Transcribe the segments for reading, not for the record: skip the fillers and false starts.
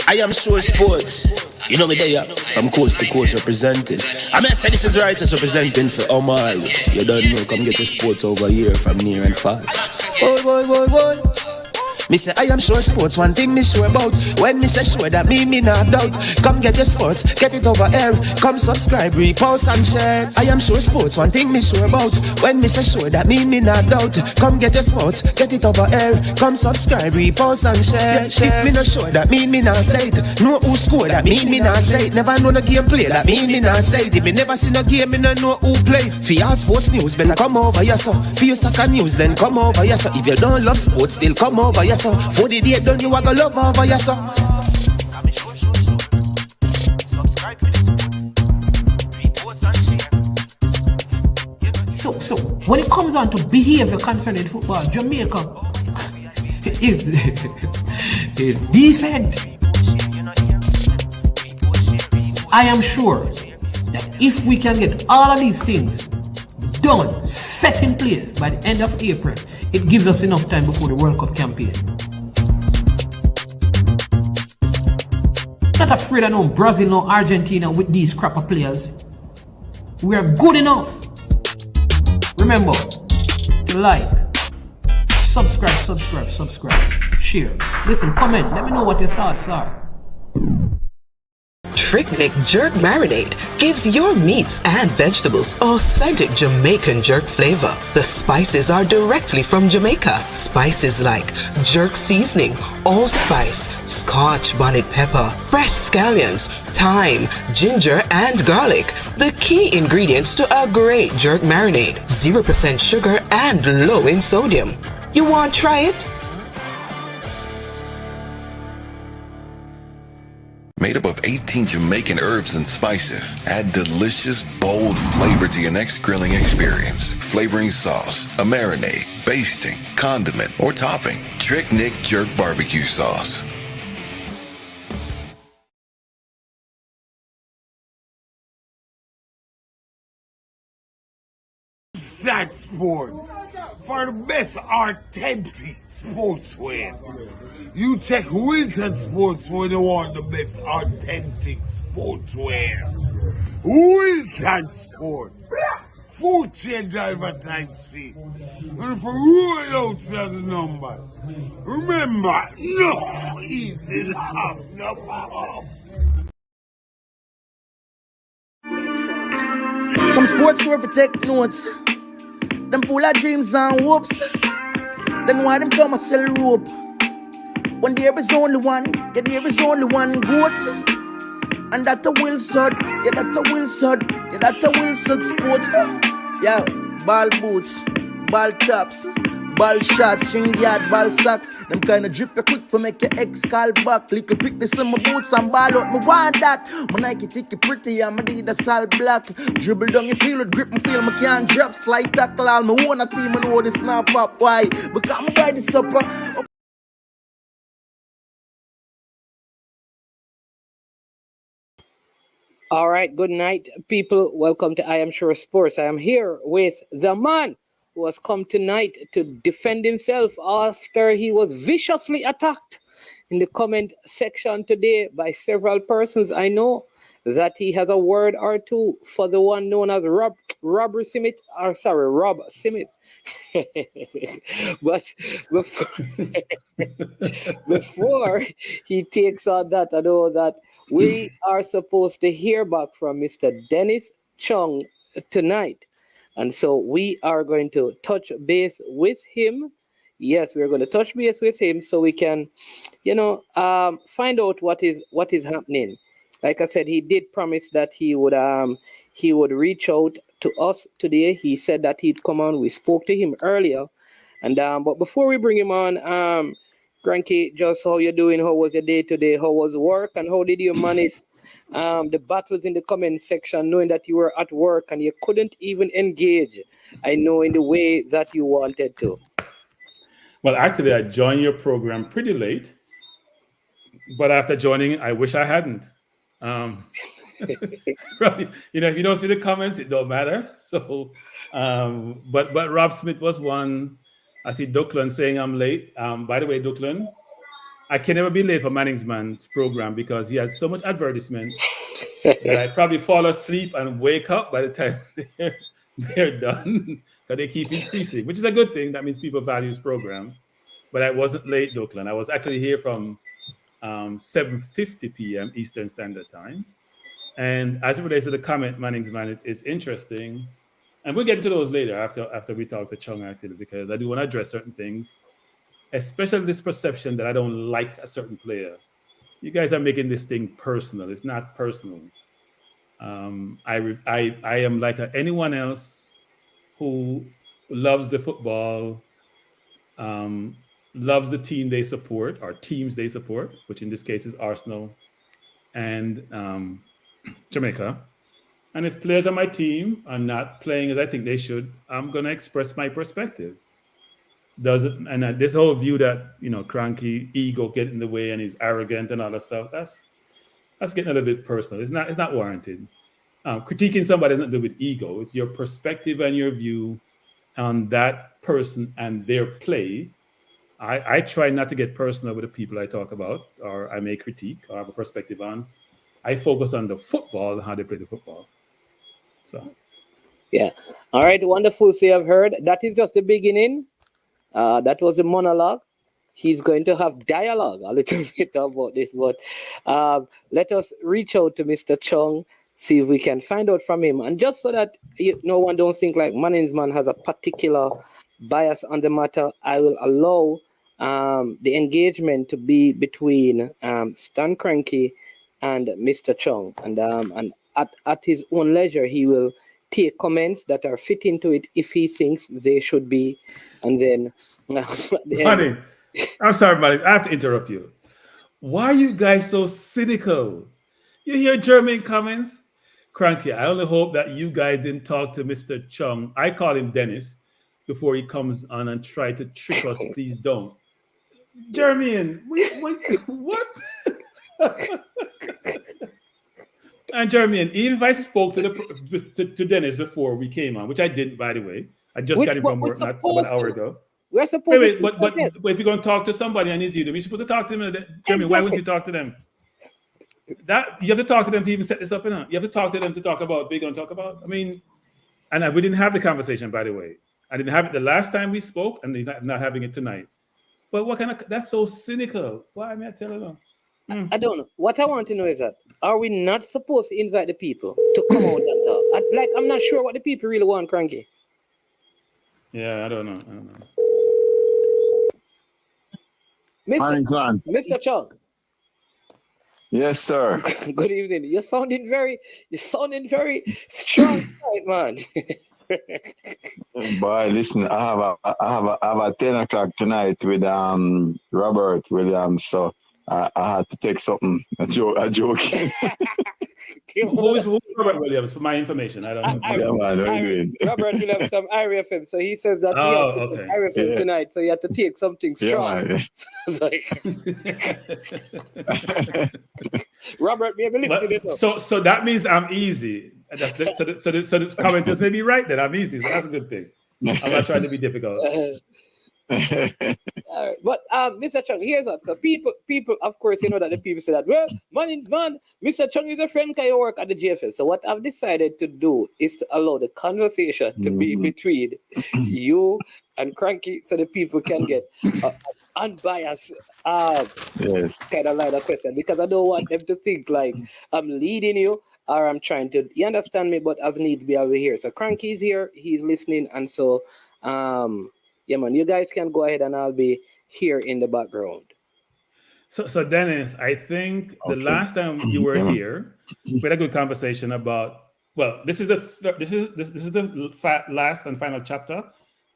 I am sure sports. You know me there, from coast to coast representing. I mean, I say this is righteous representing for Omar. You don't know, come get the sports over here from near and far. Boy. Me say I am sure sports, one thing me sure about. When me say sure, that me not doubt. Come get your sports, get it over here. Come subscribe, repost and share. I am sure sports, one thing me sure about. When me say sure, that me not doubt. Come get your sports, get it over here. Come subscribe, repost and share. If me not sure, that me not say it. Know who score, that me not say it. Never know no game play, that me not say it. If me never see no game, me no know who play. For your sports news, better come over here so. For your soccer news, then come over here so. If you don't love sports, still come over here. For the day done, you are gonna love over yourself. So when it comes on to behavior concerning football, Jamaica is decent. I am sure that if we can get all of these things done, set in place by the end of April, it gives us enough time before the World Cup campaign. Not afraid of no Brazil, no Argentina with these crap of players. We are good enough. Remember to like, subscribe, share. Listen, comment, let me know what your thoughts are. Trick Jerk Marinade gives your meats and vegetables authentic Jamaican jerk flavor. The spices are directly from Jamaica. Spices like jerk seasoning, allspice, scotch bonnet pepper, fresh scallions, thyme, ginger, and garlic. The key ingredients to a great jerk marinade. 0% sugar and low in sodium. You want to try it? Made up of 18 Jamaican herbs and spices. Add delicious, bold flavor to your next grilling experience. Flavoring sauce, a marinade, basting, condiment, or topping. Trick Nick Jerk Barbecue Sauce. That Sports for the best authentic sportswear. You check Wilton Sports when you want the best authentic sportswear. Wilton Sports. Food change advertise fee. And if you roll out the numbers, remember, no easy laugh, no off. Some sports store for take notes. Them full of dreams and hopes. Then why them come and sell rope? When there is only one, yeah, there is only one goat. And that's a Wilson, yeah, that's a Wilson, yeah, that's a Wilson Sports. Yeah, ball boots, ball tops, ball shots, string yard, ball socks. Them kind of drip you quick for make your ex call back. Little quickness in my boots and ball out, me want that. My Nike ticky pretty and my Adidas all black. Dribble down, you feel it, grip me feel me can't drop. Slide tackle all, me own a team and know this snap up. Why? Because me buy the supper. All right, good night, people. Welcome to I Am Sure Sports. I am here with the man who has come tonight to defend himself after he was viciously attacked in the comment section today by several persons. I know that he has a word or two for the one known as Rob Smith. But before he takes on that, I know that we are supposed to hear back from Mr. Dennis Chung tonight. And so we are going to touch base with him. Yes, we're going to touch base with him so we can, find out what is happening. Like I said, he did promise that he would reach out to us today. He said that he'd come on. We spoke to him earlier. And but before we bring him on, Cranky, just how you doing? How was your day today? How was work? And how did you manage the battles in the comment section, knowing that you were at work and you couldn't even engage, I know, in the way that you wanted to? Well, actually, I joined your program pretty late. But after joining, I wish I hadn't. Probably, if you don't see the comments, it don't matter. So, but Rob Smith was one. I see Duckland saying I'm late. By the way, Duckland, I can never be late for Manning's Man's program because he has so much advertisement that I probably fall asleep and wake up by the time they're done because they keep increasing, which is a good thing. That means people value his program. But I wasn't late, Dockland. I was actually here from 7:50 p.m. Eastern Standard Time. And as it relates to the comment, Manning's Man, it's interesting. And we'll get into those later after we talk to Chung, actually, because I do want to address certain things, especially this perception that I don't like a certain player. You guys are making this thing personal. It's not personal. I am like anyone else who loves the football, loves the team they support, or teams they support, which in this case is Arsenal and Jamaica. And if players on my team are not playing as I think they should, I'm going to express my perspective. And this whole view that, cranky ego get in the way and he's arrogant and all that stuff, that's getting a little bit personal. It's not warranted. Critiquing somebody has nothing to do with ego. It's your perspective and your view on that person and their play. I try not to get personal with the people I talk about or I may critique or have a perspective on. I focus on the football and how they play the football. So, yeah. All right. Wonderful. So you have heard. That is just the beginning. That was the monologue. He's going to have dialogue a little bit about this, but let us reach out to Mr. Chung, see if we can find out from him. And just so that no one don't think like Manning's Man has a particular bias on the matter, I will allow the engagement to be between Stan Cranky and Mr. Chung. And at his own leisure, he will take comments that are fit into it if he thinks they should be. And then... Manning, I'm sorry, Manning, I have to interrupt you. Why are you guys so cynical? You hear German comments? Cranky, I only hope that you guys didn't talk to Mr. Chung. I call him Dennis before he comes on and try to trick us. Please don't. Jermaine, what? And Jermaine, even if I spoke to Dennis before we came on, which I didn't, by the way, I just got him from work not about an hour ago. We're supposed to. But if you're going to talk to somebody, I need you to. We're supposed to talk to them. Jermaine, exactly. Why wouldn't you talk to them? That you have to talk to them to even set this up, you have to talk to them to talk about what we're going to talk about. I mean, and we didn't have the conversation, by the way. I didn't have it the last time we spoke, and I'm not having it tonight. But what kind of? That's so cynical. Why am I telling them? I don't know. What I want to know is that are we not supposed to invite the people to come out and talk? I'm not sure what the people really want, Cranky. Yeah, I don't know. Mr. Chung. Yes, sir. Good evening. You're sounding very strong tonight, man. Boy, listen, I have a 10 o'clock tonight with Robert Williams, so I had to take something. A joke. Who is Robert Williams? For my information, I don't know. Robert Williams from IRFM. So he says that IRFM tonight, so you have to take something strong. Robert, maybe listen. So that means I'm easy. So the commenters may be right then. I'm easy. So that's a good thing. I'm not trying to be difficult. But Mr. Chung, here's what. So people, of course, you know that the people say that, well, man, Mr. Chung is a friend, can you work at the JFF? So what I've decided to do is to allow the conversation to be between you and Cranky so the people can get unbiased kind of line of question, because I don't want them to think like I'm leading you or I'm trying to, you understand me, but as need be over here. So Cranky's here, he's listening, and so yeah, man, you guys can go ahead and I'll be here in the background. So Dennis, I think the last time you were here, we had a good conversation about. Well, this is the last and final chapter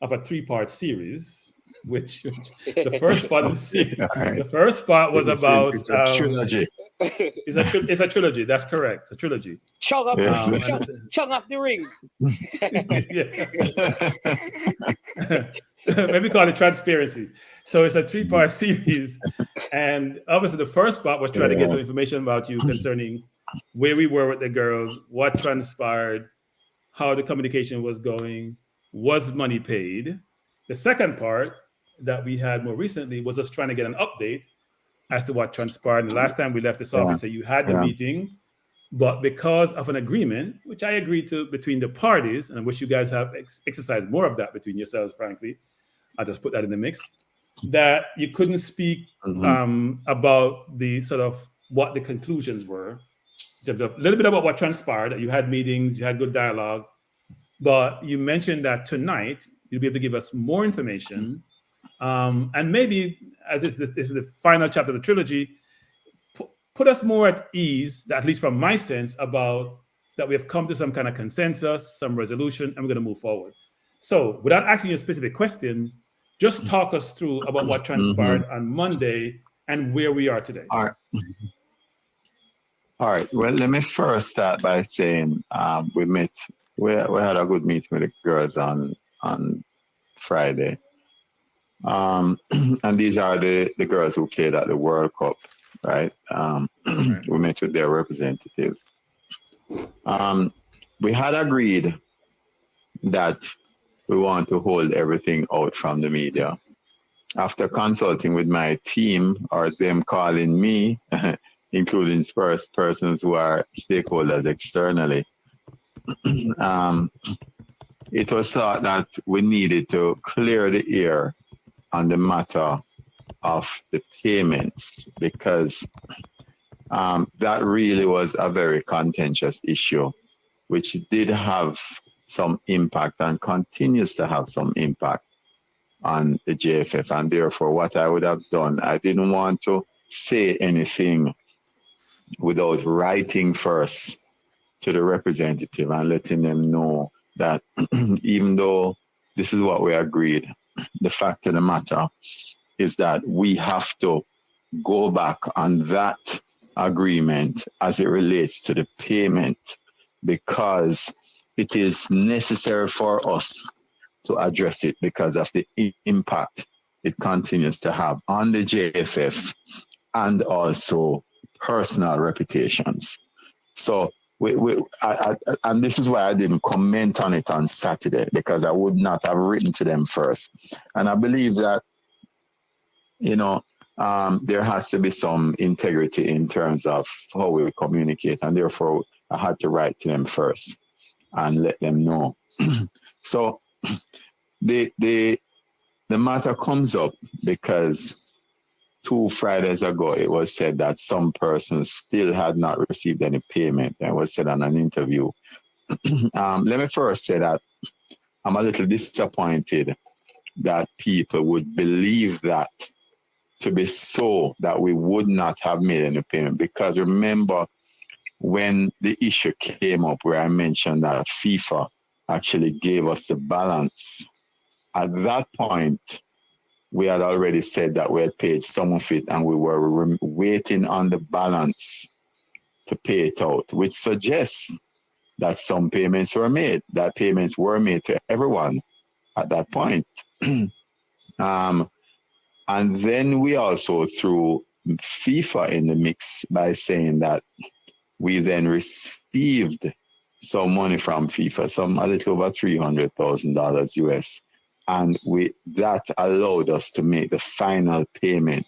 of a 3-part series, which the first part of the series. The first part was about a trilogy. It's a trilogy. That's correct. It's a trilogy. Chung off the rings. Maybe call it transparency. So it's a 3-part series, and obviously the first part was trying to get some information about you concerning where we were with the girls, what transpired, how the communication was going, was money paid. The second part that we had more recently was us trying to get an update as to what transpired. The last time we left this office, you had the Yeah. meeting, but because of an agreement, which I agreed to between the parties, and I wish you guys have exercised more of that between yourselves, frankly, I'll just put that in the mix, that you couldn't speak about the sort of what the conclusions were. A little bit about what transpired, that you had meetings, you had good dialogue, but you mentioned that tonight you'll be able to give us more information. And maybe, as this is the final chapter of the trilogy, put us more at ease, at least from my sense, about that we have come to some kind of consensus, some resolution, and we're going to move forward. So without asking you a specific question, just talk us through about what transpired on Monday and where we are today. All right. Well, let me first start by saying we had a good meeting with the girls on Friday. And these are the girls who played at the World Cup, right? We met with their representatives. We had agreed that we want to hold everything out from the media. After consulting with my team, or them calling me, including first persons who are stakeholders externally, it was thought that we needed to clear the air on the matter of the payments, because that really was a very contentious issue, which did have some impact and continues to have some impact on the JFF. And therefore, what I would have done, I didn't want to say anything without writing first to the representative and letting them know that even though this is what we agreed, the fact of the matter is that we have to go back on that agreement as it relates to the payment, because it is necessary for us to address it because of the impact it continues to have on the JFF and also personal reputations. So and this is why I didn't comment on it on Saturday, because I would not have written to them first. And I believe that, there has to be some integrity in terms of how we communicate, and therefore I had to write to them first and let them know. So the matter comes up because 2 Fridays ago, it was said that some persons still had not received any payment. That was said on an interview. Let me first say that I'm a little disappointed that people would believe that to be so, that we would not have made any payment. Because remember, when the issue came up where I mentioned that FIFA actually gave us the balance, at that point, we had already said that we had paid some of it and we were waiting on the balance to pay it out, which suggests that some payments were made, that payments were made to everyone at that point. And then we also threw FIFA in the mix by saying that we then received some money from FIFA, a little over $300,000 US. And that allowed us to make the final payment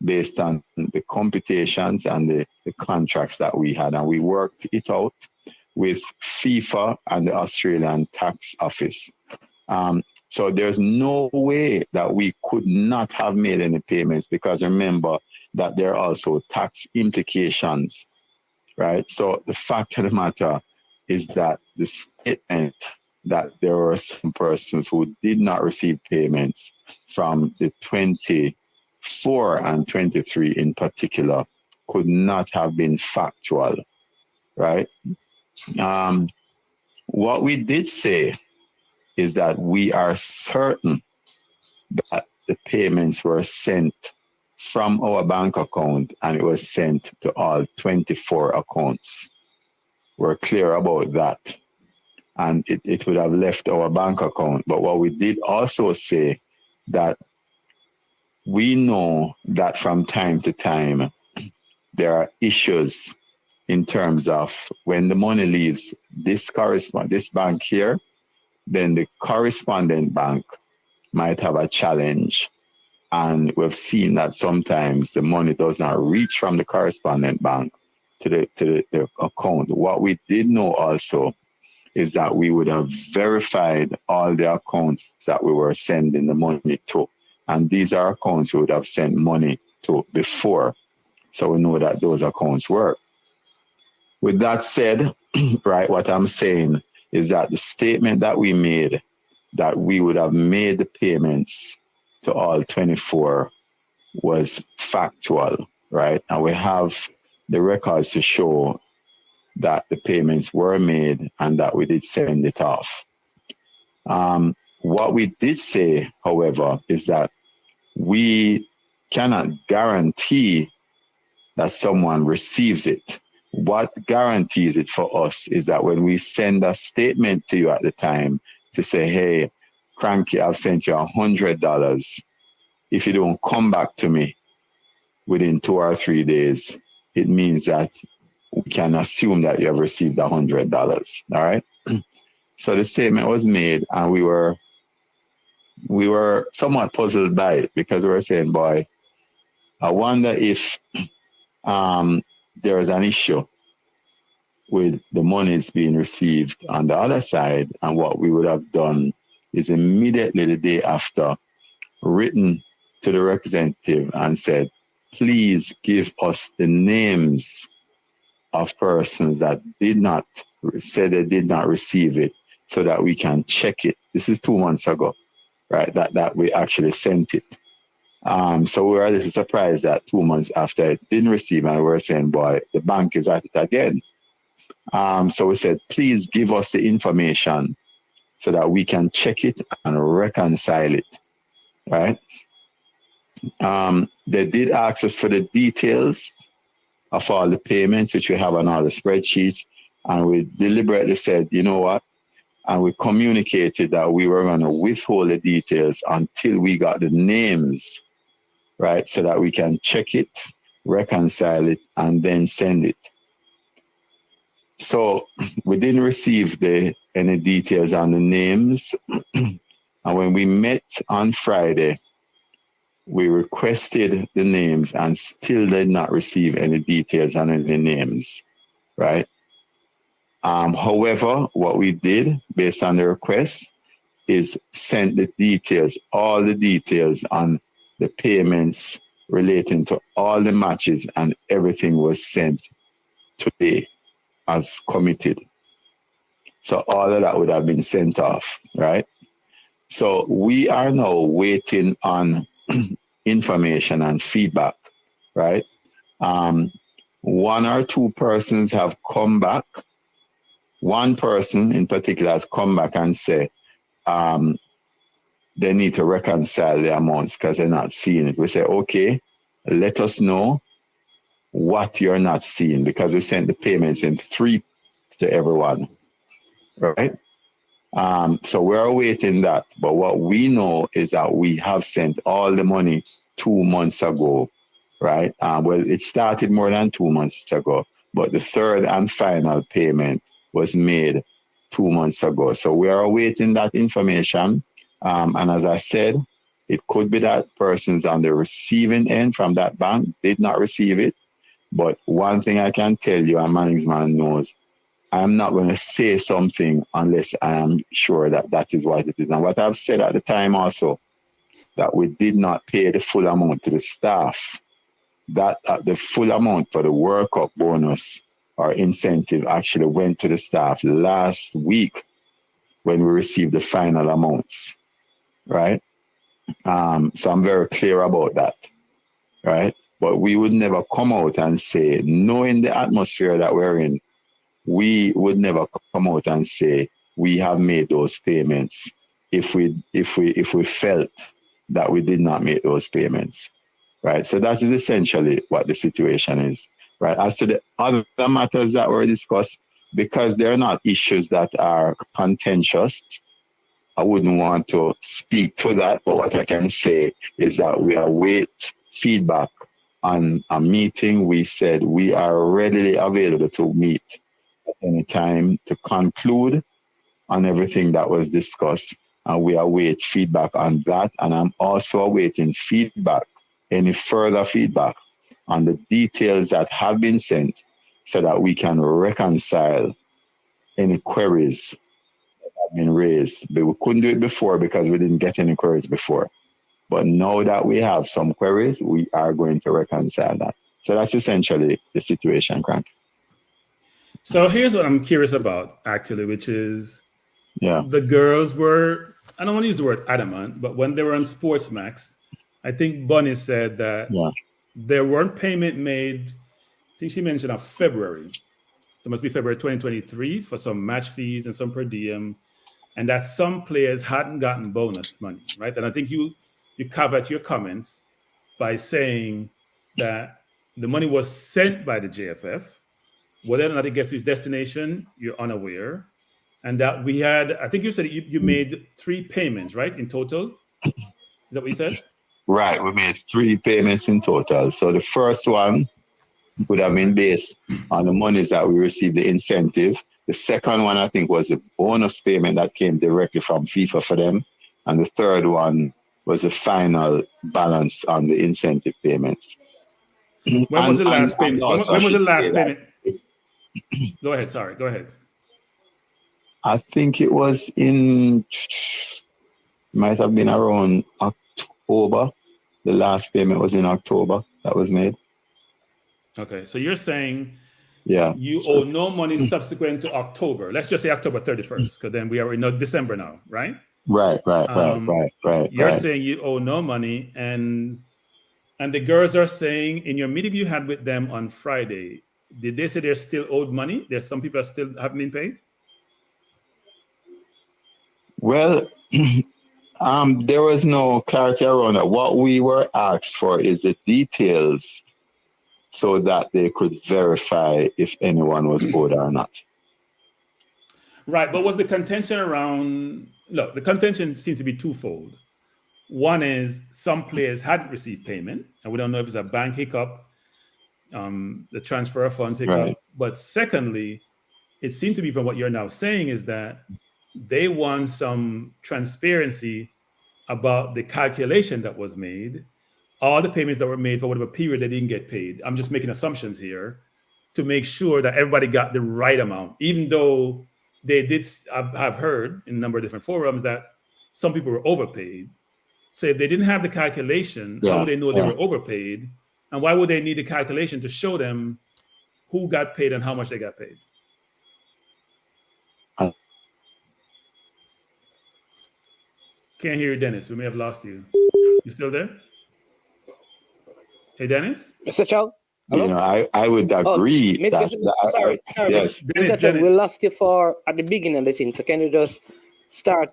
based on the computations and the contracts that we had. And we worked it out with FIFA and the Australian Tax Office. So there's no way that we could not have made any payments, because remember that there are also tax implications, right? So the fact of the matter is that the statement that there were some persons who did not receive payments from the 24 and 23 in particular could not have been factual, right? What we did say is that we are certain that the payments were sent from our bank account and it was sent to all 24 accounts. We're clear about that. And it would have left our bank account. But what we did also say that we know that from time to time, there are issues in terms of when the money leaves this bank here, then the correspondent bank might have a challenge And we've seen that sometimes the money does not reach from the correspondent bank to the account. What we did know also is that we would have verified all the accounts that we were sending the money to. And these are accounts we would have sent money to before. So we know that those accounts work. With that said, right, what I'm saying is that the statement that we made, that we would have made the payments to all 24, was factual, right? And we have the records to show that the payments were made and that we did send it off. What we did say, however, is that we cannot guarantee that someone receives it. What guarantees it for us is that when we send a statement to you at the time to say, hey, Cranky, I've sent you $100. If you don't come back to me within 2 or 3 days, it means that we can assume that you have received $100. All right. So the statement was made, and we were somewhat puzzled by it, because we were saying, boy, I wonder if there is an issue with the monies being received on the other side. And what we would have done is immediately the day after written to the representative and said, please give us the names of persons that did not say they did not receive it, so that we can check it. This is 2 months ago, right? That we actually sent it. So we were a little surprised that 2 months after it didn't receive, and we were saying, boy, the bank is at it again. So we said, please give us the information so that we can check it and reconcile it, right? They did ask us for the details of all the payments, which we have on all the spreadsheets. And we deliberately said, you know what? And we communicated that we were going to withhold the details until we got the names, right? So that we can check it, reconcile it, and then send it. So we didn't receive any details on the names. And when we met on Friday, we requested the names and still did not receive any details on any names, right? However, what we did based on the request is send the details, all the details on the payments relating to all the matches, and everything was sent today as committed. So all of that would have been sent off, right? So we are now waiting on information and feedback, right? 1 or 2 persons have come back. One person in particular has come back and said they need to reconcile the amounts because they're not seeing it. We say, okay, let us know what you're not seeing, because we sent the payments in 3 to everyone, right? So we're awaiting that. But what we know is that we have sent all the money 2 months ago, right? Well, it started more than 2 months ago, but the third and final payment was made 2 months ago. So we are awaiting that information. And as I said, it could be that persons on the receiving end from that bank did not receive it. But one thing I can tell you, and management knows, I'm not going to say something unless I am sure that that is what it is. And what I've said at the time also, that we did not pay the full amount to the staff, that the full amount for the World Cup bonus or incentive actually went to the staff last week when we received the final amounts, right? So I'm very clear about that, right? But we would never come out and say, knowing the atmosphere that we're in, we would never come out and say we have made those payments if we felt that we did not make those payments, right? So that is essentially what the situation is, right? As to the other matters that were discussed, because they're not issues that are contentious, I wouldn't want to speak to that. But what I can say is that we await feedback on a meeting. We said we are readily available to meet at any time to conclude on everything that was discussed. and we await feedback on that. And I'm also awaiting feedback, any further feedback on the details that have been sent so that we can reconcile any queries that have been raised. But we couldn't do it before because we didn't get any queries before. But now that we have some queries, we are going to reconcile that. So that's essentially the situation, Crank. So here's what I'm curious about, actually, which is Yeah. the girls were, I don't want to use the word adamant, but when they were on Sportsmax, I think Bunny said that there weren't payment made, I think she mentioned of February. So it must be February 2023 for some match fees and some per diem, and that some players hadn't gotten bonus money, right? And I think you covered your comments by saying that the money was sent by the JFF, whether or not it gets to its destination, you're unaware. And that we had, I think you said you made 3 payments, right, in total? Is that what you said? Right, we made 3 payments in total. So the first one would have been based on the monies that we received, the incentive. The second one, I think, was the bonus payment that came directly from FIFA for them. And the third one was the final balance on the incentive payments. When was the last payment? When was the last payment? Go ahead, sorry, go ahead. I think it was might have been around October. The last payment was in October that was made. Okay, so you're saying you owe no money subsequent to October. Let's just say October 31st, because then we are in December now, right? Right. You're saying you owe no money, and the girls are saying in your meeting you had with them on Friday, did they say they're still owed money? There's some people that still haven't been paid? Well, there was no clarity around it. What we were asked for is the details so that they could verify if anyone was owed or not. Right, but was the contention around, look, the contention seems to be twofold. One is some players hadn't received payment, and we don't know if it's a bank hiccup, the transfer of funds hiccup. Right. But secondly, it seemed to be from what you're now saying is that they want some transparency about the calculation that was made, all the payments that were made for whatever period they didn't get paid. I'm just making assumptions here to make sure that everybody got the right amount, even though they did. I've heard in a number of different forums that some people were overpaid. So if they didn't have the calculation, how would they know they were overpaid? And why would they need the calculation to show them who got paid and how much they got paid? Can't hear you, Dennis. We may have lost you. You still there? Hey, Dennis? Mr. Chow? Hello? You know, I would agree. Sorry. Yes. Mr. Chow, we lost you for at the beginning of the thing. So can you just start?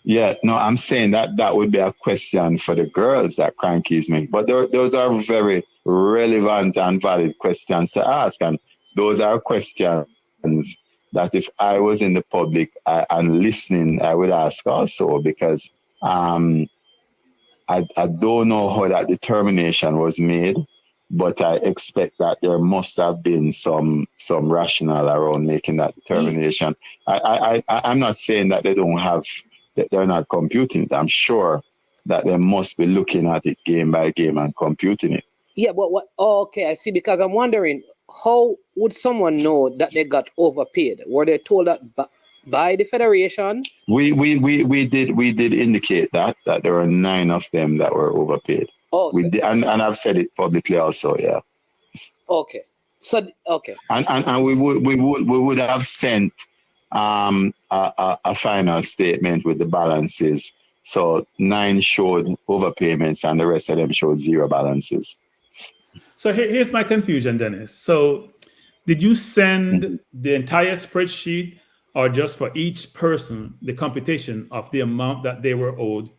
Yeah, no, I'm saying that would be a question for the girls that Crankies make. But those are very relevant and valid questions to ask. And those are questions that if I was in the public and listening, I would ask also, because I don't know how that determination was made, but I expect that there must have been some rationale around making that determination. I'm not saying that they don't have, that they're not computing it. I'm sure that they must be looking at it game by game and computing it. Yeah, but what? Oh, okay, I see. Because I'm wondering, how would someone know that they got overpaid? Were they told that by the federation? We did indicate that there were 9 of them that were overpaid. Oh, we did, and I've said it publicly also. Yeah. Okay. So okay. And we would have sent a final statement with the balances. So 9 showed overpayments, and the rest of them showed 0 balances. So here's my confusion, Dennis. So did you send the entire spreadsheet, or just for each person, the computation of the amount that they were owed?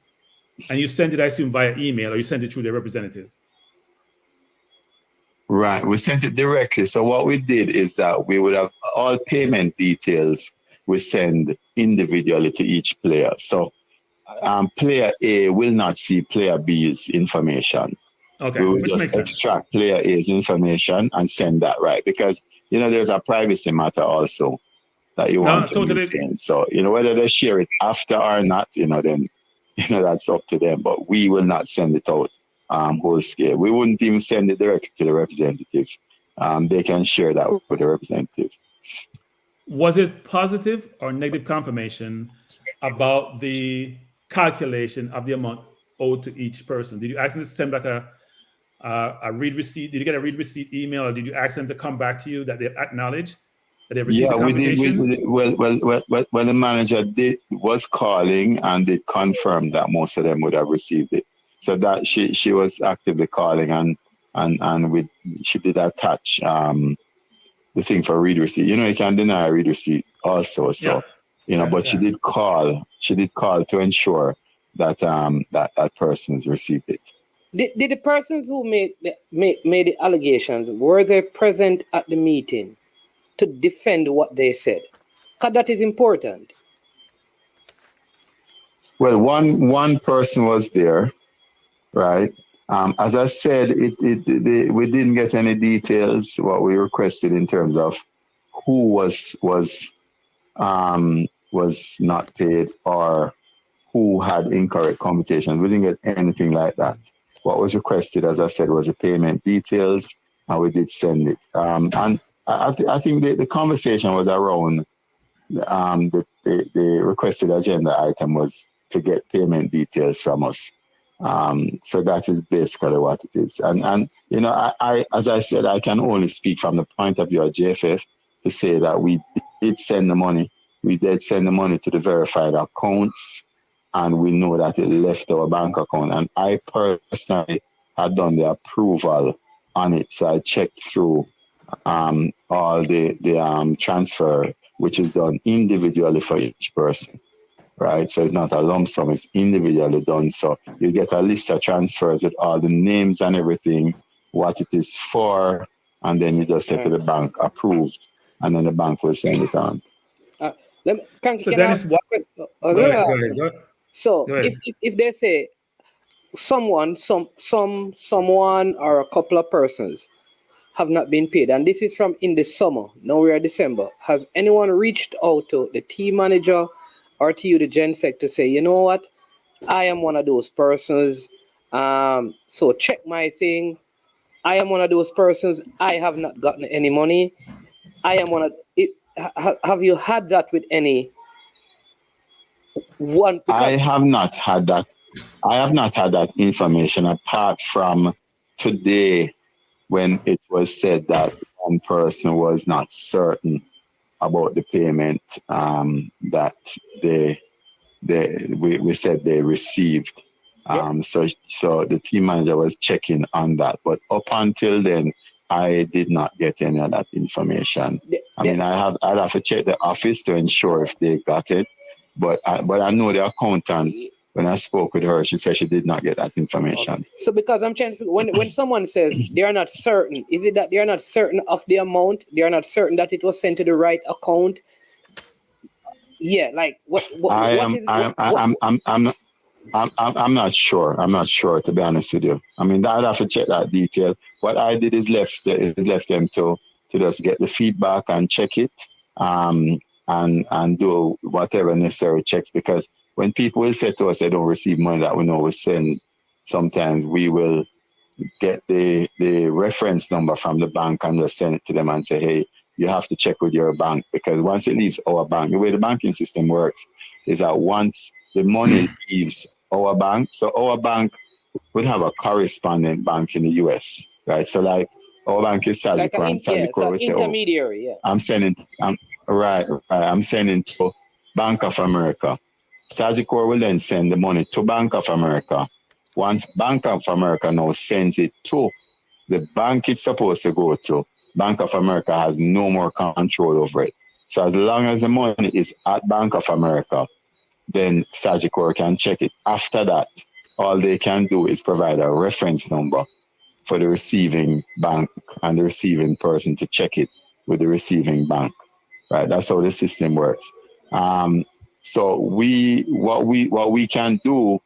And you sent it, I assume, via email, or you sent it through their representative? Right, we sent it directly. So what we did is that we would have all payment details we send individually to each player. So player A will not see player B's information. Okay, we will which just makes sense. Extract player A's information and send that, right? Because, there's a privacy matter also. that you No, want to totally. maintain. So, whether they share it after or not, then, that's up to them. But we will not send it out whole scale. We wouldn't even send it directly to the representative. They can share that with the representative. Was it positive or negative confirmation about the calculation of the amount owed to each person? Did you ask them to send back a read receipt? Did you get a read receipt email, or did you ask them to come back to you that they acknowledge that they've received the computation? We did. Well, the manager was calling and did confirm that most of them would have received it. So that she was actively calling and she did attach the thing for read receipt. You can deny a read receipt also. So but she did call. She did call to ensure that that person's received it. Did the persons who made the allegations, were they present at the meeting to defend what they said? Because that is important. Well, one person was there, right? As I said, we didn't get any details what we requested in terms of who was not paid or who had incorrect computation. We didn't get anything like that. What was requested, as I said, was the payment details, and we did send it. And I think the conversation was around the requested agenda item was to get payment details from us. So that is basically what it is. And I as I said, I can only speak from the point of view of JFF to say that we did send the money. We did send the money to the verified accounts, and we know that it left our bank account. And I personally had done the approval on it. So I checked through all the transfer, which is done individually for each person. Right, so it's not a lump sum, it's individually done. So you get a list of transfers with all the names and everything, what it is for, and then you just say to the bank, approved, and then the bank will send it on. Dennis, what? Go ahead. So if they say someone or a couple of persons have not been paid, and this is from in the summer, now we are December, has anyone reached out to the team manager or to you, the GenSec, to say, you know what, I am one of those persons, so check my thing, I am one of those persons, I have not gotten any money, I am one of it. Have you had that with any one? I have not had that. I have not had that information apart from today when it was said that one person was not certain about the payment that we said they received. So the team manager was checking on that. But up until then, I did not get any of that information. I mean, I'd have to check the office to ensure if they got it. But I know the accountant, when I spoke with her, she said she did not get that information. Okay. So because I'm trying to, when someone says they are not certain, is it that they are not certain of the amount? They are not certain that it was sent to the right account? Yeah, like I'm not sure. I'm not sure, to be honest with you. I mean, I'd have to check that detail. What I did is left them to just get the feedback and check it, and do whatever necessary checks. Because when people will say to us they don't receive money that we know we send, sometimes we will get the reference number from the bank and just send it to them and say, hey, you have to check with your bank, because once it leaves our bank, the way the banking system works is that once the money leaves our bank, so our bank would have a correspondent bank in the US, right? So like our bank is Sagicor, like and Sagicor will say, intermediary, I'm sending to Bank of America. Sagicor will then send the money to Bank of America. Once Bank of America now sends it to the bank it's supposed to go to, Bank of America has no more control over it. So as long as the money is at Bank of America, then Sagicor can check it. After that, all they can do is provide a reference number for the receiving bank and the receiving person to check it with the receiving bank. Right? That's how the system works. So what we can do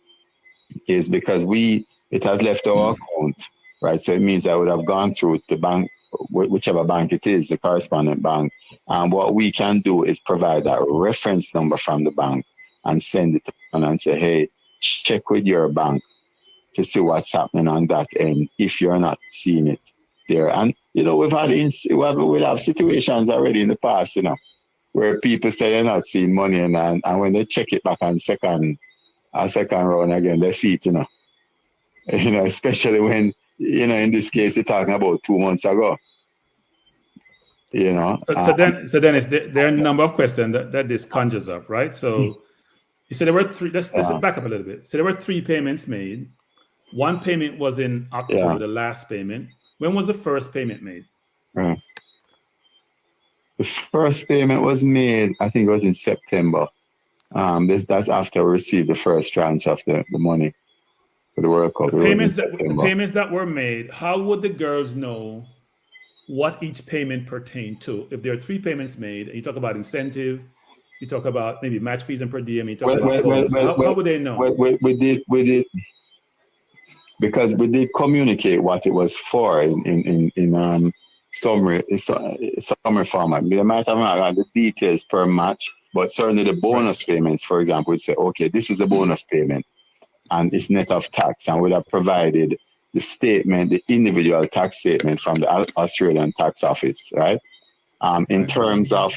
is, because it has left our account, right? So it means I would have gone through the bank, whichever bank it is, the correspondent bank, What we can do is provide that reference number from the bank and send it to them and say, hey, check with your bank to see what's happening on that end if you're not seeing it there. And, we've have situations already in the past, where people say they're not seeing money and when they check it back on second round again, they see it, especially when, in this case, you're talking about 2 months ago. So Dennis, there are a number of questions that this conjures up, right? So you said there were three. Let's back up a little bit. So there were 3 payments made. One payment was in October, the last payment. When was the first payment made? Right. The first payment was made, I think it was in September. That's after we received the first tranche of the money for the World Cup. The payments that were made, how would the girls know what each payment pertained to? If there are 3 payments made, and you talk about incentive, you talk about maybe match fees and per diem, you talk about bonus. How would they know? We did because we did communicate what it was for in summary format. They might have not had the details per match, but certainly the bonus payments, for example, would say, okay, this is a bonus payment and it's net of tax, and would have provided the statement, the individual tax statement from the Australian tax office, right? In terms of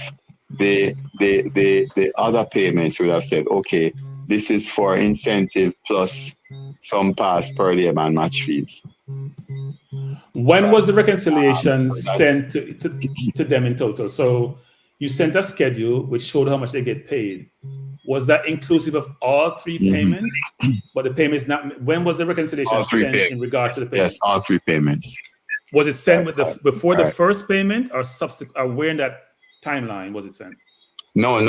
the other payments, we would have said, okay, this is for incentive plus some pass per diem and match fees. When was the reconciliation sent to them in total? So you sent a schedule which showed how much they get paid. Was that inclusive of all 3 payments? But the payments not. When was the reconciliation sent in regards to the payments? Yes, all 3 payments. Was it sent with before the first payment or subsequent? Or where in that timeline was it sent? No.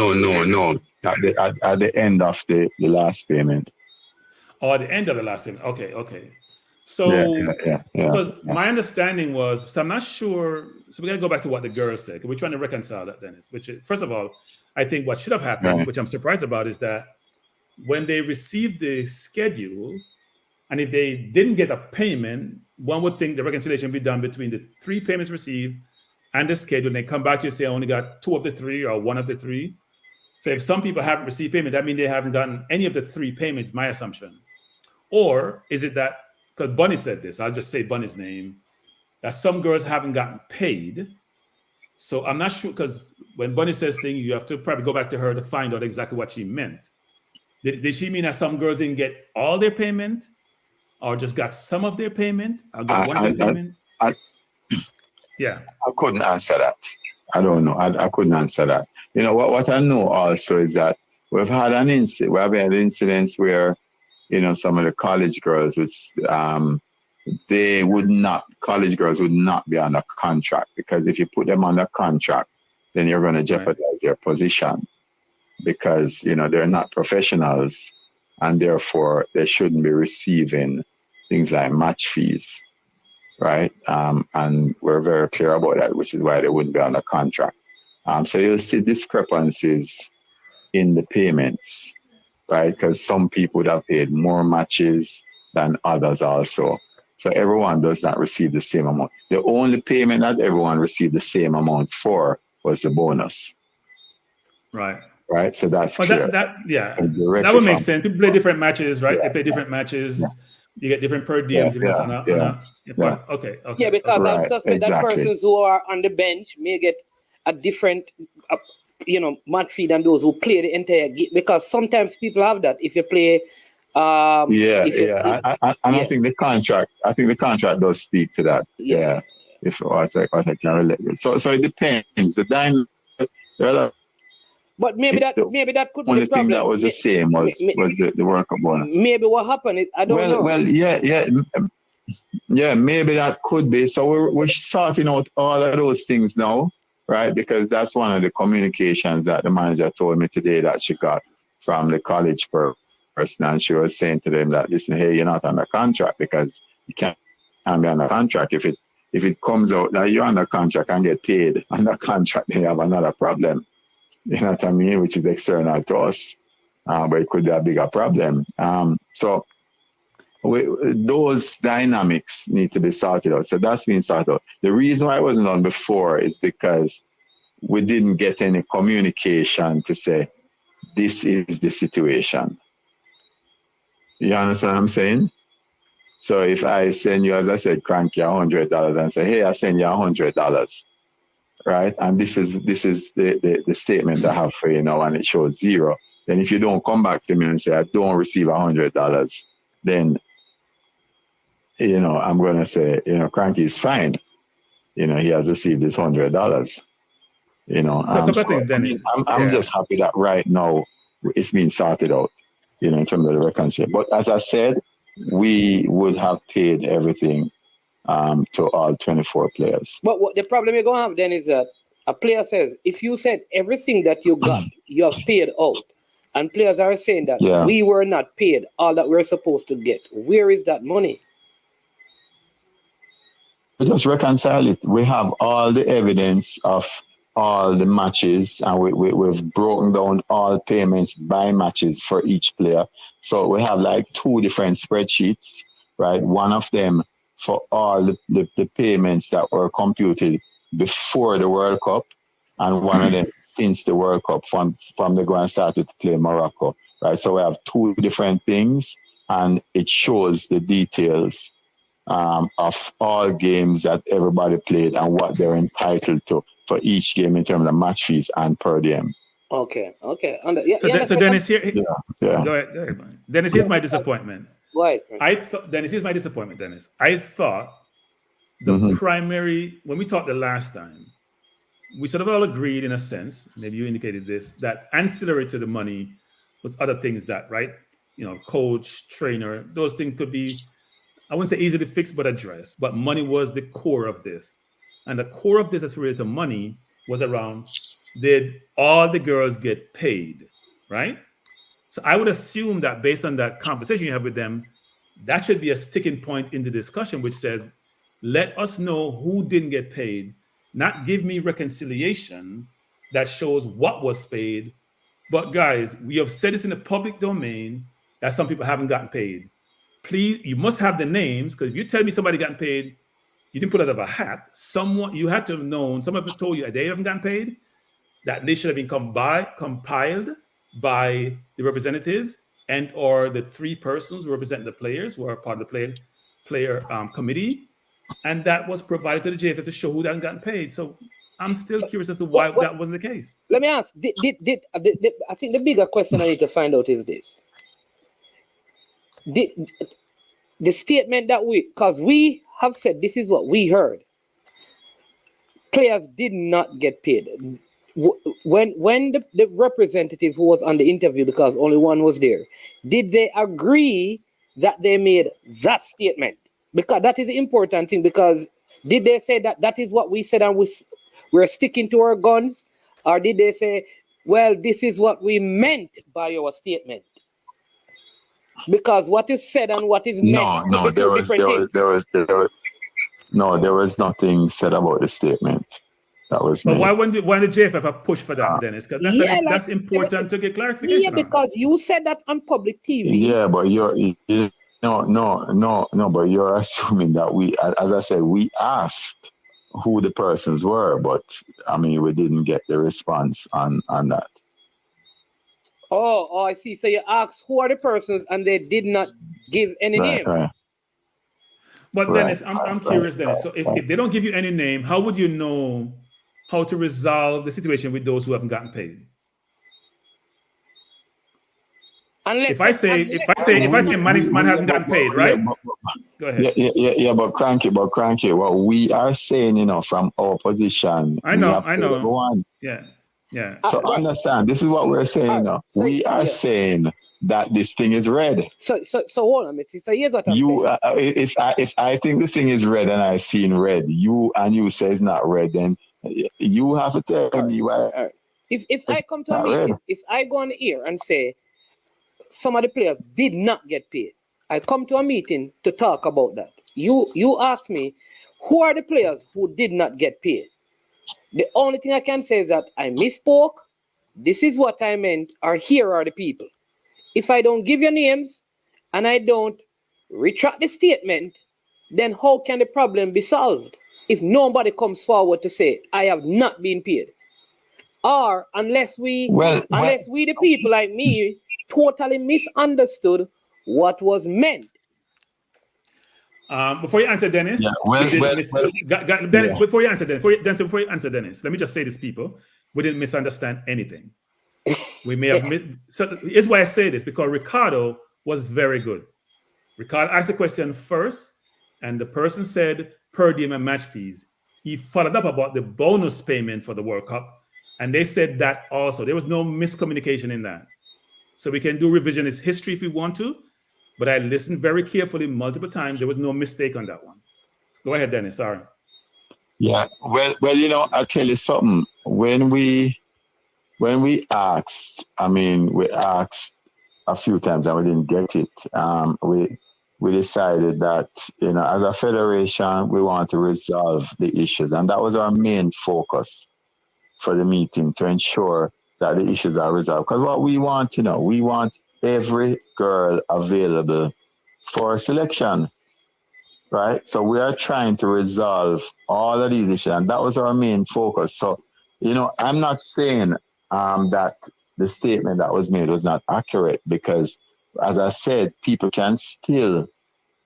At the end of the last payment. Oh, at the end of the last payment. Okay. So, because my understanding was, so I'm not sure. So we got to go back to what the girls said. We're trying to reconcile that, Dennis. Which, first of all, I think what should have happened, which I'm surprised about, is that when they received the schedule, and if they didn't get a payment, one would think the reconciliation would be done between the 3 payments received and the schedule. And they come back to you and say, I only got 2 of the 3 or 1 of the 3. So if some people haven't received payment, that means they haven't gotten any of the 3 payments, my assumption. Or is it that, because Bunny said this, I'll just say Bunny's name, that some girls haven't gotten paid. So I'm not sure, because when Bunny says things, you have to probably go back to her to find out exactly what she meant. Did she mean that some girls didn't get all their payment, or just got some of their payment, or got one of their payment? I couldn't answer that. I don't know. I couldn't answer that. What I know also is that we've had incidents where, some of the college girls, college girls would not be under contract, because if you put them under contract, then you're going to jeopardize their position, because, they're not professionals, and therefore they shouldn't be receiving things like match fees, right? And we're very clear about that, which is why they wouldn't be under contract. So you'll see discrepancies in the payments, right? Because some people would have paid more matches than others also. So everyone does not receive the same amount. The only payment that everyone received the same amount for was the bonus. Right. So that's clear. That would make sense. People play different matches, right? They play different matches. You get different per diems. Okay. Yeah, because I suspect that persons who are on the bench may get a different, match fee than those who play the entire game. Because sometimes people have that. If you play, I think the contract does speak to that. Yeah. If what I can relate with. So it depends. The dime. But maybe that could be the problem. Only thing that was the same was the World Cup bonus. Maybe what happened is I don't know. Well, maybe that could be. So we're sorting out all of those things now, right? Because that's one of the communications that the manager told me today that she got from the college person, and she was saying to them that, listen, hey, you're not under contract, because you can't be under contract. If it comes out that you're under contract and get paid under contract, then you have another problem. You know what I mean? Which is external to us, but it could be a bigger problem. So those dynamics need to be sorted out. So that's been sorted out. The reason why it wasn't done before is because we didn't get any communication to say this is the situation. You understand what I'm saying? So if I send you, as I said, Cranky $100 and say, hey, I send you $100, right? And this is the statement I have for you now, and it shows 0. Then if you don't come back to me and say I don't receive $100, then I'm gonna say, Cranky is fine. He has received this $100. So a couple of things, Dennis. I'm just happy that right now it's being sorted out, in terms of the reconciliation. But as I said, we would have paid everything to all 24 players. But what the problem you're going to have then is that a player says, if you said everything that you got, you have paid out, and players are saying that we were not paid all that we're supposed to get, where is that money? We just reconcile it. We have all the evidence of all the matches, and we've broken down all payments by matches for each player. So we have like 2 different spreadsheets, right? One of them for all the payments that were computed before the World Cup, and one of them since the World Cup from the go and started to play Morocco, right? So we have 2 different things, and it shows the details of all games that everybody played and what they're entitled to for each game in terms of match fees and per diem. Okay. So Dennis, here. Yeah. Go ahead, man. Dennis, here's my disappointment. Why? Dennis, here's my disappointment, Dennis. I thought the primary, when we talked the last time, we sort of all agreed in a sense, maybe you indicated this, that ancillary to the money was other things that, right? Coach, trainer, those things could be, I wouldn't say easily fixed, but addressed. But money was the core of this. And the core of this as related to money was around, did all the girls get paid, right? So I would assume that based on that conversation you have with them, that should be a sticking point in the discussion, which says, let us know who didn't get paid, not give me reconciliation that shows what was paid. But guys, we have said this in the public domain that some people haven't gotten paid. Please, you must have the names, because if you tell me somebody got paid, you didn't pull it out of a hat. You had to have known, someone told you they haven't gotten paid, that list should have been compiled by the representative and or the 3 persons who represent the players who are part of the player committee. And that was provided to the JFF to show who hadn't gotten paid. So I'm still curious as to why that wasn't the case. Let me ask, I think the bigger question I need to find out is this. The statement that because we have said this is what we heard. Players did not get paid. When the representative who was on the interview, because only one was there, did they agree that they made that statement? Because that is the important thing, because did they say that is what we said and we're sticking to our guns? Or did they say, well, this is what we meant by our statement? Because what is said and what is meant. No, there was nothing said about the statement. That was. But why did JFF have pushed for that, Dennis? Because that's important to get clarification. Yeah, because you said that on public TV. Yeah, but but you're assuming that as I said, we asked who the persons were, but I mean, we didn't get the response on that. Oh, I see. So you asked who are the persons, and they did not give any name. Right. But Dennis, I'm curious, Dennis. So if they don't give you any name, how would you know how to resolve the situation with those who haven't gotten paid? If I say man hasn't gotten paid, right? Go ahead. Yeah, but cranky. What we are saying, from our position. I know. Yeah. So understand, this is what we're saying now. We are saying that this thing is red. So hold on, Missy. So here's what I'm saying. If I think the thing is red and I seen red, you say it's not red, then you have to tell me why. If I come to a meeting, if I go on the air and say some of the players did not get paid, I come to a meeting to talk about that. You ask me, who are the players who did not get paid? The only thing I can say is that I misspoke. This is what I meant, or here are the people. If I don't give you names and I don't retract the statement, then how can the problem be solved? If nobody comes forward to say, I have not been paid. or unless we the people like me totally misunderstood what was meant. Before you answer, Dennis, Dennis, before you answer, Dennis, let me just say this, people, we didn't misunderstand anything. We may have so here's why I say this, because Ricardo was very good. Ricardo asked the question first, and the person said per diem and match fees. He followed up about the bonus payment for the World Cup, and they said that also. There was no miscommunication in that. So we can do revisionist history if we want to, but I listened very carefully multiple times. There was no mistake on that one. Go ahead, Dennis. Sorry. Yeah. Well, I'll tell you something. When we asked, we asked a few times and we didn't get it. We decided that, as a federation, we want to resolve the issues. And that was our main focus for the meeting, to ensure that the issues are resolved. Because what we want, we want every girl available for selection, right? So we are trying to resolve all of these issues. And that was our main focus. So, I'm not saying that the statement that was made was not accurate, because, as I said, people can still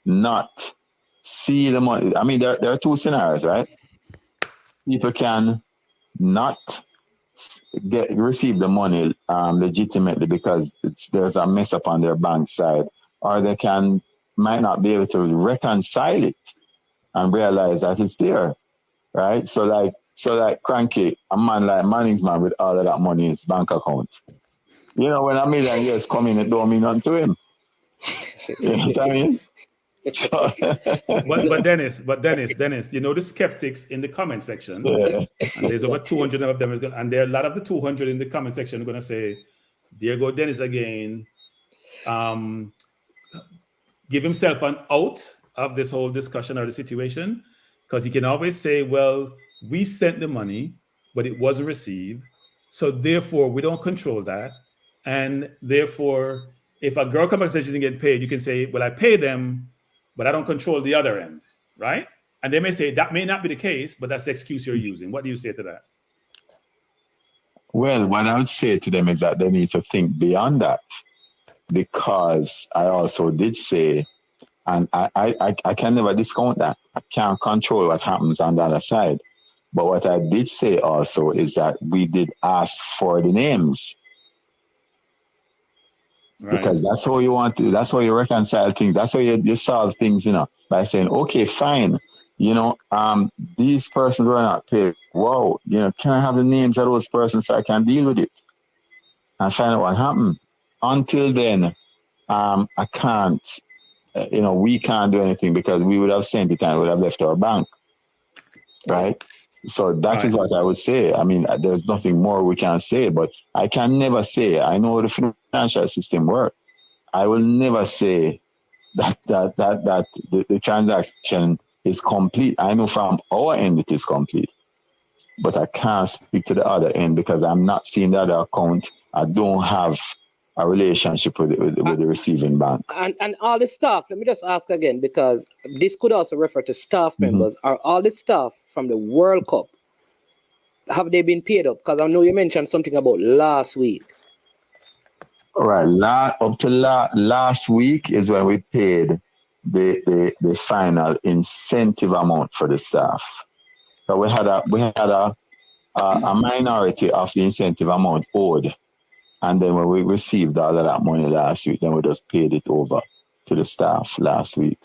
not see the money. There are two scenarios, right? People can not receive the money legitimately because there's a mess up on their bank side, or they might not be able to reconcile it and realize that it's there, right? So like Cranky, a man like Manning's man with all of that money in his bank account. When $1 million years come in, it don't mean nothing to him. You know what I mean? but Dennis, the skeptics in the comment section, and there's over 200 of them, and there are a lot of the 200 in the comment section are going to say, there go Dennis again, give himself an out of this whole discussion or the situation, because he can always say, well, we sent the money, but it wasn't received, so therefore we don't control that, and therefore if a girl comes and says she didn't get paid, you can say, well, I pay them, but I don't control the other end, right? And they may say that may not be the case, but that's the excuse you're using. What do you say to that? Well, what I would say to them is that they need to think beyond that, because I also did say, and I can never discount that. I can't control what happens on the other side. But what I did say also is that we did ask for the names. Right. Because that's how you want to, that's how you reconcile things. That's how you solve things, by saying, okay, fine. These persons were not paid. Wow, can I have the names of those persons so I can deal with it and find out what happened? Until then, I can't, we can't do anything, because we would have sent it and would have left our bank. Right? So that is what I would say. There's nothing more we can say, but I can never say, I know the financial system works. I will never say that the transaction is complete. I know from our end it is complete, but I can't speak to the other end because I'm not seeing the other account. I don't have a relationship with the receiving bank. And all the staff, let me just ask again, because this could also refer to staff members. Are all the staff from the World Cup, have they been paid up? Because I know you mentioned something about last week. All right, up to last week is when we paid the final incentive amount for the staff. So we had a minority of the incentive amount owed. And then when we received all of that money last week, then we just paid it over to the staff last week.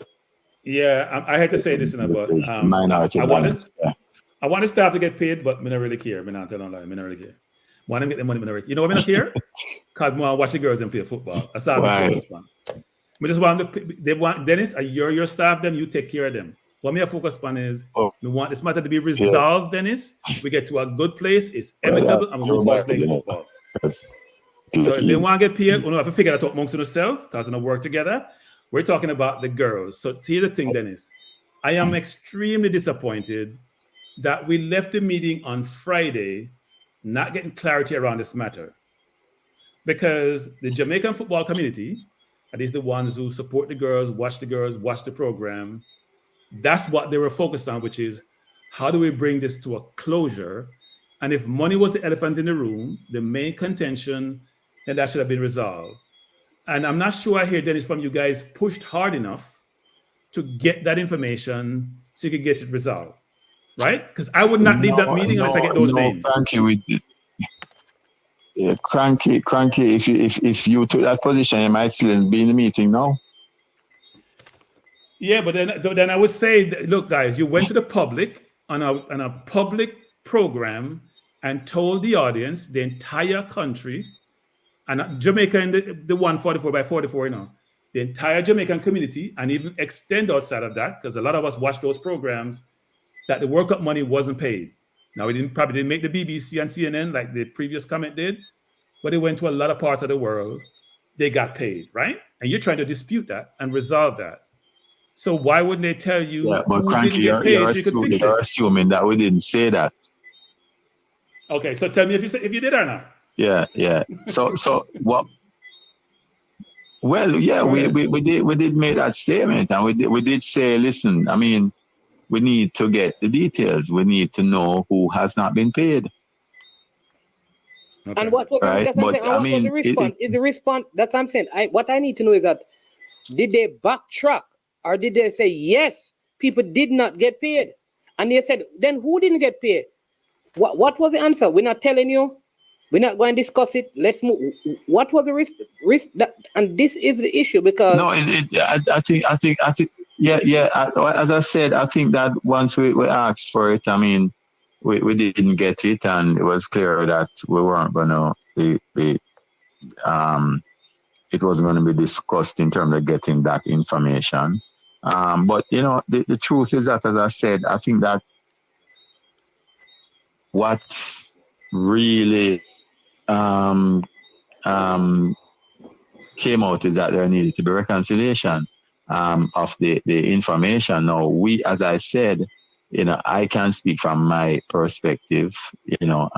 Yeah, I had to say this in about minority. I want the staff to get paid, but I don't really care. I don't lie. I don't really care. Want to get the money, I don't really care. You know what I don't care? Because I want to watch the girls and play football. That's all I focus on. I just want they want Dennis, you're your staff, then you take care of them. What me focus on is we want this matter to be resolved, Dennis. We get to a good place, it's amicable, and we move forward playing football. So if they want to get paid, we have to figure that out amongst themselves because we don't work together. We're talking about the girls. So here's the thing, Dennis. I am extremely disappointed that we left the meeting on Friday not getting clarity around this matter. Because the Jamaican football community, that is the ones who support the girls, watch the program, that's what they were focused on, which is how do we bring this to a closure And if money was the elephant in the room, the main contention, then that should have been resolved. And I'm not sure I hear, Dennis, from you guys pushed hard enough to get that information so you could get it resolved, right? Because I would not leave that meeting unless I get those names. Cranky, cranky. If you took that position, you might still be in the meeting now. Yeah, but then I would say, look, guys, you went to the public on a public program and told the audience, the entire country, and Jamaica in the 144 by 44, you know, the entire Jamaican community, and even extend outside of that, because a lot of us watch those programs, that the World Cup money wasn't paid. Now, it probably didn't make the BBC and CNN like the previous comment did, but it went to a lot of parts of the world. They got paid, right? And you're trying to dispute that and resolve that. So why wouldn't they tell you but who Cranky, didn't get paid so you could fix it? You're assuming that we didn't say that. Okay, so tell me if you did or not. Yeah. So what? Well, yeah, we did make that statement, and we did say, listen, I mean, we need to get the details. We need to know who has not been paid. Okay. And what was the response? Is the response? That's what I'm saying. What I need to know is that did they backtrack or did they say yes? People did not get paid, and they said then who didn't get paid? What was the answer? We're not telling you. We're not going to discuss it. Let's move. What was the risk that, and this is the issue because I think as I said, I think that once we asked for it, I mean, we didn't get it, and it was clear that we weren't gonna it wasn't going to be discussed in terms of getting that information. But you know, the truth is that, as I said, I think that what really came out is that there needed to be reconciliation of the information. Now, we, as I said, you know, I can speak from my perspective, you know,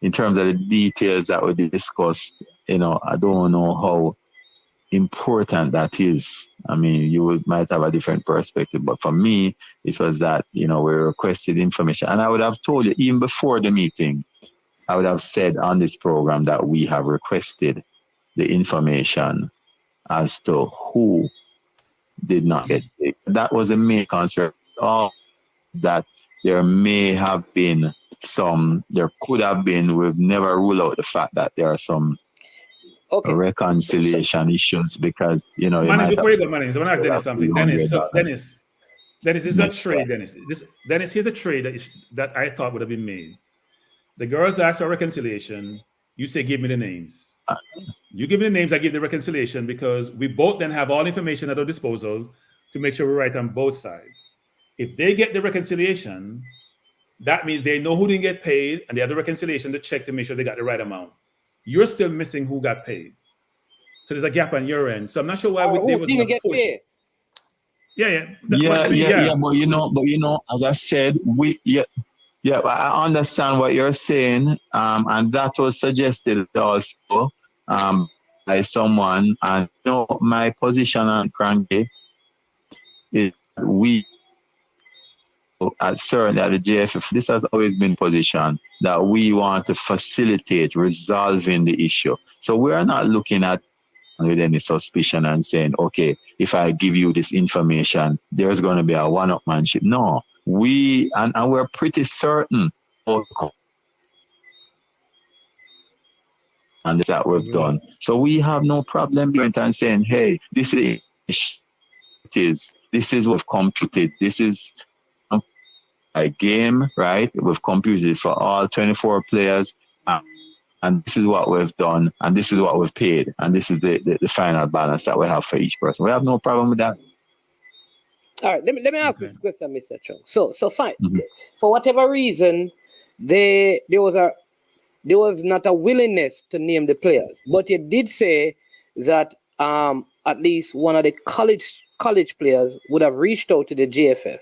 in terms of the details that we discussed, you know, I don't know how important that is. I mean, you might have a different perspective, but for me, it was that, you know, we requested information. And I would have told you, even before the meeting, I would have said on this program that we have requested the information as to who did not get it. That was the main concern. That there may have been there could have been, we've never ruled out the fact that there are some reconciliation issues because, you know, Manny, before you go, Manny, so I'm going to ask Dennis something. Dennis, this is a trade, Dennis. Dennis, here's a trade that I thought would have been made. The girls asked for reconciliation. You say, give me the names. You give me the names, I give the reconciliation because we both then have all information at our disposal to make sure we're right on both sides. If they get the reconciliation, that means they know who didn't get paid and they have the reconciliation to check to make sure they got the right amount. You're still missing who got paid. So there's a gap on your end. So I'm not sure why they was didn't get push. paid. Yeah. But you know, as I said, I understand what you're saying, and that was suggested also by someone. And you know, my position on Cranky is we certainly at the JFF, this has always been position that we want to facilitate resolving the issue. So we are not looking at with any suspicion and saying, okay, if I give you this information, there's going to be a one-upmanship. No, and we're pretty certain and that we've done. So we have no problem going and saying, hey, this is what we've computed. This is a game, right? We've computed for all 24 players, and this is what we've done, and this is what we've paid, and this is the final balance that we have for each person. We have no problem with that. All right, let me ask this question, Mr. Chung. So fine. Mm-hmm. For whatever reason, there was not a willingness to name the players, but you did say that at least one of the college players would have reached out to the JFF.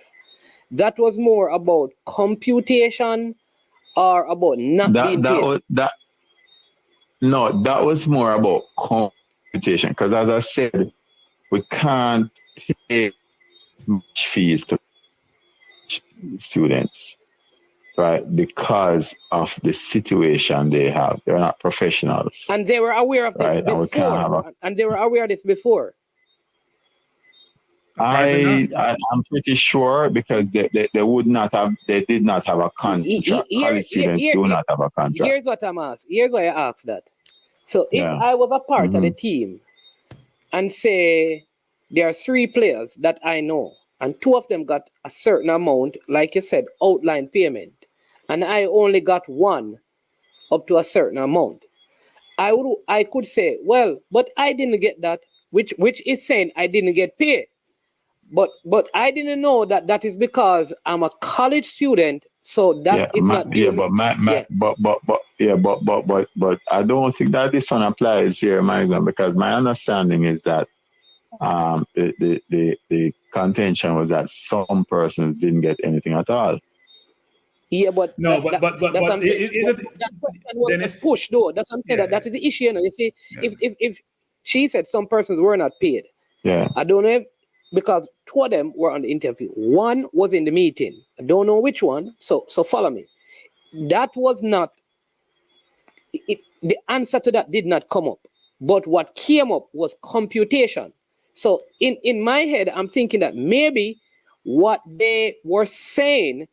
That was more about computation or about not being paid? That was more about computation because, as I said, we can't pay much fees to students. right? Because of the situation they have. They're not professionals. And they were aware of this right? And we can't have before. And they were aware of this before. I'm pretty sure because they would not have, they did not have a contract. College students do not have a contract. Here's what I'm asked. Here's why I asked that. So if Yeah. I was a part of the team and say there are 3 players that I know and 2 of them got a certain amount, like you said, outline payment, and I only got 1 up to a certain amount, I could say, well, but I didn't get that, which is saying I didn't get paid. But I didn't know that is because I'm a college student, so that is not. But I don't think that this one applies here, Michael, because my understanding is that the contention was that some persons didn't get anything at all. Yeah, but no, that question was pushed though. That's what I'm saying. That is the issue. You know, you see, if she said some persons were not paid, I don't know if, because 2 of them were on the interview. 1 was in the meeting. I don't know which one. So follow me. That was not. The answer to that did not come up. But what came up was computation. So in my head, I'm thinking that maybe what they were saying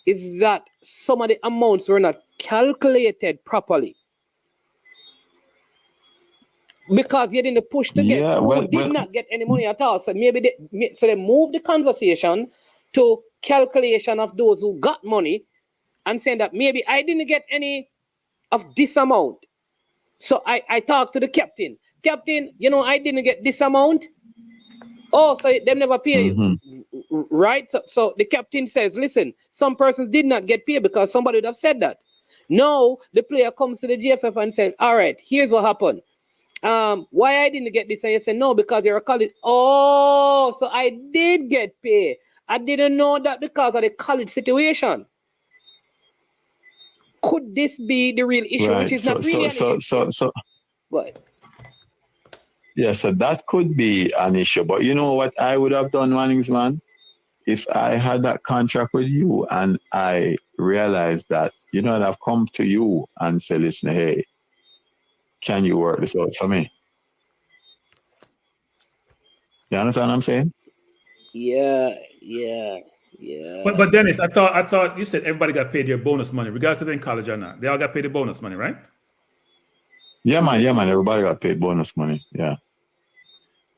is that some of the amounts were not calculated properly. Because you didn't push to get, did not get any money at all. So maybe they moved the conversation to calculation of those who got money and saying that maybe I didn't get any of this amount. So I talked to the captain. Captain, you know, I didn't get this amount. Oh, so they never pay you. Right? So the captain says, listen, some persons did not get paid because somebody would have said that. No, the player comes to the JFF and says, all right, here's what happened. Why I didn't get this? And you say, no, because you're a college. Oh, so I did get paid. I didn't know that because of the college situation. Could this be the real issue, which is not really an issue? What? Yeah, so that could be an issue. But you know what I would have done, Wannings, man? If I had that contract with you and I realized that, you know, I've come to you and say, listen, hey, can you work this out for me? You understand what I'm saying? Yeah. But Dennis, I thought you said everybody got paid their bonus money, regardless if they're in college or not. They all got paid the bonus money, right? Yeah, man. Everybody got paid bonus money. Yeah.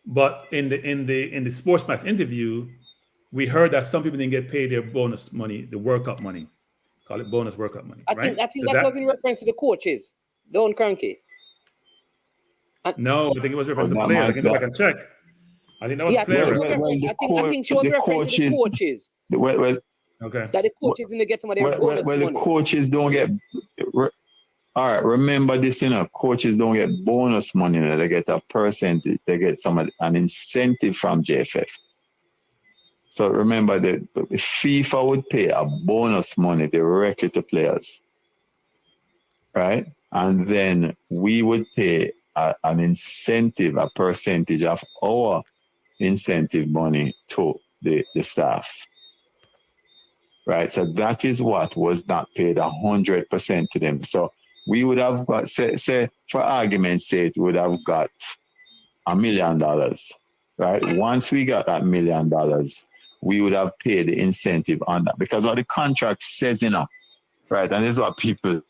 But in the sports match interview, we heard that some people didn't get paid their bonus money, the World Cup money. Call it bonus World Cup money. I think that was in reference to the coaches. Don't cranky. No, I think it was reference to players. I can go back and check. I think that was players. I think she was referring to the coaches. Okay. That the coaches didn't get some of their bonus money. The coaches don't get. All right, remember this, you know, coaches don't get bonus money. They get a percentage. They get an incentive from JFF. So remember that FIFA would pay a bonus money directly to players, right? And then we would pay an incentive, a percentage of our incentive money to the staff, right? So that is what was not paid 100% to them. So we would have got, say for argument's sake, we would have got $1 million, right? Once we got that $1 million, we would have paid the incentive on that because what the contract says, you know, right? And this is what people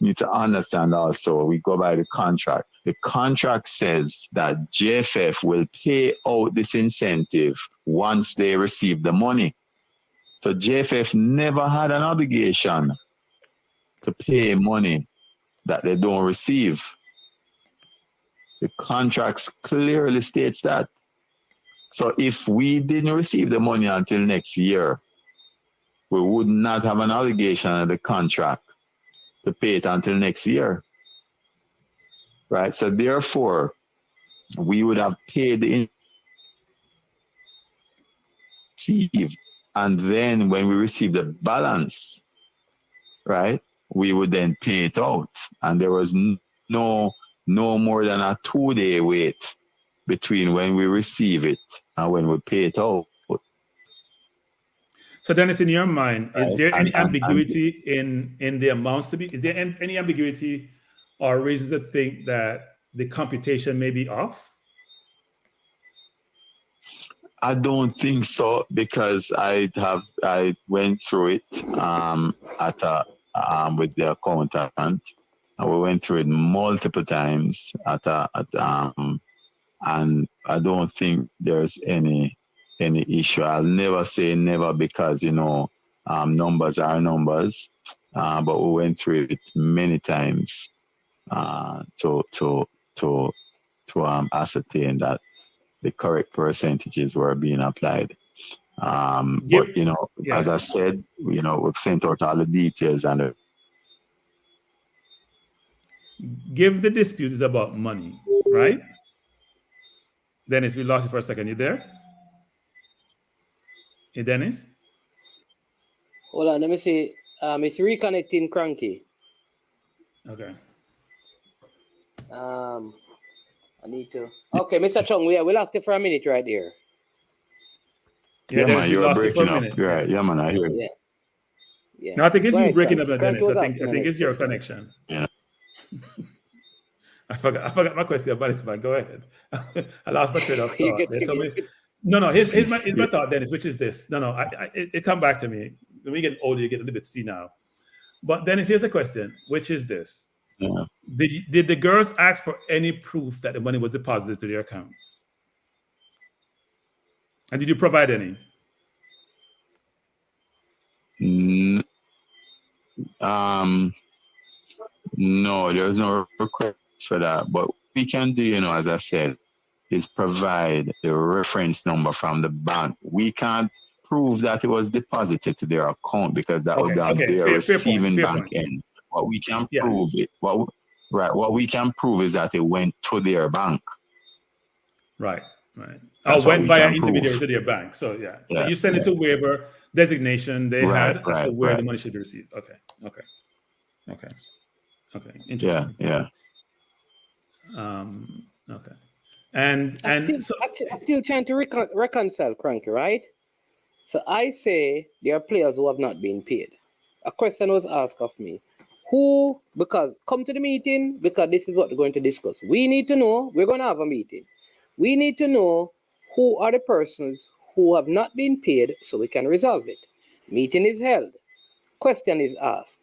need to understand also. We go by the contract. The contract says that JFF will pay out this incentive once they receive the money. So JFF never had an obligation to pay money that they don't receive. The contracts clearly states that. So if we didn't receive the money until next year, we would not have an obligation of the contract to pay it until next year. Right? So therefore, we would have paid the receive, and then when we receive the balance, right, we would then pay it out. And there was no more than a 2-day wait between when we receive it and when we pay it out. So Dennis, in your mind, is right? there any And ambiguity in the amounts to be? Is there any ambiguity or reasons to think that the computation may be off? I don't think so because I went through it at with the accountant, and we went through it multiple times and I don't think there's any issue. I'll never say never because numbers are numbers, but we went through it many times to ascertain that the correct percentages were being applied. Give, But yeah. as I said, we've sent out all the details and Give the dispute is about money, right? Dennis, we lost you for a second. You there? Hey, Dennis? Hold on, let me see. It's reconnecting Cranky. Okay. I need to. Okay, Mr. Chung, we lost it for a minute right here. Yeah, Dennis, man, we you're lost you for a breaking up. minute. Right. Yeah, man, I hear you. Yeah. Yeah. No, I think it's Go you ahead, breaking Cranky. up, Cranky Dennis. was I think asking it's your us. connection. Yeah. I forgot my question about this, man. Go ahead. I lost my train of You thought. get There's to so me. many. No. Here's my thought, Dennis, which is this. No. It come back to me. When we get older, you get a little bit senile. But Dennis, here's the question, which is this: Yeah. Did the girls ask for any proof that the money was deposited to their account? And did you provide any? Mm, no, there's no request for that. But we can do, as I said, is provide the reference number from the bank. We can't prove that it was deposited to their account because that would be on Okay. their Fair point. receiving Fair bank point. end. What we can Yeah. prove it. What we can prove is that it went to their bank. Right. That's what Went we via can intermediary prove. to their bank. So yeah. Yeah, You send it to wherever designation they Right, had as to where right. the money should be received. Okay. Yeah, Interesting. yeah. Okay. And so I'm still trying to reconcile, Cranky, right? So I say there are players who have not been paid. A question was asked of me. Because come to the meeting, because this is what we're going to discuss. We need to know, we're going to have a meeting. We need to know who are the persons who have not been paid so we can resolve it. Meeting is held. Question is asked.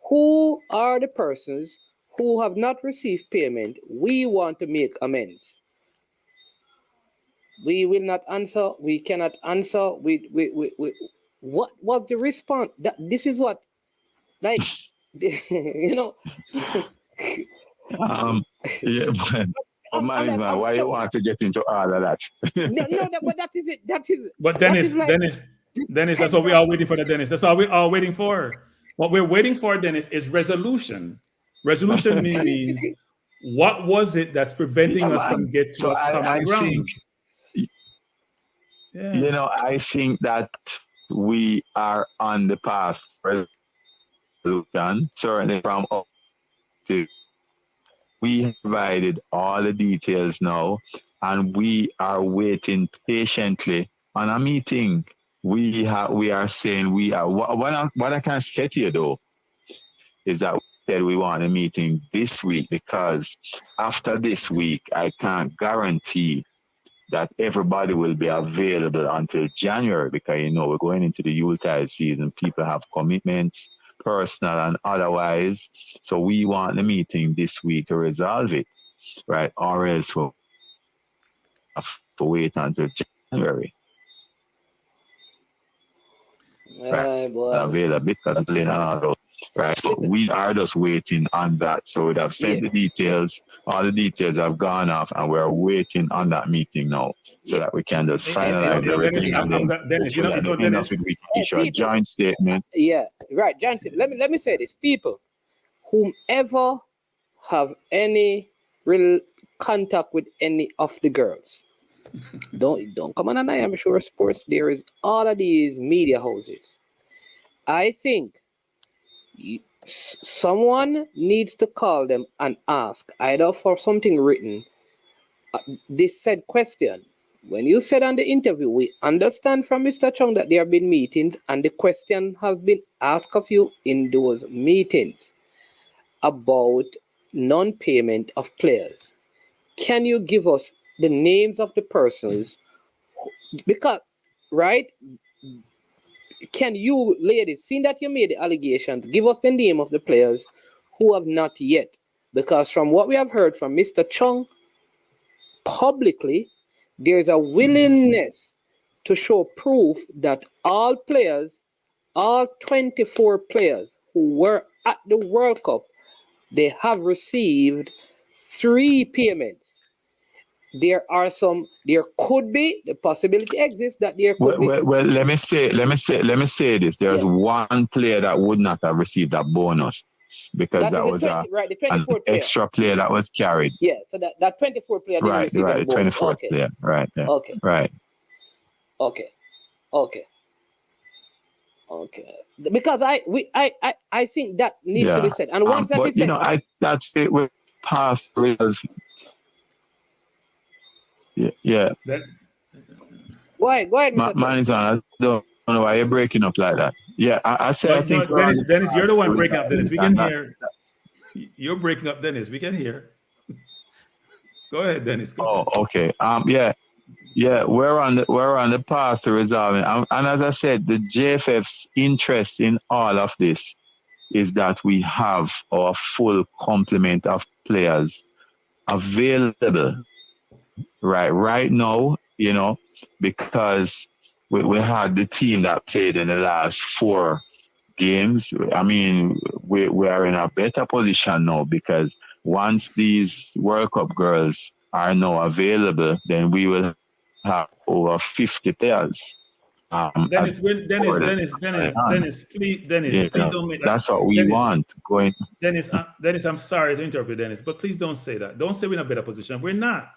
Who are the persons who have not received payment? We want to make amends. We will not answer. We cannot answer. What was the response? This is what, like, Yeah, but management, why you want to get into all of that? but that is it. but Dennis, like, Dennis, that's what we are waiting for, Dennis. That's all we are waiting for. What we're waiting for, Dennis, is resolution. Resolution means what was it that's preventing us from getting to a common ground? I think that we are on the path for resolution, certainly from up to we have provided all the details now, and we are waiting patiently on a meeting. We are saying we are. What I can say to you though is that we said we want a meeting this week because after this week, I can't guarantee that everybody will be available until January because we're going into the Yuletide season. People have commitments, personal and otherwise. So we want the meeting this week to resolve it, right? Or else we'll have to wait until January. Right? Available because right. So we are just waiting on that. So we'd have sent the details. All the details have gone off, and we're waiting on that meeting now, so that we can just finalize everything. Dennis, Dennis, we can issue a joint statement. Yeah, right, Johnson. Let me say this: people, whomever have any real contact with any of the girls, don't come on. And I am sure sports. There is all of these media houses. I think someone needs to call them and ask either for something written, this said question, when you said on the interview, we understand from Mr. Chung that there have been meetings, and the question has been asked of you in those meetings about non-payment of players. Can you give us the names of the persons? Because, right? Can you, ladies, seeing that you made the allegations, give us the name of the players who have not yet? Because from what we have heard from Mr. Chung publicly, there is a willingness to show proof that all players, all 24 players who were at the World Cup, they have received 3 payments. There could be, the possibility exists that there could be. Well, let me say this. There's one player that would not have received that bonus because that was the 24th an extra player that was carried. Yeah, so that 24 player didn't Right, receive the 24th player. Right. Yeah. Okay. Right. Okay. Because I think that needs to be said. And once that is said, that's it with past reels. Yeah. Go ahead, Mr. Mine I don't know why you're breaking up like that. Yeah, I said I think Dennis, you're the one breaking up, Dennis. We can hear. You're breaking up, Dennis. We can hear. Go ahead, Dennis. Okay. Yeah. We're on the path to resolving. And as I said, the JFF's interest in all of this is that we have our full complement of players available right now, because we had the team that played in the last 4 games. I mean, we are in a better position now because once these World Cup girls are now available, then we will have over 50 players. Dennis, please don't make that. That's what we want. Dennis, I'm sorry to interrupt you, Dennis, but please don't say that. Don't say we're in a better position. We're not.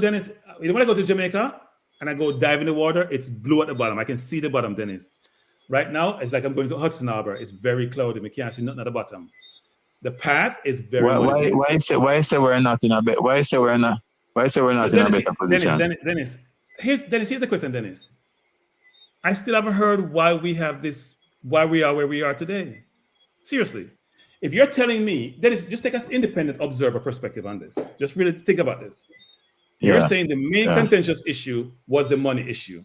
Dennis, when I go to Jamaica and I go dive in the water, it's blue at the bottom. I can see the bottom, Dennis. Right now, it's like I'm going to Hudson Harbor. It's very cloudy. We can't see nothing at the bottom. The path is very. Why say we're not in a better? Why say we're not in a better position? Dennis, here's the question, Dennis. I still haven't heard why we have this. Why we are where we are today. Seriously, if you're telling me, Dennis, just take an independent observer perspective on this. Just really think about this. You're saying the main contentious issue was the money issue.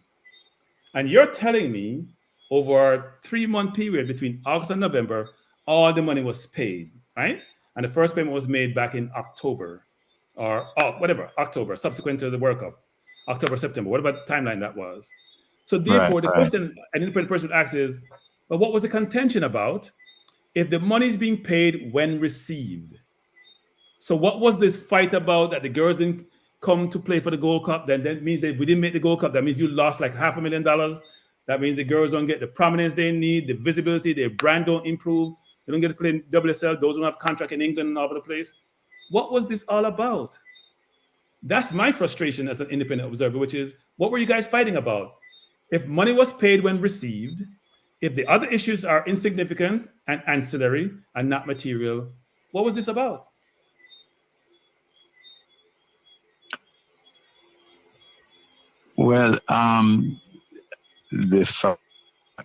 And you're telling me over a 3-month period between August and November, all the money was paid, right? And the first payment was made back in October October, subsequent to the World Cup, October, September, whatever timeline that was. So therefore, the question an independent person would ask is, well, what was the contention about if the money is being paid when received? So what was this fight about that the girls didn't come to play for the Gold Cup? Then that means that we didn't make the Gold Cup. That means you lost like $500,000. That means the girls don't get the prominence they need, the visibility, their brand don't improve. They don't get to play in WSL. Those who have contract in England and all over the place. What was this all about? That's my frustration as an independent observer, which is, what were you guys fighting about? If money was paid when received, if the other issues are insignificant and ancillary and not material, what was this about? Well, the fact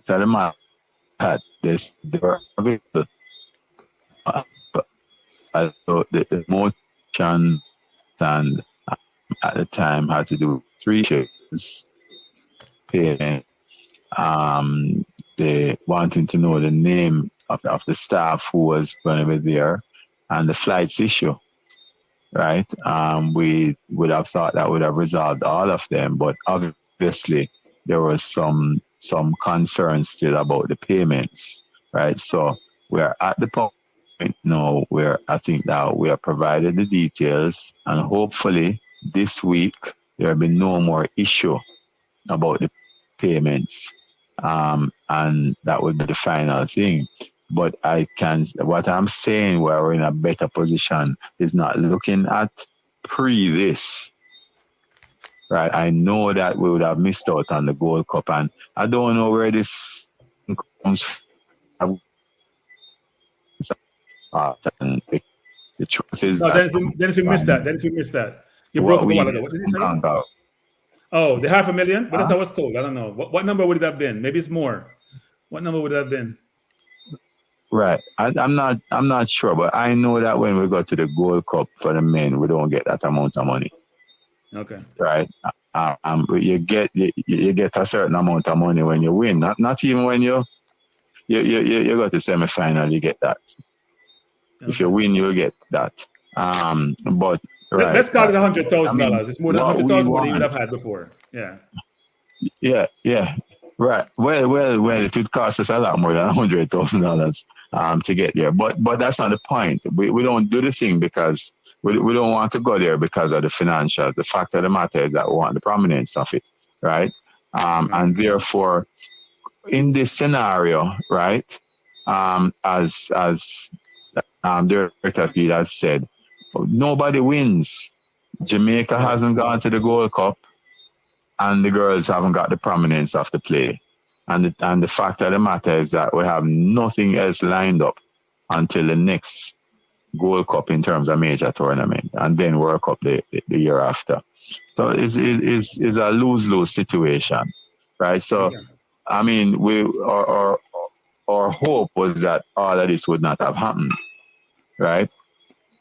of the matter had this, they were available. The motion and at the time had to do 3 issues. Payment, they wanting to know the name of the staff who was going to be there, and the flights issue, right? We would have thought that would have resolved all of them, but obviously there was some concerns still about the payments, right? So we're at the point now where I think that we have provided the details, and hopefully this week there will be no more issue about the payments, and that would be the final thing. But what I'm saying, where we're in a better position, is not looking at this, right? I know that we would have missed out on the Gold Cup, and I don't know where this comes from. And the truth is, no, Dennis, we missed that. You broke up a while ago. What did you say? Oh, the 500,000? But that's what I was told. I don't know. What number would it have been? Maybe it's more. What number would it have been? Right. I'm not sure, but I know that when we go to the Gold Cup for the men, we don't get that amount of money. Okay. Right. You get a certain amount of money when you win. Not even when you go to semi-final, you get that. Okay. If you win, you get that. But right. Let's call it $100,000. It's more than $100,000 money you would have had before. Yeah. Yeah. Right. Well. It would cost us a lot more than $100,000 to get there. But that's not the point. We don't do the thing because we don't want to go there because of the financials. The fact of the matter is that we want the prominence of it, right? And therefore, in this scenario, right, as Director Keith has said, nobody wins. Jamaica hasn't gone to the Gold Cup, and the girls haven't got the prominence of the play. And the fact of the matter is that we have nothing else lined up until the next Gold Cup in terms of major tournament, and then World Cup the year after. So it's a lose-lose situation, right? So, I mean, our hope was that all of this would not have happened, right?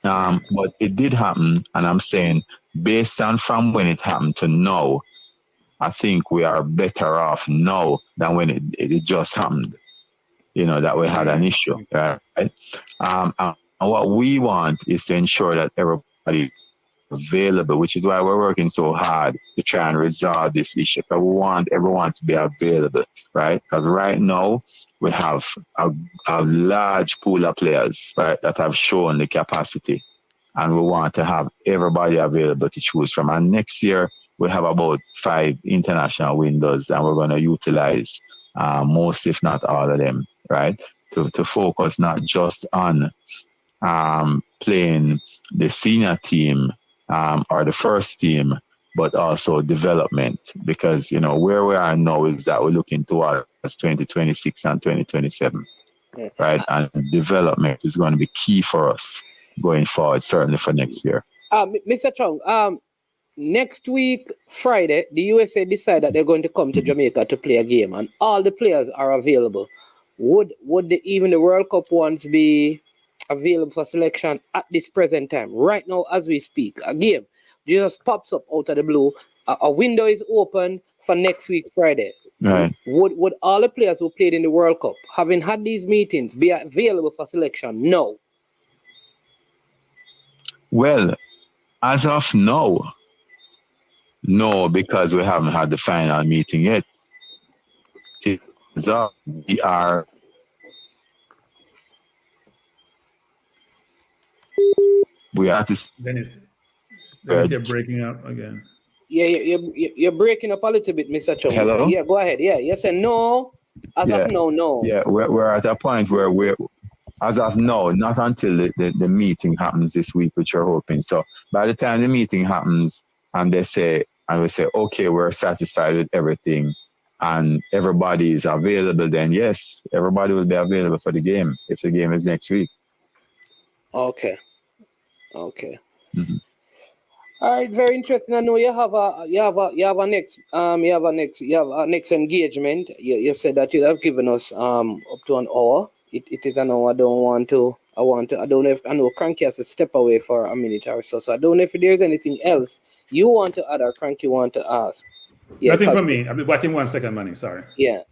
But it did happen, and I'm saying, based on from when it happened to now, I think we are better off now than when it just happened. That we had an issue, right? And what we want is to ensure that everybody available, which is why we're working so hard to try and resolve this issue. But we want everyone to be available, right? Because right now we have a large pool of players, right, that have shown the capacity, and we want to have everybody available to choose from. And next year we have about 5 international windows, and we're going to utilize most, if not all of them, right, to focus not just on playing the senior team or the first team, but also development. Because, where we are now is that we're looking towards 2026 and 2027, right? And development is going to be key for us going forward, certainly for next year. Mr. Chung, next week, Friday, the USA decide that they're going to come to Jamaica to play a game, and all the players are available. Would even the World Cup ones be available for selection at this present time? Right now, as we speak, a game just pops up out of the blue. A window is open for next week, Friday. Right. Would all the players who played in the World Cup, having had these meetings, be available for selection? No. Well, as of now, no, because we haven't had the final meeting yet. So we are to. Dennis, you're breaking up again. Yeah, you're breaking up a little bit, Mr. Chung. Hello? Yeah, go ahead. Yeah, you said no. As of now, no. Yeah, we're at a point where we're, as of now, not until the meeting happens this week, which we're hoping. So by the time the meeting happens and we say, okay, we're satisfied with everything and everybody is available, then yes, everybody will be available for the game if the game is next week. Okay. Mm-hmm. All right, very interesting. I know you have a next engagement. You said that you have given us up to an hour. It is an hour. I don't know if I know Cranky has to step away for a minute or so. So I don't know if there's anything else you want to add or Cranky want to ask. Yeah, nothing from me. I'll be back in 1 second, Manny. Sorry. Yeah.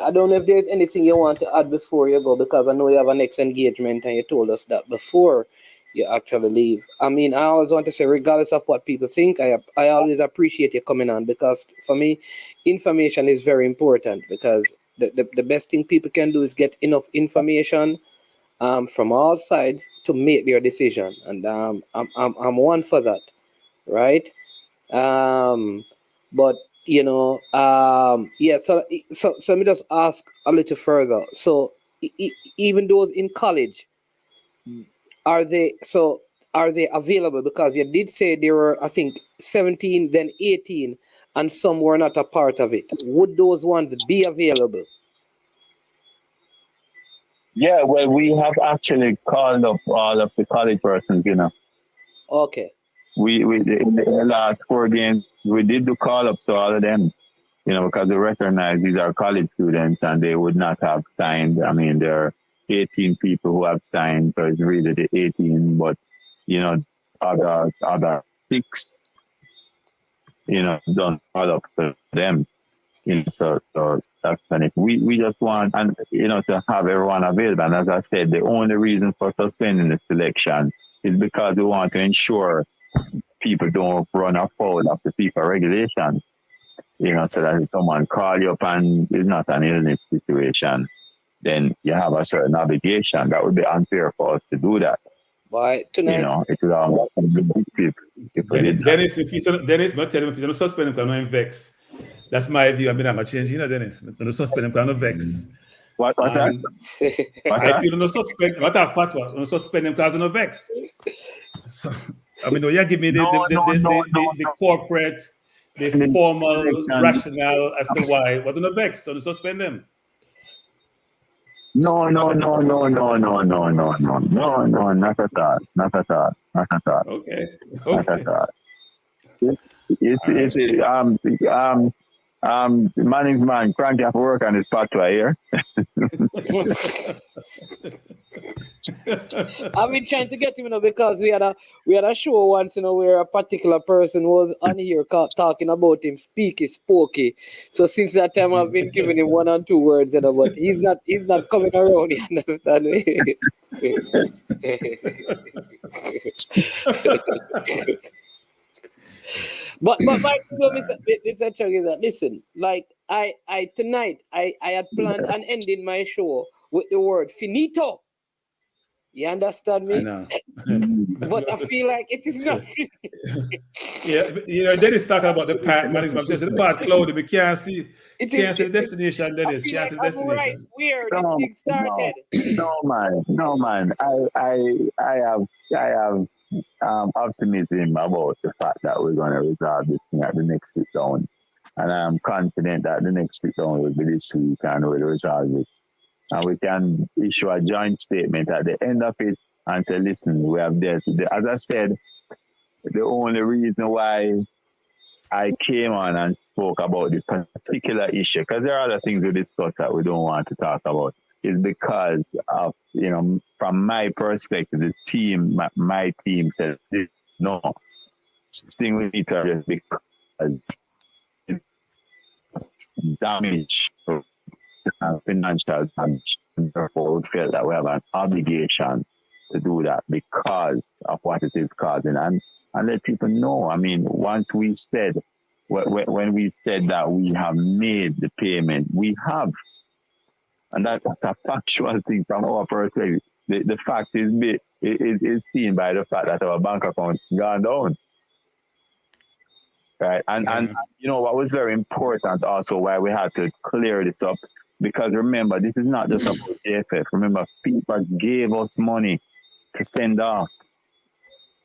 I don't know if there's anything you want to add before you go, because I know you have a next engagement and you told us that before you actually leave. I mean, I always want to say, regardless of what people think, I always appreciate you coming on, because for me, information is very important, because the best thing people can do is get enough information from all sides to make their decision. And I'm one for that, right? But so let me just ask a little further. So even those in college, are they available? Because you did say there were, I think, 17, then 18, and some were not a part of it. Would those ones be available? Yeah, well, we have actually called up all of the college persons, Okay. We in the last 4 games we did do call ups to all of them, because we recognize these are college students and they would not have signed. I mean, there are 18 people who have signed, so it's really the 18, but other 6, done call up to them. So that's funny. We just want to have everyone available. And as I said, the only reason for suspending the selection is because we want to ensure people don't run afoul of the FIFA regulations. So that if someone call you up and it's not an illness situation, then you have a certain obligation. That would be unfair for us to do that. Why tonight? It would all Dennis, but tell him if he's gonna suspend him, I'm vex. That's my view. I mean, I'm changing, Dennis. I'm gonna suspend him, I'm vex. What that? I feel no suspend. What that patwa? No suspend him because no vex. So I mean, you give me the corporate, the formal rationale as to why. What do no vex? So no suspend them. No, not at all. Not at all. Okay. Not at all. Manning's man, crank have work on his patwa here. I've been trying to get him, because we had a show once, where a particular person was on here talking about him, spooky. So since that time, I've been giving him 1 or 2 words, but he's not coming around. You understand me? But my problem is that listen, like I tonight I had planned on ending my show with the word finito. You understand me? I know. But I feel like it is not. Yeah, Dennis talking about the path management. The path cloudy, we can't see the destination, Dennis. Can't see the destination. Right where this thing started. No, man. I have optimism about the fact that we're going to resolve this thing at the next sit down. And I'm confident that the next sit down will be this week and we'll resolve it. And we can issue a joint statement at the end of it and say, listen, we have this. As I said, the only reason why I came on and spoke about this particular issue, because there are other things we discussed that we don't want to talk about, is because of, from my perspective, the team, my team said, no, this thing we need to address because it's damage, financial damage. Therefore, we felt that we have an obligation to do that because of what it is causing. And let people know, I mean, once we said, when we said that we have made the payment, we have. And that's a factual thing from our perspective. The fact is seen by the fact that our bank account gone down. Right? And what was very important also why we had to clear this up, because remember, this is not just about JFF. Remember, people gave us money to send off.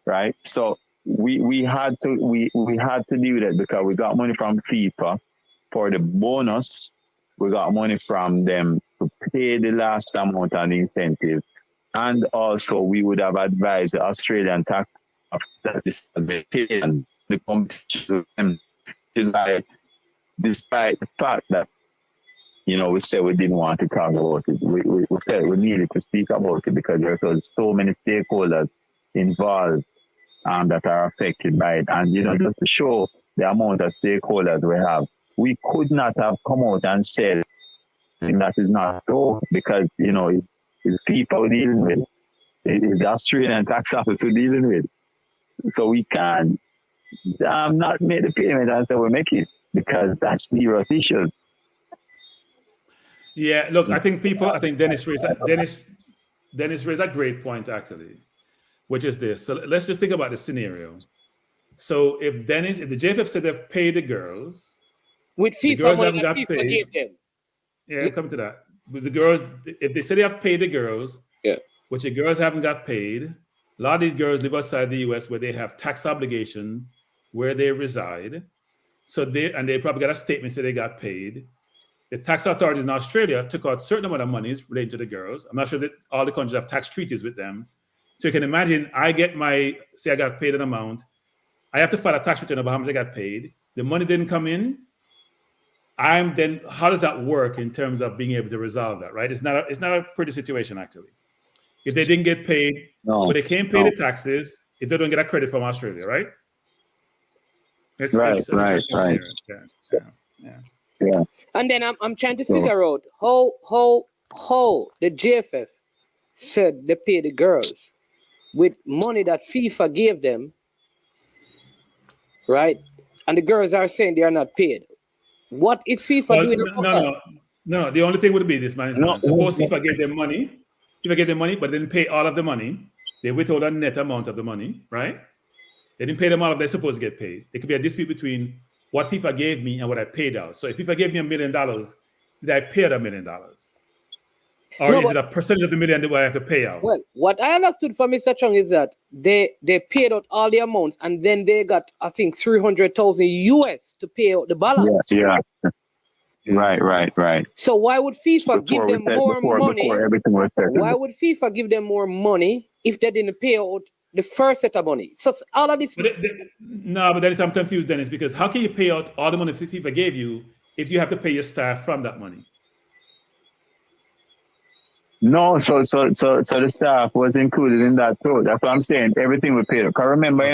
Right? So we had to do that because we got money from FIFA for the bonus. We got money from them to pay the last amount on the incentive. And also, we would have advised the Australian tax office that this has been paid and the competition. Is why, despite the fact that, we said we didn't want to talk about it, we said we needed to speak about it because there are so many stakeholders involved that are affected by it. And, just to show the amount of stakeholders we have, we could not have come out and said that is not so because, it's people we're dealing with. It's the Australian tax office we're dealing with. So we can't not make the payment and say we make it because that's serious issue. Yeah, look, I think Dennis raised a great point actually, which is this. So let's just think about the scenario. So if the JFF said they've paid the girls, with FIFA, the girls money haven't got FIFA paid. gave them. Yeah, come to that. But the girls, if they say they have paid the girls, which the girls haven't got paid, a lot of these girls live outside the US where they have tax obligation where they reside. So they probably got a statement say they got paid. The tax authorities in Australia took out a certain amount of monies related to the girls. I'm not sure that all the countries have tax treaties with them. So you can imagine I got paid an amount. I have to file a tax return about how much I got paid. the money didn't come in, how does that work in terms of being able to resolve that, right? It's not a pretty situation, actually. If they didn't get paid, but they can't pay the taxes, if they don't get a credit from Australia, right? It's an interesting scenario. Yeah. And then I'm trying to figure out how the JFF said they pay the girls with money that FIFA gave them, right? And the girls are saying they are not paid. What is FIFA doing? No. The only thing would be this, man. Suppose FIFA gave them money, but didn't pay all of the money. They withhold a net amount of the money, right? They didn't pay them all of they're supposed to get paid. There could be a dispute between what FIFA gave me and what I paid out. So if FIFA gave me $1 million, did I pay out $1 million? Or is it a percentage of the million that I have to pay out? Well, what I understood from Mr. Chung is that they paid out all the amounts and then they got, I think, 300,000 US to pay out the balance. Yeah. Right. So why would FIFA give them more money? Why would FIFA give them more money if they didn't pay out the first set of money? So all of this. But Dennis, I'm confused, Dennis, because how can you pay out all the money FIFA gave you if you have to pay your staff from that money? No, so the staff was included in that too. That's what I'm saying. Everything we paid. Because remember,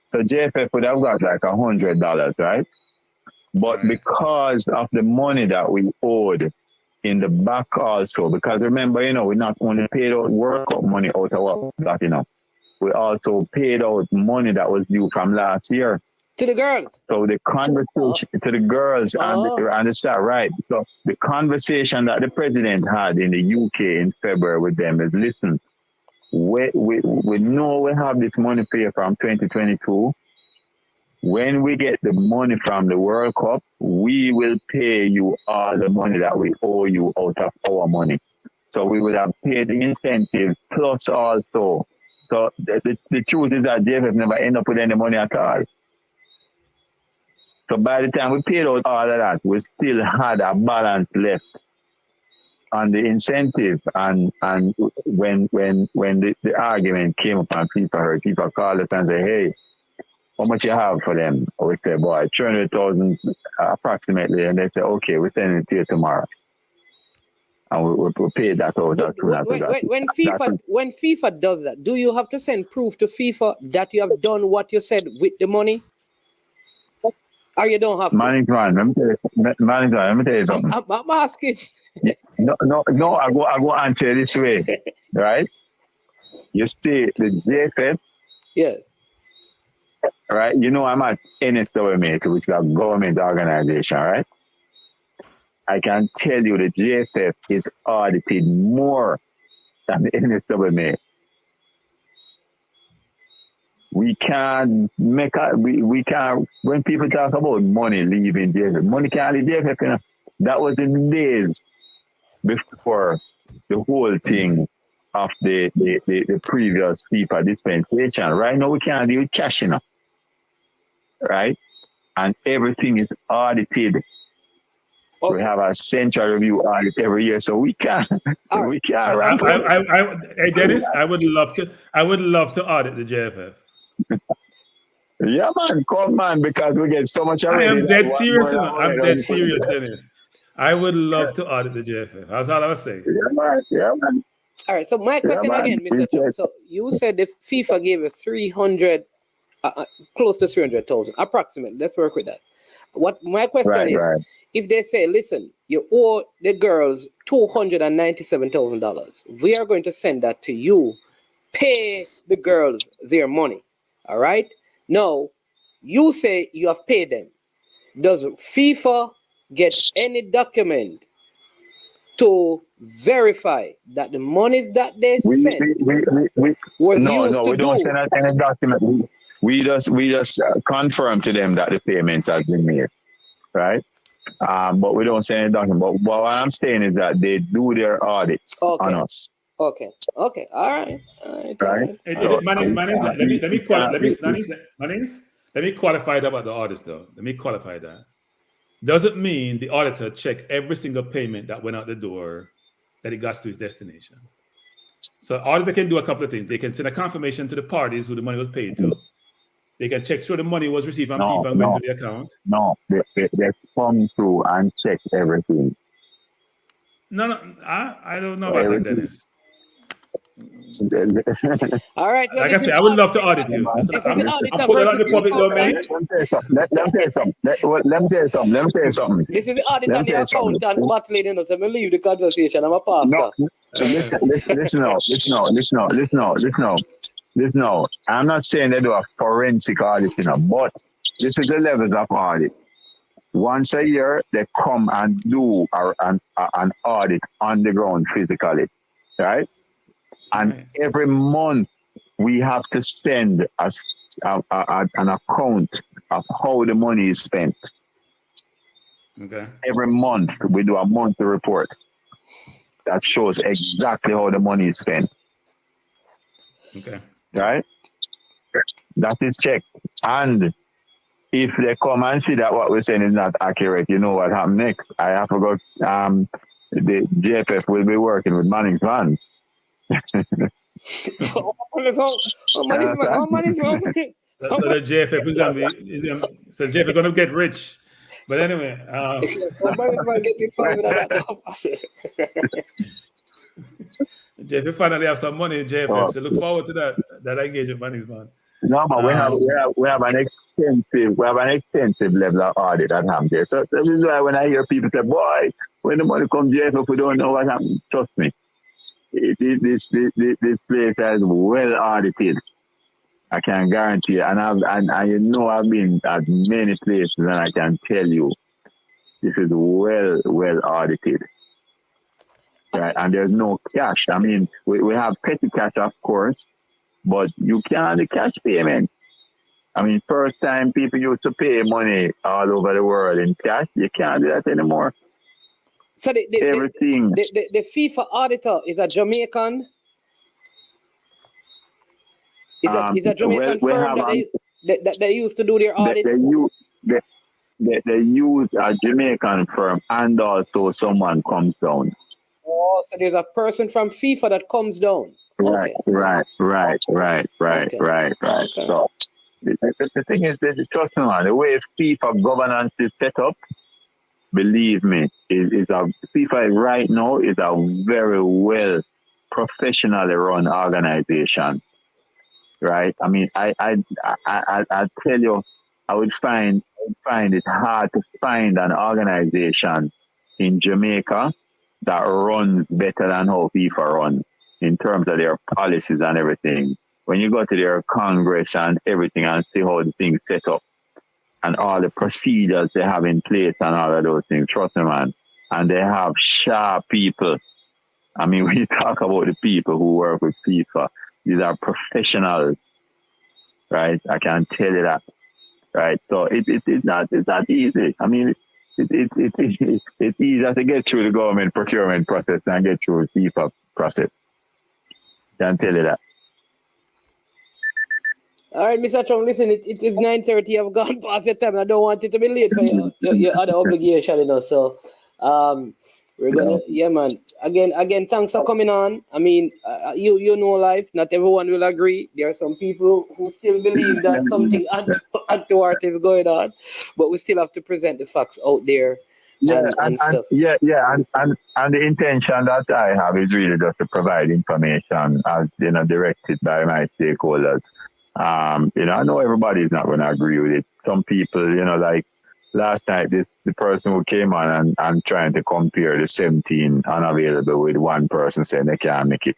so JFF would have got like $100, right? But because of the money that we owed in the back also, because remember, we not only paid out workout money out of what we got, we also paid out money that was due from last year. To the girls. So the conversation to the girls and the staff, right? So the conversation that the president had in the UK in February with them is, listen, we know we have this money for you from 2022. When we get the money from the World Cup, we will pay you all the money that we owe you out of our money. So we would have paid the incentive plus also. So the truth is that JFF never end up with any money at all. So by the time we paid out all of that, we still had a balance left on the incentive. And when the argument came up on FIFA called us and said, hey, how much you have for them? We said, boy, 300,000 approximately. And they said, okay, we're sending it to you tomorrow. And we paid that out. When FIFA does that, do you have to send proof to FIFA that you have done what you said with the money? Or you don't have to? Management, let me tell you something. I'm asking. No, I go answer this way, right? You see the JFF. Yes. Right? I'm at NSWMA, which is a government organization, right? I can tell you the JFF is audited more than the NSWMA. We can't when people talk about money leaving JFF, money can't leave JFF, That was in the days before the whole thing of the previous FIFA dispensation. Right now we can't deal with cash, right? And everything is audited. Okay. We have a central review audit every year, so we can't. We can't. Hey Dennis, I would love to audit the JFF. Yeah, man, come on, because we get so much. I am dead serious. I'm dead serious, Dennis. I would love to audit the JFF. That's all I was saying. Yeah, man. All right. So my question again, Mr. Chung. So you said the FIFA gave us 300, close to 300,000, approximately. Let's work with that. What my question is, if they say, listen, you owe the girls $297,000, we are going to send that to you. Pay the girls their money. All right. Now, you say you have paid them. Does FIFA get any document to verify that the monies that they sent was used to do? No, we don't send out any document. We just confirm to them that the payments have been made, right? But we don't send any document. But what I'm saying is that they do their audits on us. Okay. All right. Right. Let me qualify that about the audits, though. Let me qualify that. Doesn't mean the auditor check every single payment that went out the door that it got to its destination. So auditor can do a couple of things. They can send a confirmation to the parties who the money was paid to. They can check sure the money was received from No, FIFA and went to the account. no. They come through and check everything. No, I don't know So about that, everything. Dennis. All right. Well, Like I said, I would love to audit you. This is the auditor I'm putting it on versus the public domain. Let me tell you something. This is the auditor Let and me the tell you something. accountant battling, you know, so I'm leave the conversation. I'm a pastor. Listen now. I'm not saying they do a forensic audit, but this is the levels of audit. Once a year, they come and do an audit on the ground physically, right? And every month, we have to send an account of how the money is spent. Okay. Every month, we do a monthly report that shows exactly how the money is spent. Okay. Right? That is checked. And if they come and see that what we're saying is not accurate, you know what happens next? I have to go, the JFF will be working with Manning's Van. So the JFF is going to be, so JFF is going to get rich. But anyway, JFF finally have some money in JFF, so look forward to that engagement Manning's Van. No, but we have an extensive level of audit at Hampton. So this is why when I hear people say, "Boy, when the money comes JFF, we don't know what happened." Trust me, this place is well audited. I can guarantee you, and I've been at many places, and I can tell you, this is well audited. Right, and there's no cash. I mean, we have petty cash, of course, but you can't do cash payment. I mean, first time people used to pay money all over the world in cash. You can't do that anymore. So everything. The FIFA auditor is a Jamaican. Is a Jamaican firm that they used to do their audits? They use a Jamaican firm, and also someone comes down. Oh, so there's a person from FIFA that comes down. Right. Okay. So the thing is, trust me, man, the way FIFA governance is set up, believe me, FIFA right now is a very well professionally run organization. Right? I mean, I tell you, I would find it hard to find an organization in Jamaica that runs better than how FIFA runs in terms of their policies and everything. When you go to their Congress and everything and see how the things set up and all the procedures they have in place and all of those things, trust me, man. And they have sharp people. I mean, when you talk about the people who work with FIFA, these are professionals, right? I can tell you that, right? So it's not easy. I mean, it's easier to get through the government procurement process than get through the FIFA process. I can tell you that. All right, Mr. Chung, listen, it is 9:30. I've gone past your time. I don't want it to be late for your other obligation, you know. So, we're gonna, yeah, man. Again, thanks for coming on. I mean, you know life. Not everyone will agree. There are some people who still believe that something untoward is going on, but we still have to present the facts out there. And stuff. And the intention that I have is really just to provide information as directed by my stakeholders. I know everybody's not going to agree with it. Some people, like last night, the person who came on and trying to compare the 17 unavailable with one person saying they can't make it.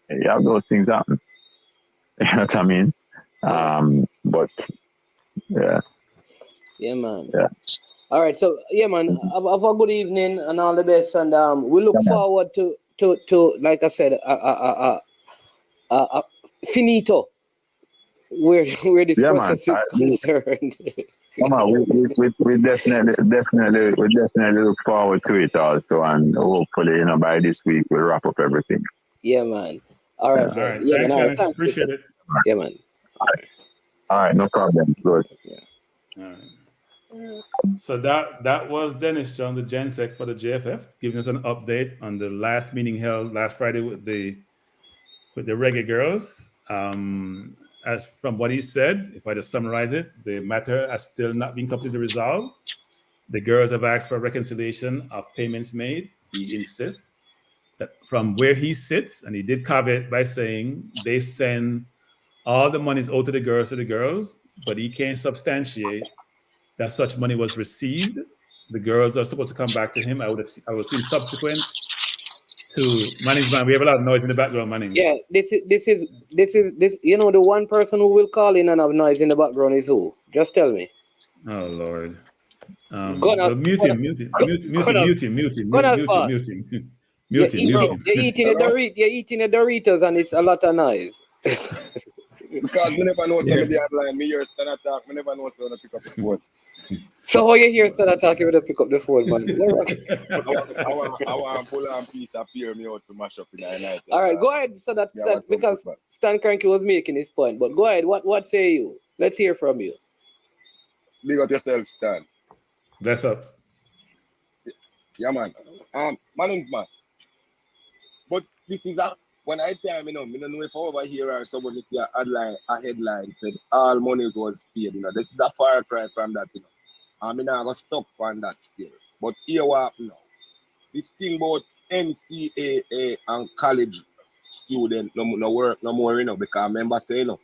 You have those things happen. You know what I mean? But yeah. Yeah, man. Yeah. All right, so yeah, man. Have a good evening and all the best, and we look forward to like I said, finito, where this process is concerned. Come on, we definitely look forward to it also, and hopefully, by this week we'll wrap up everything. Yeah, man. All right, all right. Yeah, Thanks, man. Dennis. Appreciate it. Yeah, man. All right, no problem. Good. Yeah. All right. So that was Dennis Chung, the GenSec for the JFF, giving us an update on the last meeting held last Friday with the Reggae Girlz. as from what he said, if I just summarize it, the matter has still not been completely resolved. The girls have asked for reconciliation of payments made. He insists that from where he sits, and he did caveat by saying they send all the monies owed to the girls, but he can't substantiate that such money was received. The girls are supposed to come back to him. I would assume subsequent to Manning's man. We have a lot of noise in the background, Manning's. Yeah, this is you know, the one person who will call in and have noise in the background is who? Just tell me. Oh Lord. Mute him. You're eating the Doritos and it's a lot of noise. Because we never know somebody online. Me hear Stan attack. We never know someone pick up the phone. So how you hear Stan attack if you pick up the phone, man? I want pull on piece of peer me out to mash up in the night. All right, go ahead. So that because Stan Cranky was making his point, but go ahead. What say you? Let's hear from you. Big up yourself, Stan. Bless up. Yeah, man. My name's man. But this is when I tell I don't know if over here or someone with a headline said all money was paid. This is a far cry from that. I'm not gonna stop on that still. But here what now? This thing about NCAA and college students no work no more, because I remember saying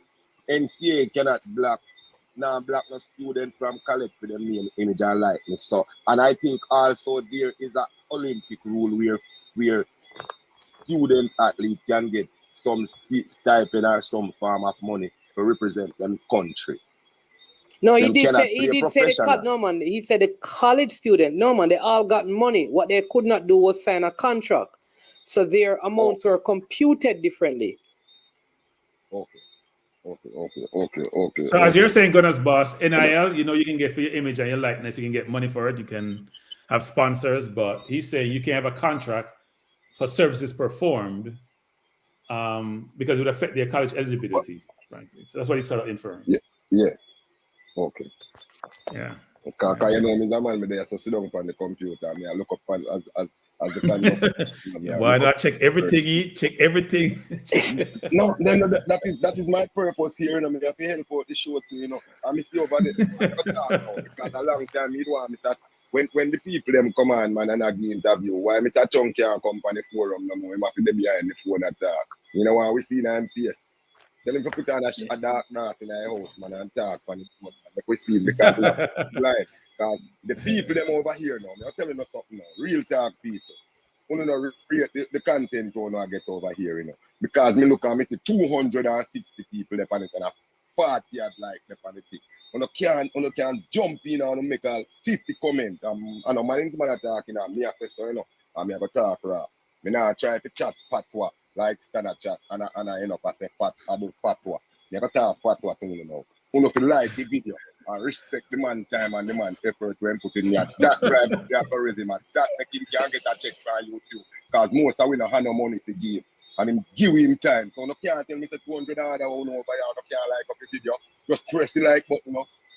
NCAA cannot block no student from college for them main image and likeness. So, and I think also there is an Olympic rule where student athlete can get some stipend or some form of money to represent them country. No, he did say he said the college student, no man, they all got money. What they could not do was sign a contract. So their amounts were computed differently. Okay. So as you're saying, Gunner's boss, NIL, you can get for your image and your likeness, you can get money for it, you can have sponsors, but he's saying you can have a contract for services performed because it would affect their college eligibility, frankly. So that's what he's sort of inferring. Yeah. Okay. Yeah. Because you know, I'm a man there, so sit down on the computer. I look up as the time. Why not check everything? Check everything. No, that is my purpose here. I have to help out the show too. I'm still over there. Because a long time you want me that when the people them come on, man, and I give interview, why Mr. Chung can't come on the forum no more? He must be behind the phone and talk. What we see in Impasse. Tell him to put on a dark glass in our house, man, and talk on the phone. Like we see him because because the people them over here now, I'm telling you something now, real talk people. You know, the content going to get over here, Because me look at me see 260 people there on it and a 40 like there on the thing. You can jump in and make a 50 comment. I know my name's man talking, me access to, and me have a talk raw. Me now try to chat fatwa like standard chat and I end up say about fatwa. Me have a talk fatwa to you now. You feel like the video and respect the man time and the man effort when put in here. That drive up the algorithm and that make him can get a check from YouTube. Because most of we don't have no money to give. And him give him time. So you can't tell me the 200 other over here, you can't like up the video. Just press the like button,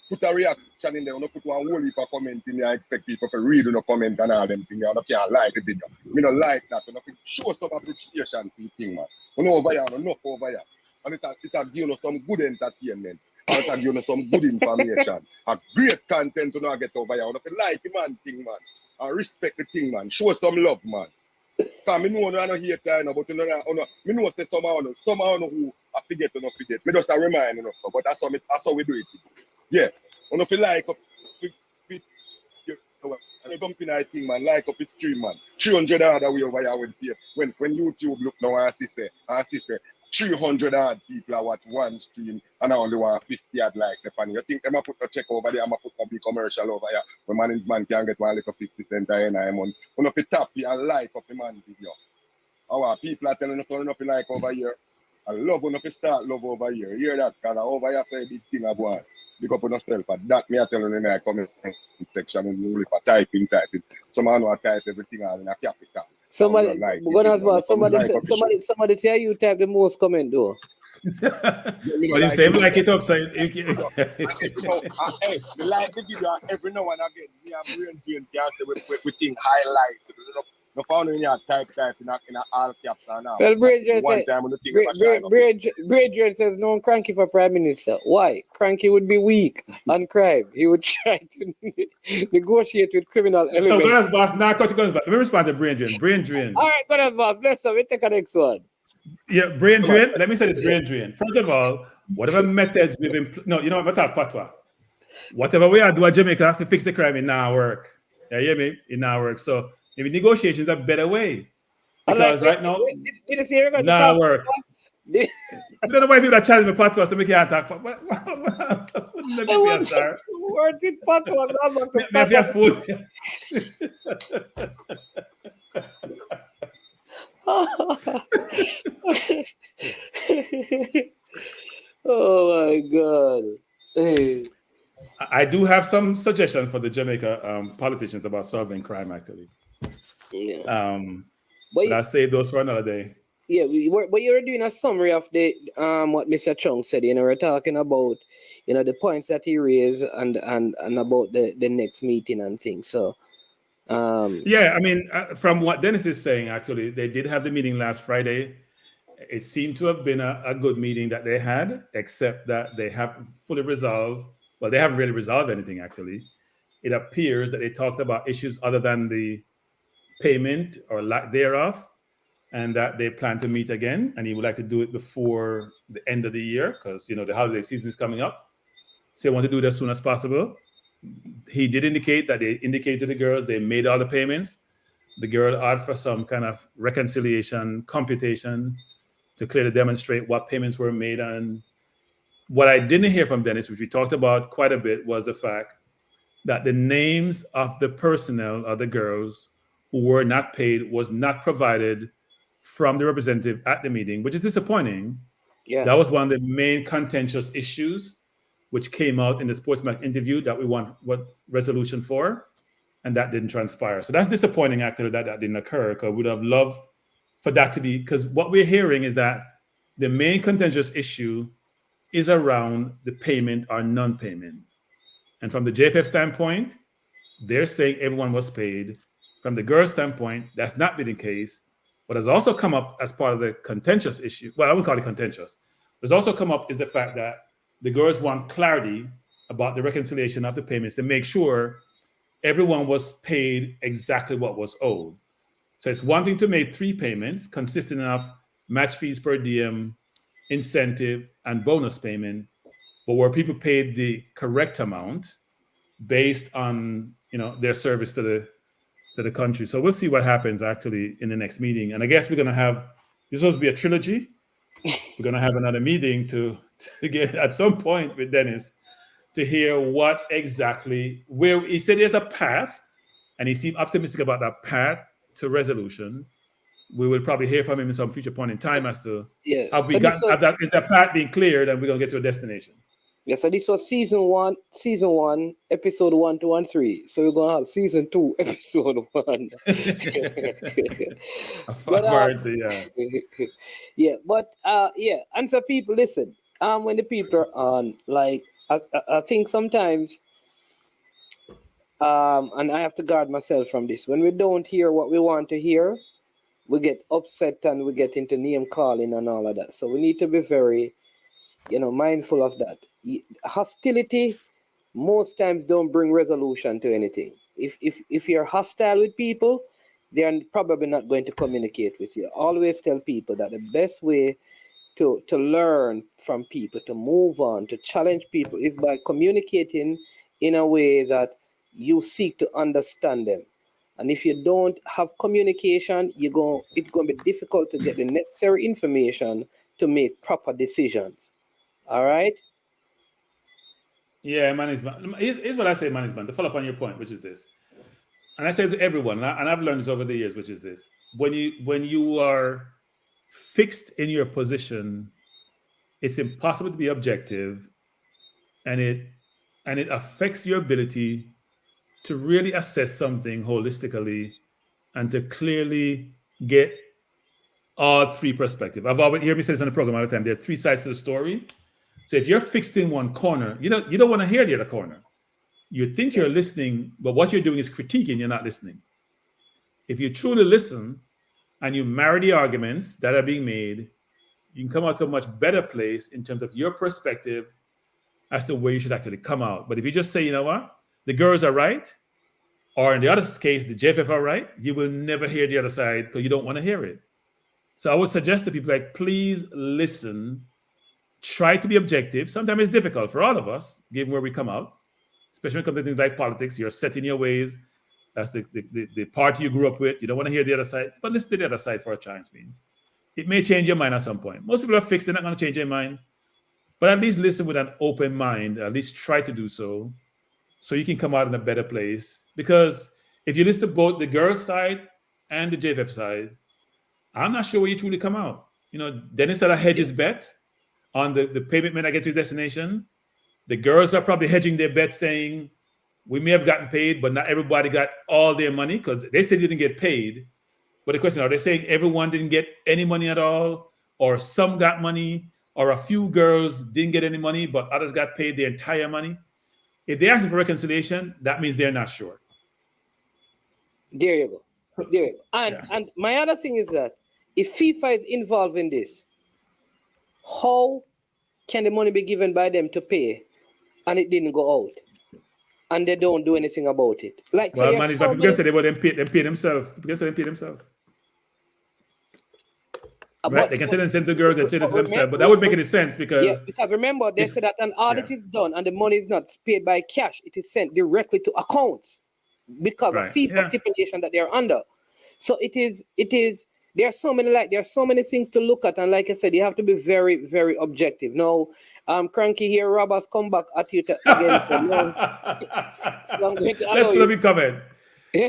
put a reaction in there, put one whole heap of comment in there. I expect people to read the comment and all them things. You can't like the video. We don't like that. Show some appreciation to the thing, man. Over here, enough over here. And it has given us some good entertainment. And it has given us some good information. A great content to get over here. You like the man thing, man. And respect the thing, man. Show some love, man. Because I know I don't hear time, but I know say somehow who I forget. Me just a remind, but that's how we do it. Yeah. If you like up, company I think, man, like up his stream, man. 300 other way over here with here. When YouTube look now, I see say 300 odd people are watch one stream and I only want 50 odd like the fan. You think I'm gonna put a check over there, I'm gonna put a big commercial over here where man can get one little 50 cents in a month. When if you tap here and like up the man video. Our people are telling us enough to like over here. I love when you start love over here. You hear that? Because over here say big thing of one. Big up on yourself. But that me I tell you in the comment section and you for typing. Someone who type everything out in a capital. Somebody say you type the most comment though. But if say like it upside. Hey, like the video every now and again. Me and brain with thing highlight. No found when you type in a all caps now. Well, Bridget One said, time when you think of a Bridget says no cranky for Prime Minister. Why? Cranky would be weak on crime. He would try to negotiate with criminal elements. So, Gunners boss, now cut Gunners boss. Let me respond to Brain Drain. Brain Drain. All right, Gunners boss, bless up. We take the next one. Yeah, Brain Drain. Let me say this, Brain Drain. First of all, whatever methods we've been... No, you know what? I'm talk patois. Whatever we are doing Jamaica to fix the crime, it now work. You hear me? It now work. So, maybe negotiations are a better way. Because right now, now work. I don't know why people are challenging me patois so we can't talk. Let me be a star. Word it patois. Maybe a food. Oh my God. Hey. I do have some suggestions for the Jamaica politicians about solving crime, actually. Yeah. But I'll save those for another day. Yeah, but you were doing a summary of the what Mr. Chung said. You know, we're talking about, you know, the points that he raised and about the next meeting and things. So, yeah, I mean, from what Dennis is saying, actually, they did have the meeting last Friday. It seemed to have been a good meeting that they had, except that they haven't fully resolved. Well, they haven't really resolved anything, actually. It appears that they talked about issues other than the payment or lack thereof, and that they plan to meet again, and he would like to do it before the end of the year because, you know, the holiday season is coming up. So they want to do it as soon as possible. He did indicate that they indicated to the girls they made all the payments. The girl asked for some kind of reconciliation, computation to clearly demonstrate what payments were made. And what I didn't hear from Dennis, which we talked about quite a bit, was the fact that the names of the personnel of the girls who were not paid was not provided from the representative at the meeting, which is disappointing. Yeah, that was one of the main contentious issues which came out in the Sportsman interview that we want what resolution for, and that didn't transpire. So that's disappointing, actually, that didn't occur, because we would have loved for that to be, because what we're hearing is that the main contentious issue is around the payment or non-payment. And from the JFF standpoint, they're saying everyone was paid. From the girls' standpoint, that's not been the case. What has also come up as part of the contentious issue, well, I wouldn't call it contentious. What's also come up is the fact that the girls want clarity about the reconciliation of the payments to make sure everyone was paid exactly what was owed. So it's one thing to make 3 payments consisting of match fees per diem, incentive, and bonus payment, but were people paid the correct amount based on, you know, their service to the country. So we'll see what happens actually in the next meeting. And I guess we're going to have, this is supposed to be a trilogy. We're going to have another meeting to get at some point with Dennis to hear what exactly, where he said there's a path, and he seemed optimistic about that path to resolution. We will probably hear from him in some future point in time as to have we got, is that path being cleared and we're going to get to a destination. Yeah, so this was season one, episode 1, 2, and 3. So we're gonna have season 2, episode 1. And so people listen. When the people are on, like I think sometimes, and I have to guard myself from this. When we don't hear what we want to hear, we get upset and we get into name calling and all of that. So we need to be very, mindful of that. Hostility most times don't bring resolution to anything. If you're hostile with people, they're probably not going to communicate with you. Always tell people that the best way to learn from people, to move on, to challenge people is by communicating in a way that you seek to understand them. And if you don't have communication, it's going to be difficult to get the necessary information to make proper decisions. All right? Yeah, management. Here's what I say, management, to follow up on your point, which is this. And I say to everyone, and I've learned this over the years, which is this. When you are fixed in your position, it's impossible to be objective, and it affects your ability to really assess something holistically and to clearly get all 3 perspectives. I've always heard me say this on the program all the time. There are 3 sides to the story. So if you're fixed in one corner, you don't want to hear the other corner. You think you're listening, but what you're doing is critiquing, you're not listening. if you truly listen and you marry the arguments that are being made, you can come out to a much better place in terms of your perspective as to where you should actually come out. But if you just say, you know what, the girls are right, or in the other case, the JFF are right, you will never hear the other side because you don't want to hear it. So I would suggest to people, like, please listen, try to be objective. Sometimes it's difficult for all of us, given where we come out, especially when it comes to things like politics. You're set in your ways. That's the party you grew up with. You don't want to hear the other side, but listen to the other side for a chance, man. It may change your mind at some point. Most people are fixed. They're not going to change their mind. But at least listen with an open mind. At least try to do so you can come out in a better place. Because if you listen to both the girls' side and the JFF side, I'm not sure where you truly come out. You know, Dennis had a hedges bet on the payment when I get to your destination. The girls are probably hedging their bet, saying, we may have gotten paid, but not everybody got all their money, because they said they didn't get paid. But the question, are they saying everyone didn't get any money at all, or some got money, or a few girls didn't get any money, but others got paid the entire money? If they're asking for reconciliation, that means they're not sure. There you go. There you go. And my other thing is that if FIFA is involved in this, how can the money be given by them to pay and it didn't go out? And they don't do anything about it. Like, well, man, people can say they pay themselves. People can say they pay themselves. Right? They can say they send the girls and say it to themselves, but that would make any sense because because remember they said that an audit is done and the money is not paid by cash; it is sent directly to accounts because of FIFA stipulation that they're under. So it is. There are so many things to look at, and like I said, you have to be very, very objective. Now, Cranky here, Rob has come back at you again. So I'm going to let's let me comment.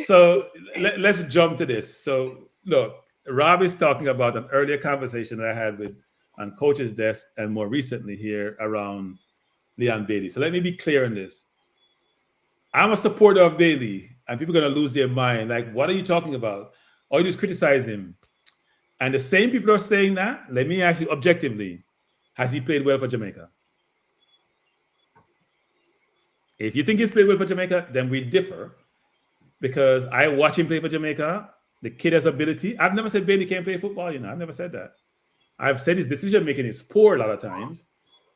So let's jump to this. So look, Rob is talking about an earlier conversation that I had with on Coach's desk and more recently here around Leon Bailey. So let me be clear on this. I'm a supporter of Bailey, and people are going to lose their mind. Like, what are you talking about? All you do is criticize him. And the same people are saying that. Let me ask you objectively, has he played well for Jamaica? If you think he's played well for Jamaica, then we differ. Because I watch him play for Jamaica. The kid has ability. I've never said Bailey can't play football, I've never said that. I've said his decision-making is poor a lot of times.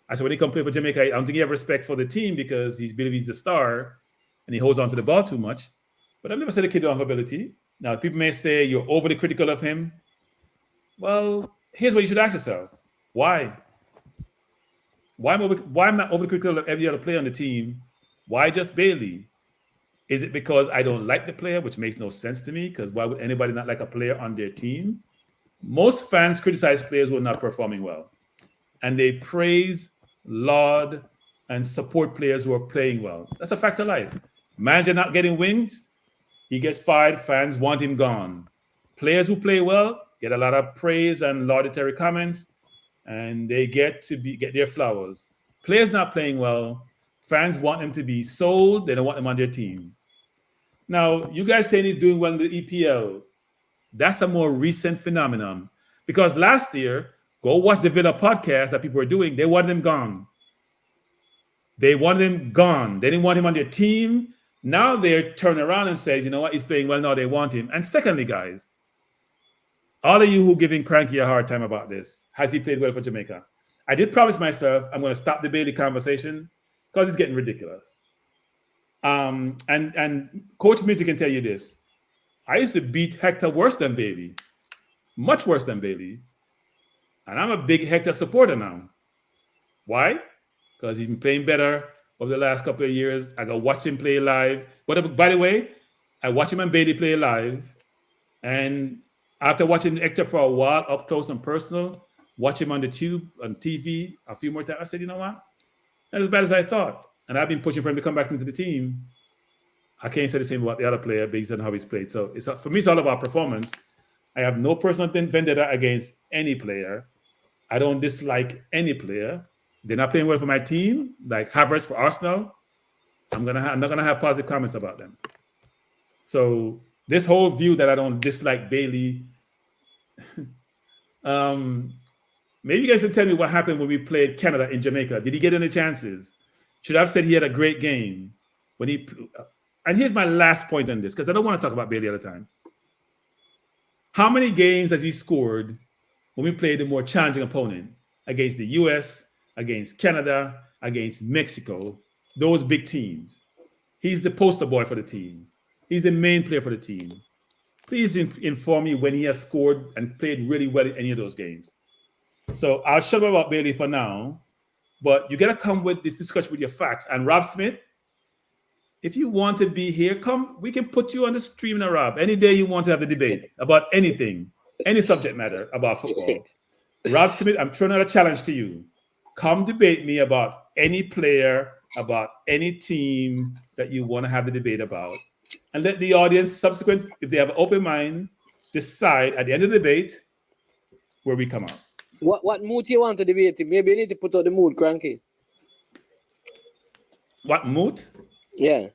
I said when he comes play for Jamaica, I don't think he has respect for the team because he believes he's the star and he holds on to the ball too much. But I've never said the kid don't have ability. Now, people may say you're overly critical of him. Well, here's what you should ask yourself. Why? Why am I not overly critical of every other player on the team? Why just Bailey? Is it because I don't like the player, which makes no sense to me? Because why would anybody not like a player on their team? Most fans criticize players who are not performing well. And they praise, laud, and support players who are playing well. That's a fact of life. Manager not getting wins, he gets fired, fans want him gone. Players who play well get a lot of praise and laudatory comments, and they get their flowers. Players not playing well, fans want them to be sold, they don't want them on their team. Now, you guys saying he's doing well in the EPL, that's a more recent phenomenon. Because last year, go watch the Villa podcast that people were doing, they wanted him gone. They wanted him gone. They didn't want him on their team. Now they're turning around and says, you know what, he's playing well now, they want him. And secondly, guys, all of you who giving Cranky a hard time about this, has he played well for Jamaica? I did promise myself I'm going to stop the Bailey conversation because it's getting ridiculous. And Coach Mizzy can tell you this. I used to beat Hector worse than Bailey, much worse than Bailey. And I'm a big Hector supporter now. Why? Because he's been playing better over the last couple of years. I got watch him play live. By the way, I watch him and Bailey play live. And after watching Hector for a while, up close and personal, watch him on the tube, on TV a few more times, I said, you know what? Not as bad as I thought. And I've been pushing for him to come back into the team. I can't say the same about the other player based on how he's played. So for me, it's all about performance. I have no personal vendetta against any player. I don't dislike any player. They're not playing well for my team, like Havertz for Arsenal. I'm not gonna have positive comments about them. So this whole view that I don't dislike Bailey, maybe you guys can tell me what happened when we played Canada in Jamaica. Did he get any chances? Should I have said he had a great game when he? And here's my last point on this, because I don't want to talk about Bailey all the time. How many games has he scored when we played a more challenging opponent against the US, against Canada, against Mexico, those big teams? He's the poster boy for the team. He's the main player for the team. Please inform me when he has scored and played really well in any of those games. So I'll shut up about Bailey for now, but you got to come with this discussion with your facts. And Rob Smith, if you want to be here, come. We can put you on the stream now, Rob. Any day you want to have the debate about anything, any subject matter about football. Rob Smith, I'm throwing out a challenge to you. Come debate me about any player, about any team that you want to have the debate about. And let the audience if they have an open mind, decide at the end of the debate where we come out. What mood you want to debate? Maybe you need to put out the mood, Cranky. What mood? Yeah.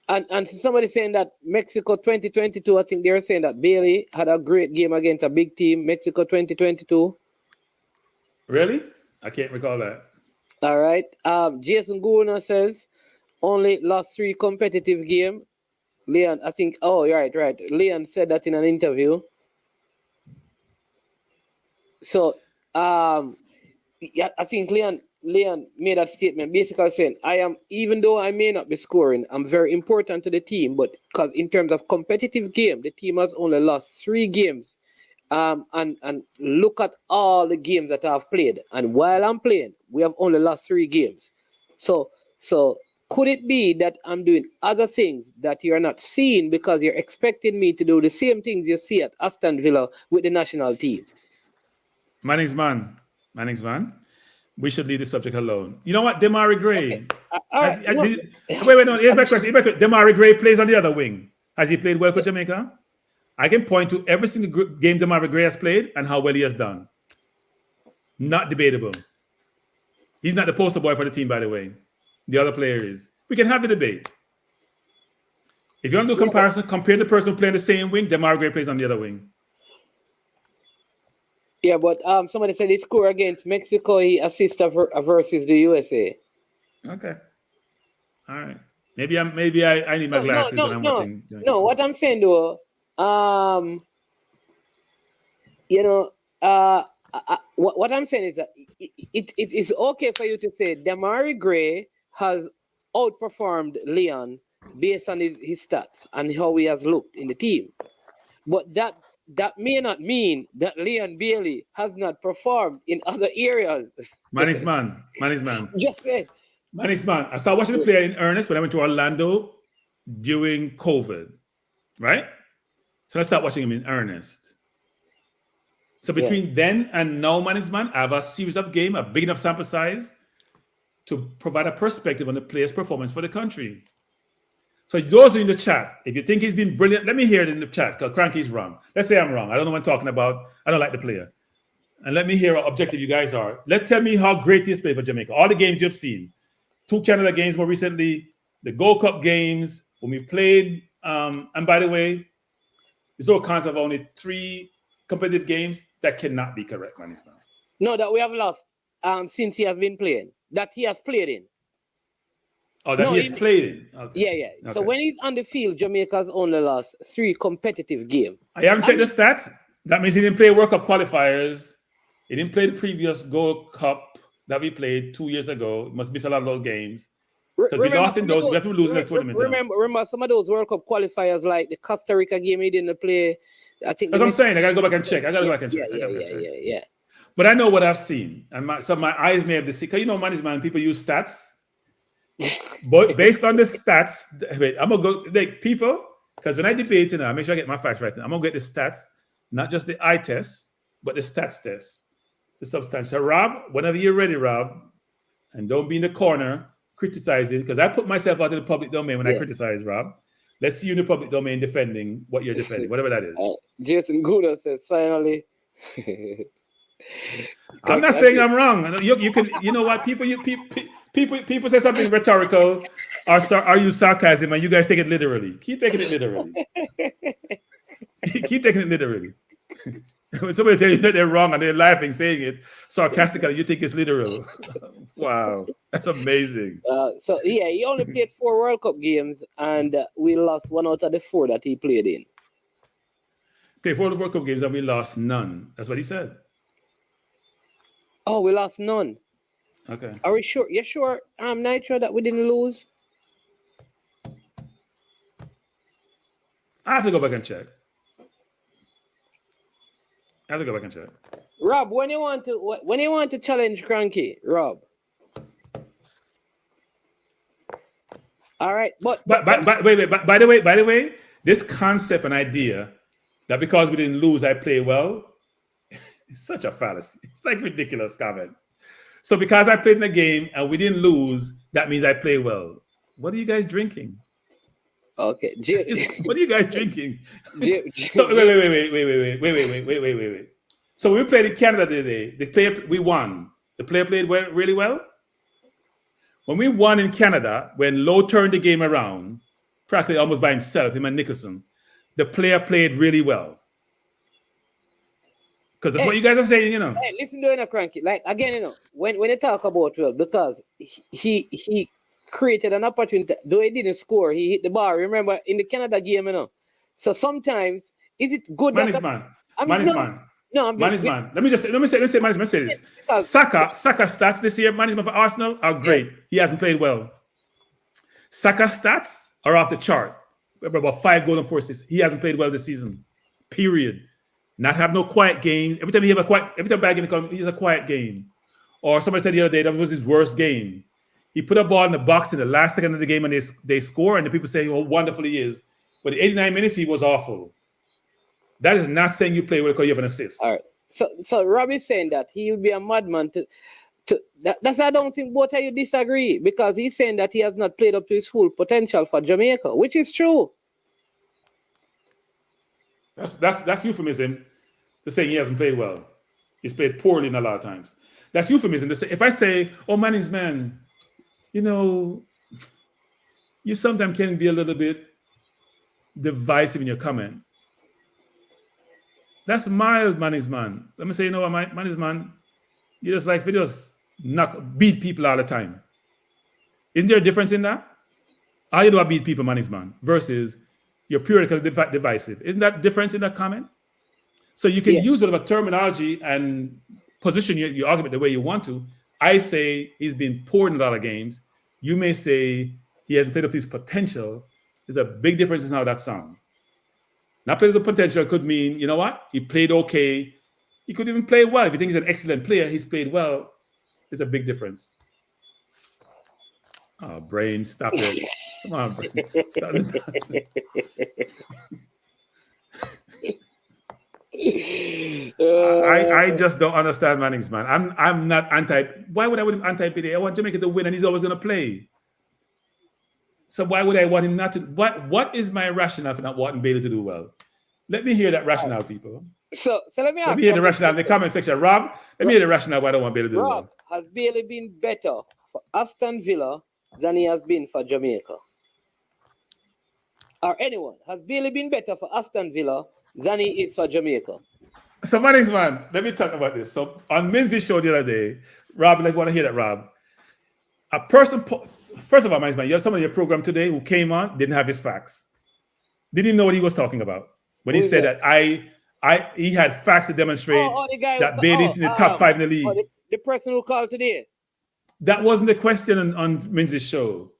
And somebody saying that Mexico 2022, I think they were saying that Bailey had a great game against a big team, Mexico 2022. Really? I can't recall that. All right. Jason Guna says only lost 3 competitive games. Leon, I think, right. Leon said that in an interview. So, yeah, I think Leon made that statement basically saying, even though I may not be scoring, I'm very important to the team, but because in terms of competitive game, the team has only lost 3 games. And look at all the games that I've played. And while I'm playing, we have only lost 3 games. So could it be that I'm doing other things that you're not seeing because you're expecting me to do the same things you see at Aston Villa with the national team? Manning's man. We should leave the subject alone. You know what? Demari Gray. Okay. Wait, no. Here's my question. Demari Gray plays on the other wing. Has he played well for Jamaica? I can point to every single game Demari Gray has played and how well he has done. Not debatable. He's not the poster boy for the team, by the way. The other player is. We can have the debate. If you want to do a comparison, compare the person playing the same wing, Demari Gray plays on the other wing. Yeah, but somebody said he scored against Mexico. He assisted versus the USA. Okay. All right. Maybe I need my glasses when I'm watching. No, what I'm saying though, what I'm saying is that it is okay for you to say Demari Gray has outperformed Leon based on his stats and how he has looked in the team, but that may not mean that Leon Bailey has not performed in other areas. Manny's man. Just say. Manny's man. I started watching the player in earnest when I went to Orlando during COVID, right? So I started watching him in earnest. So between then and now, Manny's man, I have a series of games, a big enough sample size to provide a perspective on the player's performance for the country. So those in the chat, if you think he's been brilliant, let me hear it in the chat because Cranky's wrong. Let's say I'm wrong. I don't know what I'm talking about. I don't like the player. And let me hear how objective you guys are. Tell me how great he has played for Jamaica. All the games you've seen. 2 Canada games more recently, the Gold Cup games, when we played. And by the way, there's all kinds of only 3 competitive games. That cannot be correct, man. No, that we have lost since he has been playing. That he has played in. Oh, that he has played in. Okay. Yeah. Okay. So when he's on the field, Jamaica's only lost 3 competitive games. I haven't checked the stats. That means he didn't play World Cup qualifiers. He didn't play the previous Gold Cup that we played 2 years ago. It must miss a lot of those games. Because we lost in those. We have to lose in the tournament. Remember some of those World Cup qualifiers, like the Costa Rica game he didn't play. I think that's what I'm saying. I got to go back and check. Yeah. But I know what I've seen. And my eyes may have deceived. Because you know, man, people use stats. But based on the stats, wait, I'm going to go, like, people, because when I debate, I make sure I get my facts right. I'm going to get the stats, not just the eye test, but the stats test, the substance. So, Rob, whenever you're ready, Rob, and don't be in the corner criticizing, because I put myself out in the public domain when I criticize, Rob. Let's see you in the public domain defending what you're defending, whatever that is. Jason Gouda says, finally. I'm not saying I'm wrong. You can, you know what, people say something rhetorical or use sarcasm, and you guys take it literally. Keep taking it literally. Keep taking it literally. When somebody tells you that they're wrong and they're laughing, saying it sarcastically, you think it's literal. Wow, that's amazing. So he only played 4 World Cup games, and we lost 1 out of the 4 that he played in. Played 4 World Cup games and we lost none. That's what he said. Oh, we lost none. Okay. Are we sure? You sure, Nitro, that we didn't lose? I have to go back and check. Rob, when you want to challenge Cranky, Rob. All right, but by the way, this concept and idea that because we didn't lose, I play well, is such a fallacy. It's like ridiculous comment. So because I played in the game and we didn't lose, that means I play well. What are you guys drinking? Okay. What are you guys drinking? So wait. So we played in Canada today. We won. The player played really well. When we won in Canada, when Lowe turned the game around, practically almost by himself, him and Nicholson, the player played really well. Because that's what you guys are saying, you know. Hey, listen to Cranky. Like, again, you know, when you talk about well, because he created an opportunity, though he didn't score, he hit the bar. Remember, in the Canada game, you know. So sometimes, is it good Man that... is man. I mean, Man is man. No, man is man. Let me say this. Saka stats this year, man is man for Arsenal are great. Yeah. He hasn't played well. Saka stats are off the chart. About 5 goals and 4 assists. He hasn't played well this season. Period. Not have no quiet game. Every time back in the come, he's a quiet game. Or somebody said the other day that was his worst game. He put a ball in the box in the last second of the game and they score, and the people say, "Oh, wonderful he is." But the 89 minutes he was awful. That is not saying you play well because you have an assist. All right. So Rob is saying that he would be a madman that's I don't think both of you disagree, because he's saying that he has not played up to his full potential for Jamaica, which is true. That's euphemism to saying he hasn't played well. He's played poorly in a lot of times. That's euphemism to say, if I say, "Oh, Manning's man, you know, you sometimes can be a little bit divisive in your comment." That's mild, Manning's man. Let me say, you know what, Manning's man, you just like videos, beat people all the time. Isn't there a difference in that? All you do is beat people, Manning's man, versus you're periodically divisive. Isn't that difference in that comment? So you can use whatever terminology and position your argument the way you want to. I say he's been poor in a lot of games. You may say he hasn't played up to his potential. There's a big difference in how that sounds. Not playing the potential could mean, you know what? He played okay. He could even play well. If you think he's an excellent player, he's played well. There's a big difference. Oh, brain, stop it. Come on, brain. Stop it. I just don't understand Manning's man. I'm not anti. Why would I want him anti-PD? I want Jamaica to win, and he's always going to play. So why would I want him not to? What is my rationale for not wanting Bailey to do well? Let me hear that rationale, people. So let me ask. Let me hear the rationale in the comment section. Rob, let me hear the rationale why I don't want Bailey to do well. Has Bailey been better for Aston Villa than he has been for Jamaica? Or anyone? Has Bailey been better for Aston Villa than he is for Jamaica? So, Manning's man, let me talk about this. So, on Minzy's show the other day, Rob, I want to hear that, Rob. A person, first of all, Manning's man, you have someone in your program today who came on, didn't have his facts. Didn't know what he was talking about. When he said that he had facts to demonstrate that Bailey's in the top 5 in the league. The person who called today. That wasn't the question on Minzy's show.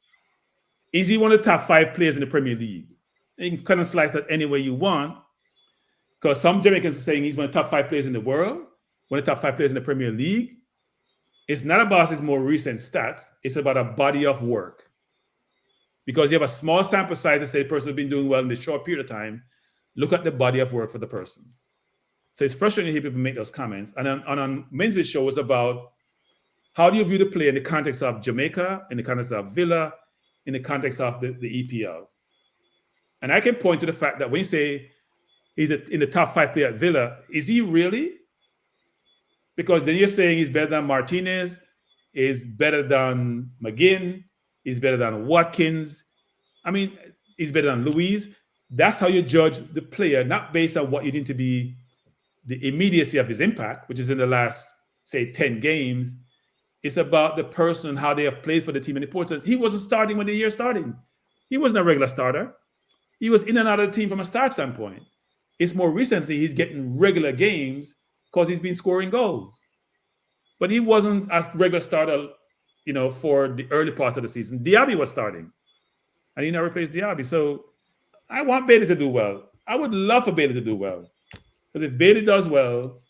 Is he one of the top 5 players in the Premier League? You can kind of slice that any way you want. Because some Jamaicans are saying he's one of the top 5 players in the world, one of the top 5 players in the Premier League. It's not about his more recent stats. It's about a body of work. Because you have a small sample size to say the person has been doing well in this short period of time. Look at the body of work for the person. So it's frustrating to hear people make those comments. And on Minzy's show was about how do you view the play in the context of Jamaica, in the context of Villa, in the context of the EPL. And I can point to the fact that when you say he's in the top 5 player at Villa, is he really? Because then you're saying he's better than Martinez, is better than McGinn, he's better than Watkins. I mean, he's better than Louise. That's how you judge the player, not based on what you need to be the immediacy of his impact, which is in the last, say, 10 games. It's about the person, how they have played for the team. And the importance. He wasn't starting when the year started. He wasn't a regular starter. He was in and out of the team from a start standpoint. It's more recently he's getting regular games because he's been scoring goals. But he wasn't as regular starter, for the early parts of the season. Diaby was starting, and he never replaced Diaby. So I want Bailey to do well. I would love for Bailey to do well. Because if Bailey does well,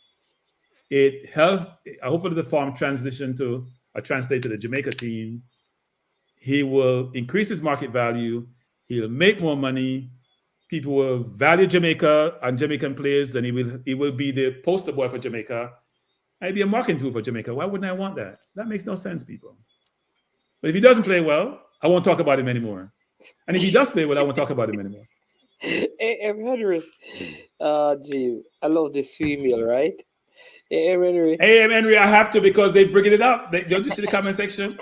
it helps. Hopefully, the form translate to the Jamaica team. He will increase his market value. He'll make more money. People will value Jamaica and Jamaican players, and he will be the poster boy for Jamaica. And he'll be a marketing tool for Jamaica. Why wouldn't I want that? That makes no sense, people. But if he doesn't play well, I won't talk about him anymore. And if he does play well, I won't talk about him anymore. Hey, Henry. Gee, I love this female, right? Hey, Henry. Hey, Henry, I have to because they're bringing it up. Don't you see the comment section?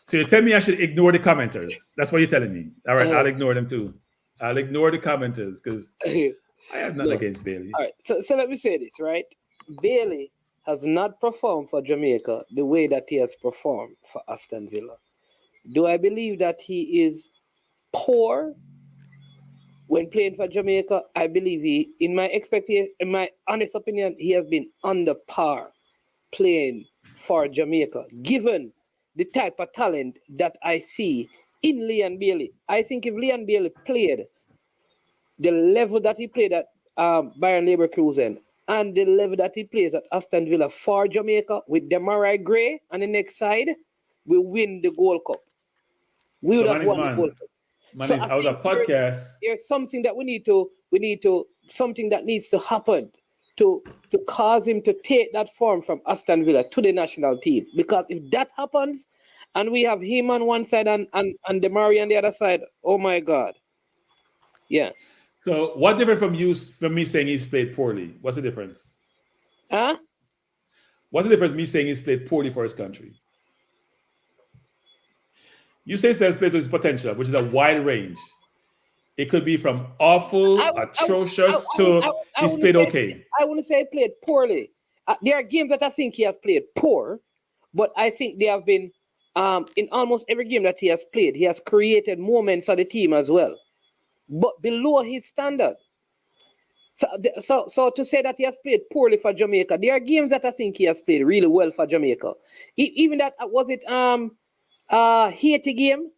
So you tell me I should ignore the commenters. That's what you're telling me. All right, I'll ignore them too. I'll ignore the commenters because I have nothing against Bailey. All right, so let me say this, right? Bailey has not performed for Jamaica the way that he has performed for Aston Villa. Do I believe that he is poor when playing for Jamaica? I believe in my honest opinion, he has been under par playing for Jamaica, given the type of talent that I see in Leon Bailey. I think if Leon Bailey played the level that he played at Bayern Leverkusen and the level that he plays at Aston Villa for Jamaica with Demarai Gray on the next side, we win the Gold Cup. We would have won the Gold Cup. So I was a podcast. There's something that we need to something that needs to happen to cause him to take that form from Aston Villa to the national team. Because if that happens and we have him on one side and Demarai on the other side, oh my God. Yeah. So what different from me saying he's played poorly? What's the difference? Huh? What's the difference me saying he's played poorly for his country? You say he's played to his potential, which is a wide range. It could be from awful, atrocious to he's played okay. I wouldn't say he played poorly. There are games that I think he has played poor, but I think they have been, in almost every game that he has played, he has created moments for the team as well, but below his standard. So to say that he has played poorly for Jamaica, there are games that I think he has played really well for Jamaica. Even that, was it Haiti game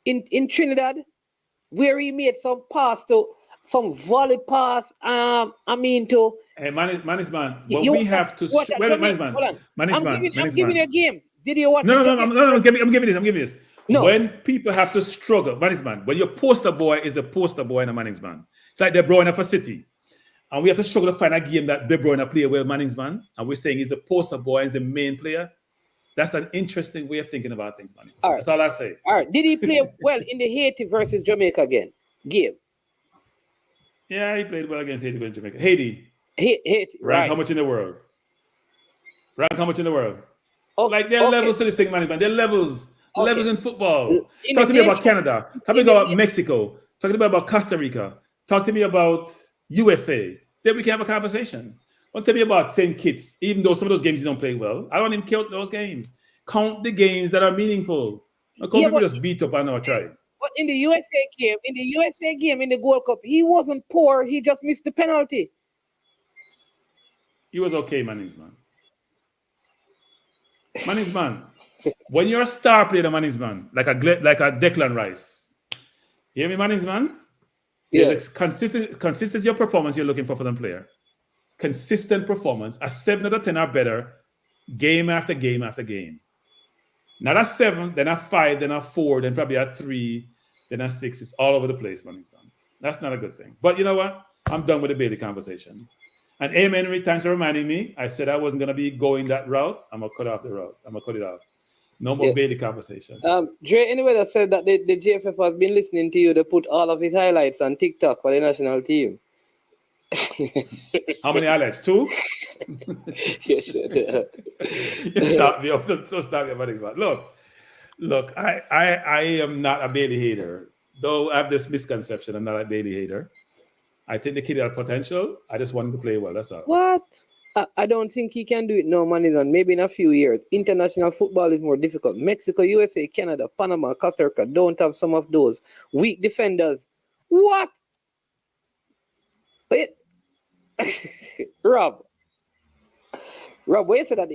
in Trinidad, where he made some volley pass. Hey, man. But we have to. I'm giving you games. Did you watch? No. I'm giving this. No. When people have to struggle, man. When your poster boy is a poster boy in a man. It's like De Bruyne for City, and we have to struggle to find a game that De Bruyne play well, man. And we're saying he's a poster boy and the main player. That's an interesting way of thinking about things, man. All right. That's all I say. All right. Did he play well in the Haiti versus Jamaica game? Yeah, he played well against Haiti versus Jamaica. Haiti. Haiti. Rank how much in the world? Okay. Like there are levels to this thing, man. There are levels. Okay. Levels in football. Talk to me about Canada. Talk to me about Mexico. Talk to me about Costa Rica. Talk to me about USA. Then we can have a conversation. Don't tell me about St. Kitts, even though some of those games you don't play well. I don't even count those games. Count the games that are meaningful. Don't people just beat up and not try. But in the USA game, in the Gold Cup, he wasn't poor. He just missed the penalty. He was okay, man. When you're a star player, man, like a Declan Rice. You hear me, man? Yeah. There's consistency of performance you're looking for them player. Consistent performance, a 7 out of 10 or better, game after game after game. Not a 7, then a 5, then a 4, then probably a 3, then a 6. It's all over the place, man. That's not a good thing. But you know what? I'm done with the Bailey conversation. And Henry, thanks for reminding me. I said I wasn't going to be going that route. I'm going to cut off the route. I'm going to cut it off. No more Bailey conversation. Dre, anyway, that said that the JFF has been listening to you to put all of his highlights on TikTok for the national team. How many highlights? 2? Yes, Stop me up. Stop me up. Look. I am not a Bailey hater. Though I have this misconception, I'm not a Bailey hater. I think the kid has potential. I just want him to play well. That's all. What? I don't think he can do it now, man. Maybe in a few years. International football is more difficult. Mexico, USA, Canada, Panama, Costa Rica don't have some of those weak defenders. What? Wait. Rob, what you said that?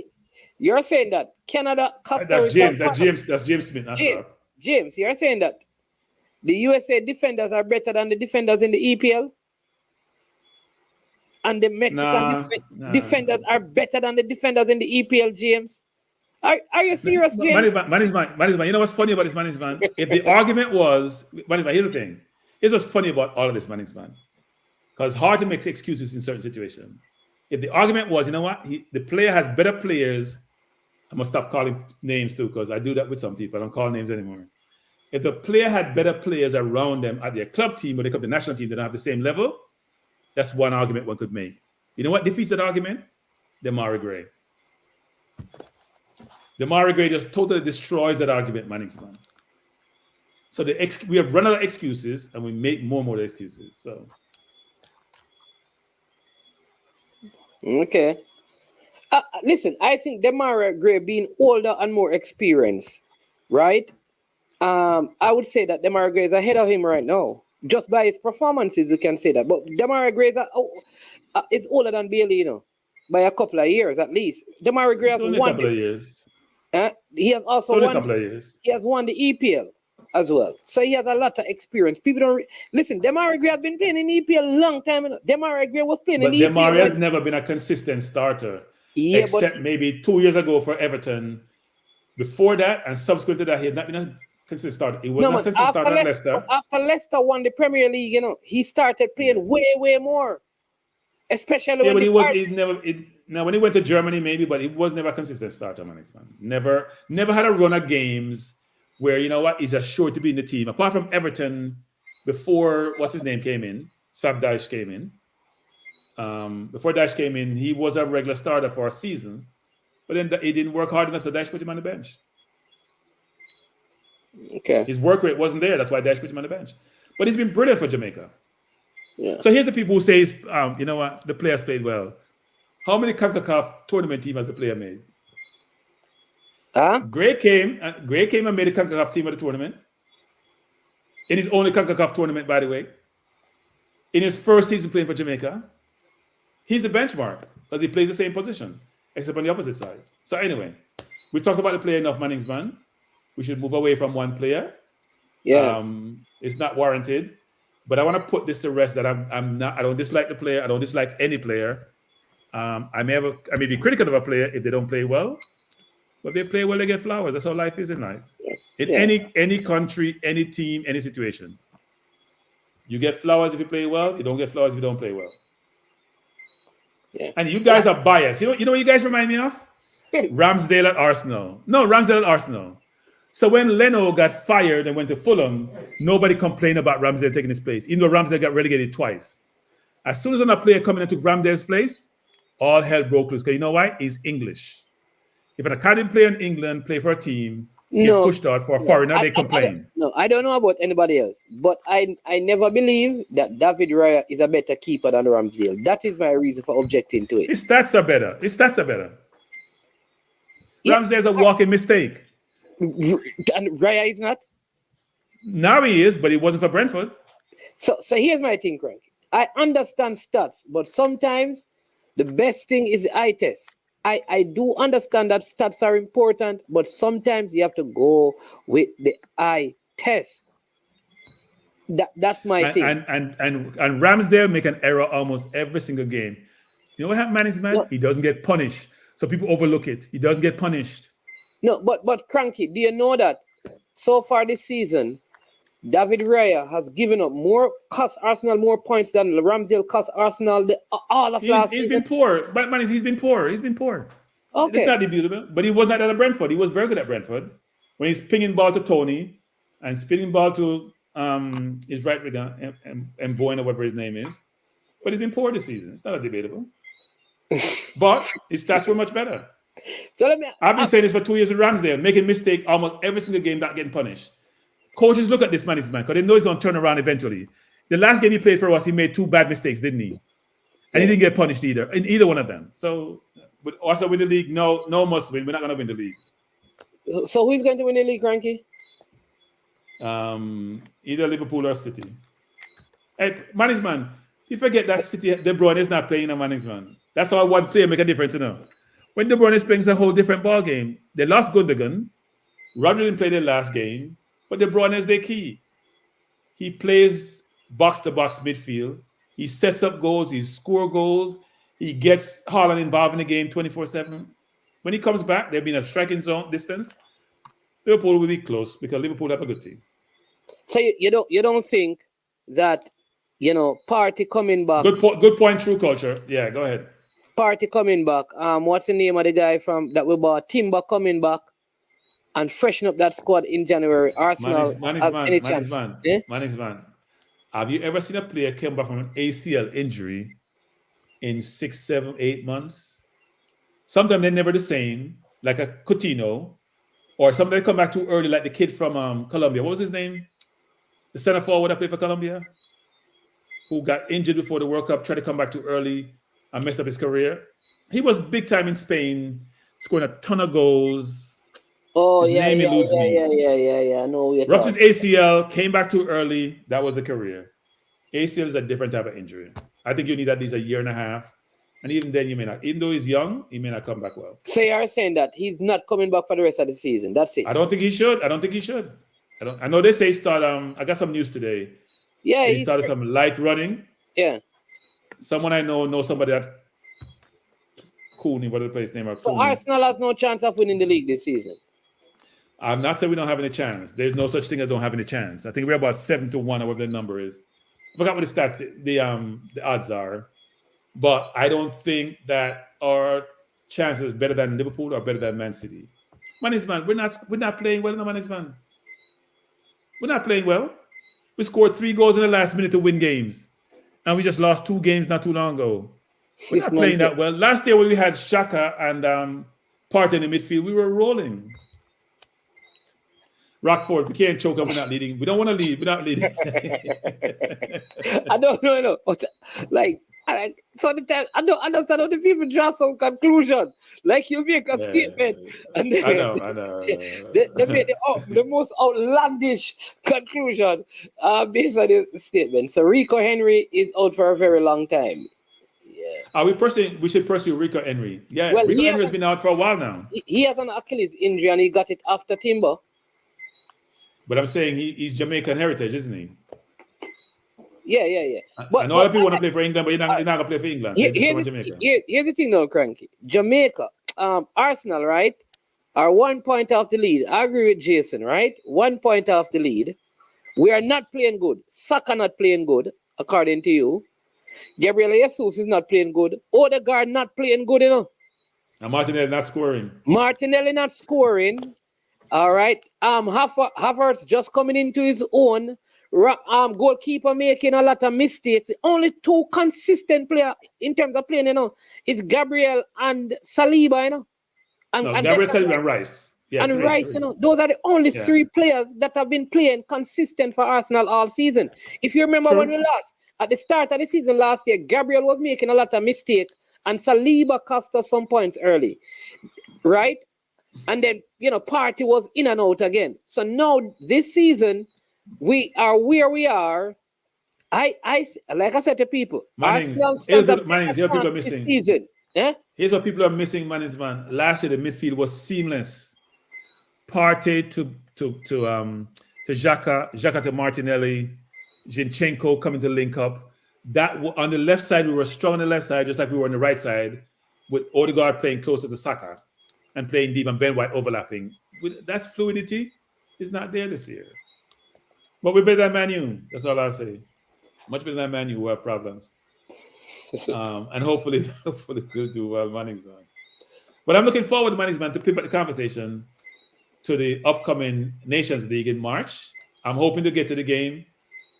You're saying that Canada, Costa That's Rica, James. That's James Smith. That's James, Rob. James, you're saying that the USA defenders are better than the defenders in the EPL, and the Mexican defenders are better than the defenders in the EPL. James, are you serious, James? Management. You know what's funny about this management? If the argument was management, here's the thing. Here's what's funny about all of this management, because it's hard to make excuses in certain situations. If the argument was, you know what, the player has better players. I'm gonna stop calling names too, because I do that with some people. I don't call names anymore. If the player had better players around them at their club team, when they come to the national team, they don't have the same level. That's one argument one could make. You know what defeats that argument? Demarai Gray. Demarai Gray just totally destroys that argument, management. So we have run out of excuses, and we make more and more excuses. So, okay. Listen, I think Demarai Gray being older and more experienced, right? I would say that Demarai Gray is ahead of him right now. Just by his performances, we can say that. But Demarai Gray is older than Bailey, you know, by a couple of years at least. Demarai Gray has won a couple of years. He has also won. A couple of years. He has won the EPL as well, so he has a lot of experience. People don't listen. Demarai Gray has been playing in EPL a long time. Demarai Gray was playing in EPL. Demarai has never been a consistent starter, except maybe 2 years ago for Everton. Before that and subsequent to that, he had not been a consistent starter. He was not a consistent starter at Leicester. After Leicester won the Premier League, you know, he started playing way more. Especially when now when he went to Germany, maybe, but he was never a consistent starter, man. Never had a run of games where, you know what, he's assured to be in the team. Apart from Everton, before what's his name came in, Sam Dyche came in. Before Dyche came in, he was a regular starter for a season, but then he didn't work hard enough, so Dyche put him on the bench. Okay. His work rate wasn't there. That's why Dyche put him on the bench. But he's been brilliant for Jamaica. Yeah. So here's the people who say, you know what, the players played well. How many CONCACAF tournament team has the player made? Gray came and made the CONCACAF team of the tournament. In his only CONCACAF tournament, by the way. In his first season playing for Jamaica. He's the benchmark because he plays the same position, except on the opposite side. So anyway, we talked about the player enough, Manningsman. We should move away from one player. Yeah. It's not warranted. But I want to put this to rest that I don't dislike the player. I don't dislike any player. I may be critical of a player if they don't play well. But if they play well, they get flowers. That's how life is in life. In any country, any team, any situation. You get flowers if you play well. You don't get flowers if you don't play well. Yeah. And you guys are biased. You know what you guys remind me of? Ramsdale at Arsenal. No, Ramsdale at Arsenal. So when Leno got fired and went to Fulham, nobody complained about Ramsdale taking his place, even though Ramsdale got relegated twice. As soon as another player coming and took Ramsdale's place, all hell broke loose. Because you know why? He's English. If an academy player in England play for a team, get pushed out for a foreigner, they complain. I don't know about anybody else, but I never believe that David Raya is a better keeper than Ramsdale. That is my reason for objecting to it. His stats are better. Yeah. Ramsdale's a walking mistake. And Raya is not? Now he is, but he wasn't for Brentford. So here's my thing, Craig. I understand stats, but sometimes the best thing is the eye test. I do understand that stats are important, but sometimes you have to go with the eye test. That's my thing. And Ramsdale make an error almost every single game. You know what happened, management? No. He doesn't get punished. So people overlook it. He doesn't get punished. No, but Cranky, do you know that so far this season, David Raya has given up cost Arsenal more points than Ramsdale cost Arsenal all of last season? He's been poor. But man, he's been poor. Okay. It's not debatable. But he was not at Brentford. He was very good at Brentford. When he's pinging ball to Tony and spinning ball to his right winger and Boyne or whatever his name is. But he's been poor this season. It's not debatable. But his stats were much better. So I've been saying this for 2 years with Ramsdale, making mistake almost every single game, not getting punished. Coaches look at this man, because they know he's going to turn around eventually. The last game he played for us, he made 2 bad mistakes, didn't he? And he didn't get punished in either one of them. So, but also win the league, no must win. We're not going to win the league. So who's going to win the league, Cranky? Either Liverpool or City. Hey, management, You forget that City, De Bruyne is not playing in a management. That's how one player make a difference, When De Bruyne is playing, it's a whole different ball game. They lost Gundogan. Rodri didn't play their last game, but De Bruyne is their key. He plays box-to-box midfield. He sets up goals. He scores goals. He gets Haaland involved in the game 24/7. When he comes back, they'll be in a striking zone distance. Liverpool will be close because Liverpool have a good team. So you don't think that Party coming back? Good point. True culture. Yeah, go ahead. Party coming back. What's the name of the guy from that we bought? Timber coming back and freshen up that squad in January. Arsenal has any chance? Man. Have you ever seen a player come back from an ACL injury in 6, 7, 8 months? Sometimes they're never the same, like a Coutinho, or sometimes they come back too early, like the kid from Colombia. What was his name? The center forward that played for Colombia, who got injured before the World Cup, tried to come back too early and messed up his career. He was big time in Spain, scoring a ton of goals. Oh, his name eludes me. Yeah. No, Ruptured his ACL, came back too early. That was the career. ACL is a different type of injury. I think you need at least a year and a half. And even then, you may not. Even though he's young, he may not come back well. So you're saying that he's not coming back for the rest of the season. That's it. I don't think he should. I know they say start. I got some news today. Yeah, he started some light running. Yeah. Someone I know somebody that Cooney, what the place name? So Arsenal has no chance of winning the league this season. I'm not saying we don't have any chance. There's no such thing as don't have any chance. I think we're about 7-1 or whatever the number is. I forgot what the stats, the odds are. But I don't think that our chances is better than Liverpool or better than Man City. Management, we're not playing well in the management. We're not playing well. We scored 3 goals in the last minute to win games. And we just lost 2 games not too long ago. We're not playing that well. Last year when we had Xhaka and Partey in the midfield, we were rolling. Rockford, we can't choke up. We're not leading. We don't want to lead. We're not leading. I don't know. Like, so the time I don't understand how the people draw some conclusion. Like you make a statement, and then I know. They make the most outlandish conclusion based on the statement. So Rico Henry is out for a very long time. Yeah. We should pursue Rico Henry. Yeah, well, Rico Henry has been out for a while now. He has an Achilles injury and he got it after Timber. But I'm saying he's Jamaican heritage, isn't he? Yeah. But, I know other people want to play for England, but you're not going to play for England. So here's the thing, though, Cranky. Jamaica, Arsenal, right, are 1 point off the lead. I agree with Jason, right? 1 point off the lead. We are not playing good. Saka not playing good, according to you. Gabriel Jesus is not playing good. Odegaard not playing good, And Martinelli not scoring. All right. Havertz just coming into his own. Goalkeeper making a lot of mistakes. The only 2 consistent players in terms of playing, is Gabriel and Saliba, And Gabriel, Saliba, and Rice. Yeah, and Rice, those are the only 3 players that have been playing consistent for Arsenal all season. If you remember when we lost at the start of the season last year, Gabriel was making a lot of mistakes, and Saliba cost us some points early, right? And then Partey was in and out again. So now this season, we are where we are. I like I said to people, Arsenal stands up this season. Here's what people are missing, management. Last year the midfield was seamless. Partey to Xhaka to Martinelli, Zinchenko coming to link up. That on the left side we were strong on the left side, just like we were on the right side, with Odegaard playing closer to Saka and playing deep and Ben White overlapping. That's fluidity. It's not there this year. But we're better than Man U. That's all I'll say. Much better than Man U who have problems. And hopefully we'll do well, management. But I'm looking forward, management, to pivot the conversation to the upcoming Nations League in March. I'm hoping to get to the game,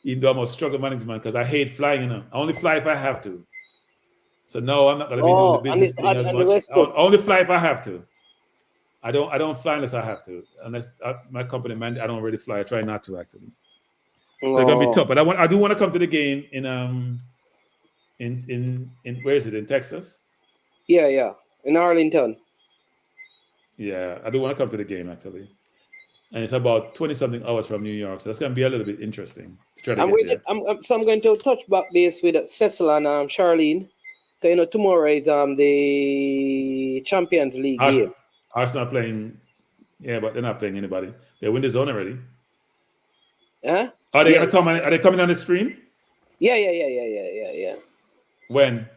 even though I'm a struggle management because I hate flying. I only fly if I have to. So no, I'm not going to be doing the business thing as much. I only fly if I have to. I don't fly unless I have to. Unless my company man, I don't really fly. I try not to actually. So it's gonna be tough. But I do want to come to the game in where is it? In Texas? Yeah. In Arlington. Yeah, I do want to come to the game actually. and it's about 20-something hours from New York. So that's going to be a little bit interesting to try to I'm get there. I'm going to touch back base with Cecil and Charlene. 'Cause, you know, tomorrow is the Champions League game. Arsenal playing, yeah, but they're not playing anybody. They win the zone already. Huh? Are they gonna come? Are they coming on the stream? Yeah. When?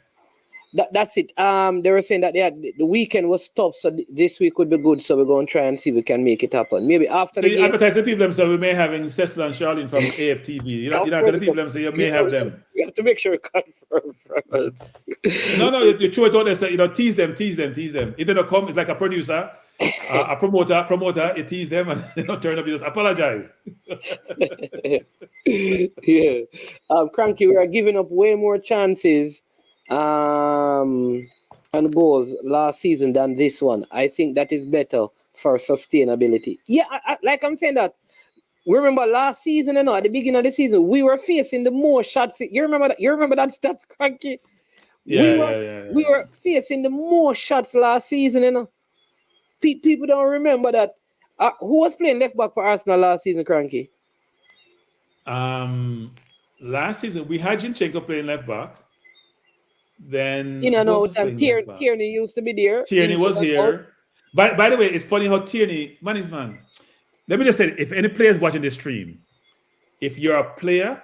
That's it. They were saying that the weekend was tough, so this week could be good. So we're going to try and see if we can make it happen. Maybe after the game. Advertise the people themselves. We may having Cecil and Charlene from AFTV. You know, tell the people themselves you may have them. You have to make sure we confirm from us. No, you throw it out there. Say, you know, tease them. If they don't come, it's like a producer, a promoter. You tease them and they don't turn up. You just apologize. Yeah, Cranky, we are giving up way more chances and goals last season than this one. I think that is better for sustainability. Yeah, like I'm saying that. Remember last season, you know, at the beginning of the season, we were facing the more shots. You remember that? You remember that stats, Cranky? Yeah. We were facing the more shots last season, you know. People don't remember that. Who was playing left back for Arsenal last season, Cranky? Last season we had Zinchenko playing left back. Then Tierney used to be there. Tierney was here. By the way, it's funny how Tierney, man. Let me just say, if any players watching this stream, if you're a player,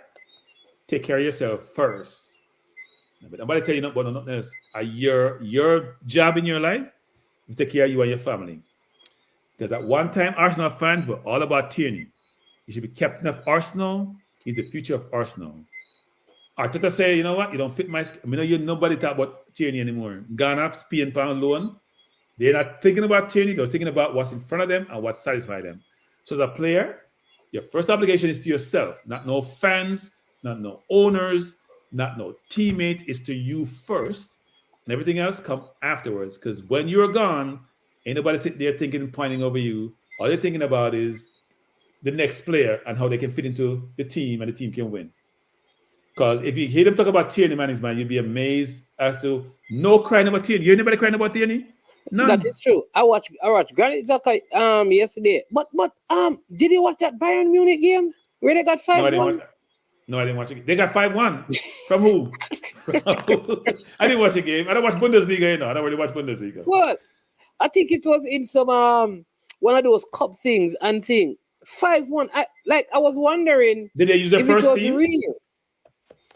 take care of yourself first. But nobody tell you nothing else. Your job in your life is take care of you and your family. Because at one time, Arsenal fans were all about Tierney. He should be captain of Arsenal. He's the future of Arsenal. Arteta say, you know what? You don't fit my skin. I mean, nobody talk about Tierney anymore. Gone up, Spain pound loan. They're not thinking about Tierney. They're thinking about what's in front of them and what satisfies them. So as a player, your first obligation is to yourself. Not no fans, not no owners, not no teammates. It's to you first. And everything else come afterwards. Because when you're gone, ain't nobody sitting there thinking, pointing over you. All they're thinking about is the next player and how they can fit into the team and the team can win. Because if you hear them talk about Tierney, man, you'd be amazed as to no crying about Tierney. You hear anybody crying about Tierney? None. That is true. I watched Granit Xhaka yesterday. But did you watch that Bayern Munich game where they got 5-1? No, I didn't watch it. They got 5-1. From who? I didn't watch the game. I don't watch Bundesliga, you know. I don't really watch Bundesliga. Well, I think it was in some one of those cup things and thing. 5-1. I was wondering. Did they use their first team? Real.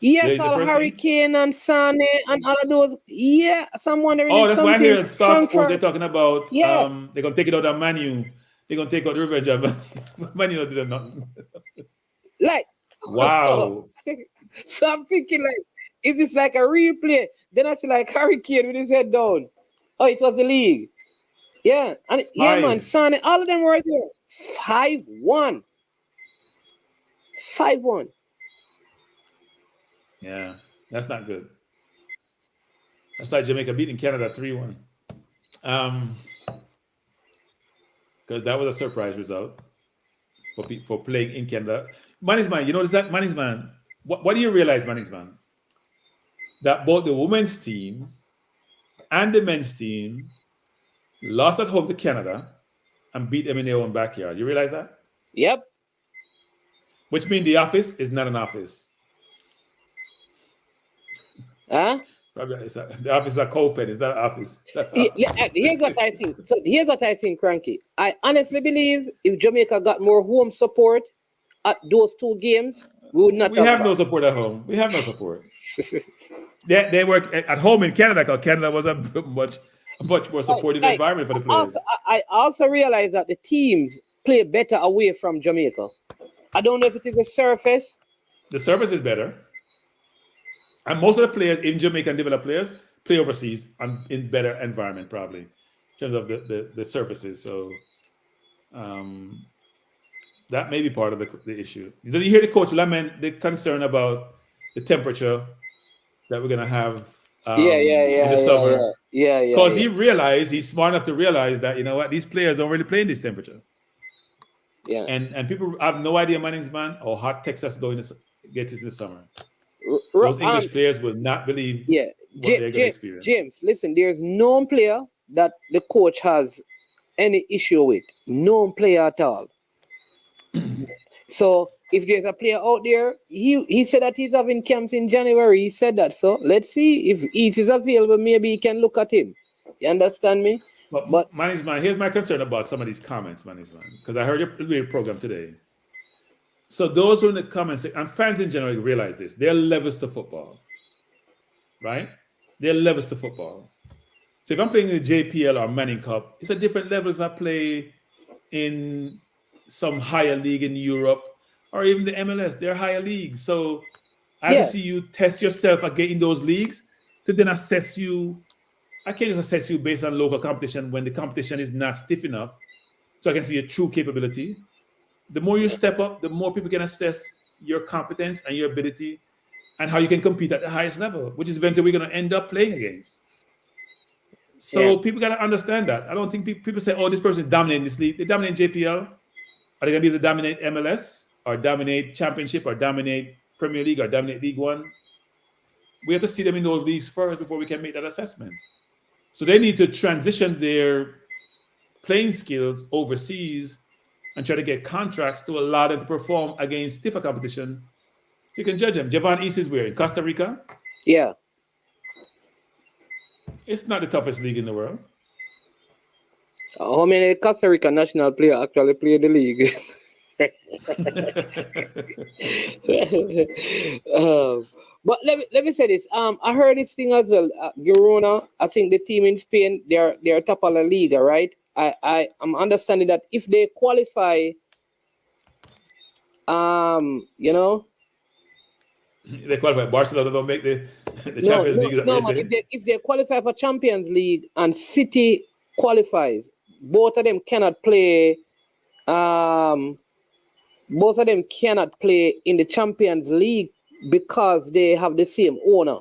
Yes, all Harry Kane and Sane and all of those. Yeah, so I'm wondering. Oh, that's why I hear at Star Sports they're talking about. Yeah. They're gonna take it out of Manu. They're gonna take out the revenge of Manu. Don't do them nothing. Like wow. So I'm thinking like, is this like a replay? Then I see like Harry Kane with his head down. Oh, it was the league. Yeah, and yeah, man, Sane, all of them were there. 5-1. 5-1. Yeah, that's not good. That's like Jamaica beating Canada 3-1. Because that was a surprise result for playing in Canada. Management, you notice that? Management, what do you realize, Management? That both the women's team and the men's team lost at home to Canada and beat them in their own backyard. You realize that? Yep. Which means the office is not an office. Huh? The office is a co-pen. It's not an office. Yeah, here's what I think. So here's what I think, Cranky. I honestly believe if Jamaica got more home support at those two games, we would not. We have no support at home. We have no support. They work at home in Canada because Canada was a much more supportive environment for the players. I also realize that the teams play better away from Jamaica. I don't know if it is the surface. The surface is better. And most of the players in Jamaica and developed players play overseas and in better environment, probably, in terms of the surfaces. So that may be part of the issue. Did you hear the coach lament the concern about the temperature that we're going to have in the summer? Yeah. Because he realized, he's smart enough to realize that, you know what, these players don't really play in this temperature. Yeah. And people have no idea, man, how hot Texas gets in the summer. Those English players will not believe what they're going to experience. James, listen, there's no player that the coach has any issue with. No player at all. So if there's a player out there, he said that he's having camps in January. He said that. So let's see if East is available. Maybe he can look at him. You understand me? But man, here's my concern about some of these comments, man, because I heard your program today. So those who in the comments, and fans in general realize this, they're levels to football, right? They're levels to football. So if I'm playing in the JPL or Manning Cup, it's a different level if I play in some higher league in Europe or even the MLS. They're higher leagues. So I have to see you test yourself again in those leagues to then assess you. I can't just assess you based on local competition when the competition is not stiff enough. So I can see your true capability. The more you step up, the more people can assess your competence and your ability and how you can compete at the highest level, which is eventually we're going to end up playing against. So people got to understand that. I don't think people say, oh, this person is dominating this league. They dominate JPL. Are they going to be able to dominate MLS or dominate Championship or dominate Premier League or dominate League One? We have to see them in those leagues first before we can make that assessment. So they need to transition their playing skills overseas and try to get contracts to allow them to perform against stiffer competition. So you can judge them. Javon East is where? In Costa Rica? Yeah. It's not the toughest league in the world. How many Costa Rica national players actually play the league? But let me say this. I heard this thing as well. Girona, I think the team in Spain, they're top of the league, right? I'm understanding that if they qualify, you know, they qualify. Barcelona don't make the Champions League. No, man, if they qualify for Champions League and City qualifies, both of them cannot play. Both of them cannot play in the Champions League because they have the same owner.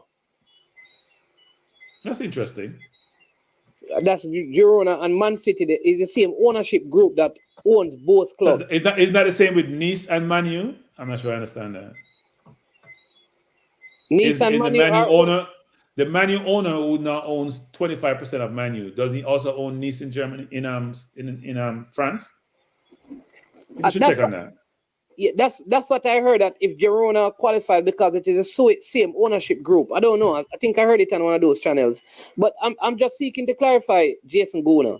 That's interesting. That's Girona and Man City. It's the same ownership group that owns both clubs. So isn't that the same with Nice and Man U? I'm not sure I understand that. Nice and Man U the Man U owner who now owns 25% of Man U, doesn't he also own Nice in Germany in France? You should check on that. Yeah, that's what I heard, that if Girona qualified because it is a same ownership group. I don't know. I think I heard it on one of those channels. But I'm just seeking to clarify, Jason Guna.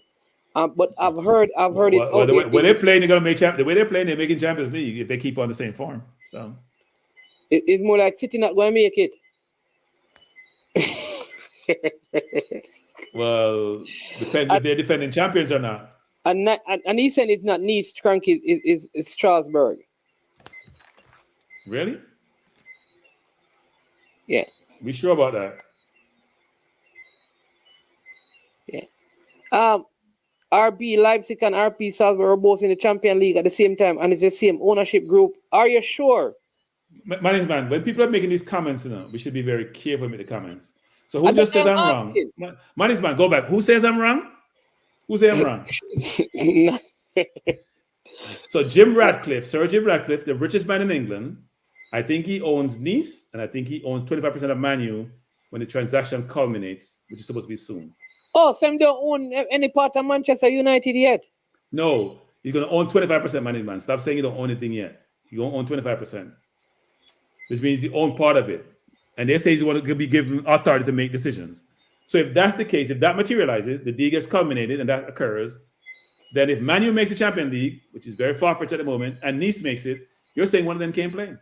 But I've heard it. Well, the way they're playing, they're gonna make the way they're playing, they're making Champions League if they keep on the same form. So it's more like City not going to make it. Well, depends if they're defending champions or not. And he's saying it's not Nice, Crank is Strasbourg. Really? Yeah. We sure about that? Yeah. RB Leipzig and RP Salzburg are both in the Champions League at the same time, and it's the same ownership group. Are you sure? Man, when people are making these comments, we should be very careful with the comments. So who just says I'm wrong? Man, go back. Who says I'm wrong? Who says I'm wrong? So Sir Jim Ratcliffe, the richest man in England, I think he owns Nice, and I think he owns 25% of Man U when the transaction culminates, which is supposed to be soon. Oh, Sam don't own any part of Manchester United yet? No, he's going to own 25%, man. Stop saying you don't own anything yet. He's going to own 25%. Which means he owns part of it. And they say he's going to be given authority to make decisions. So if that's the case, if that materializes, the deal gets culminated and that occurs, then if Man U makes the Champions League, which is very far-fetched at the moment, and Nice makes it, you're saying one of them can't play.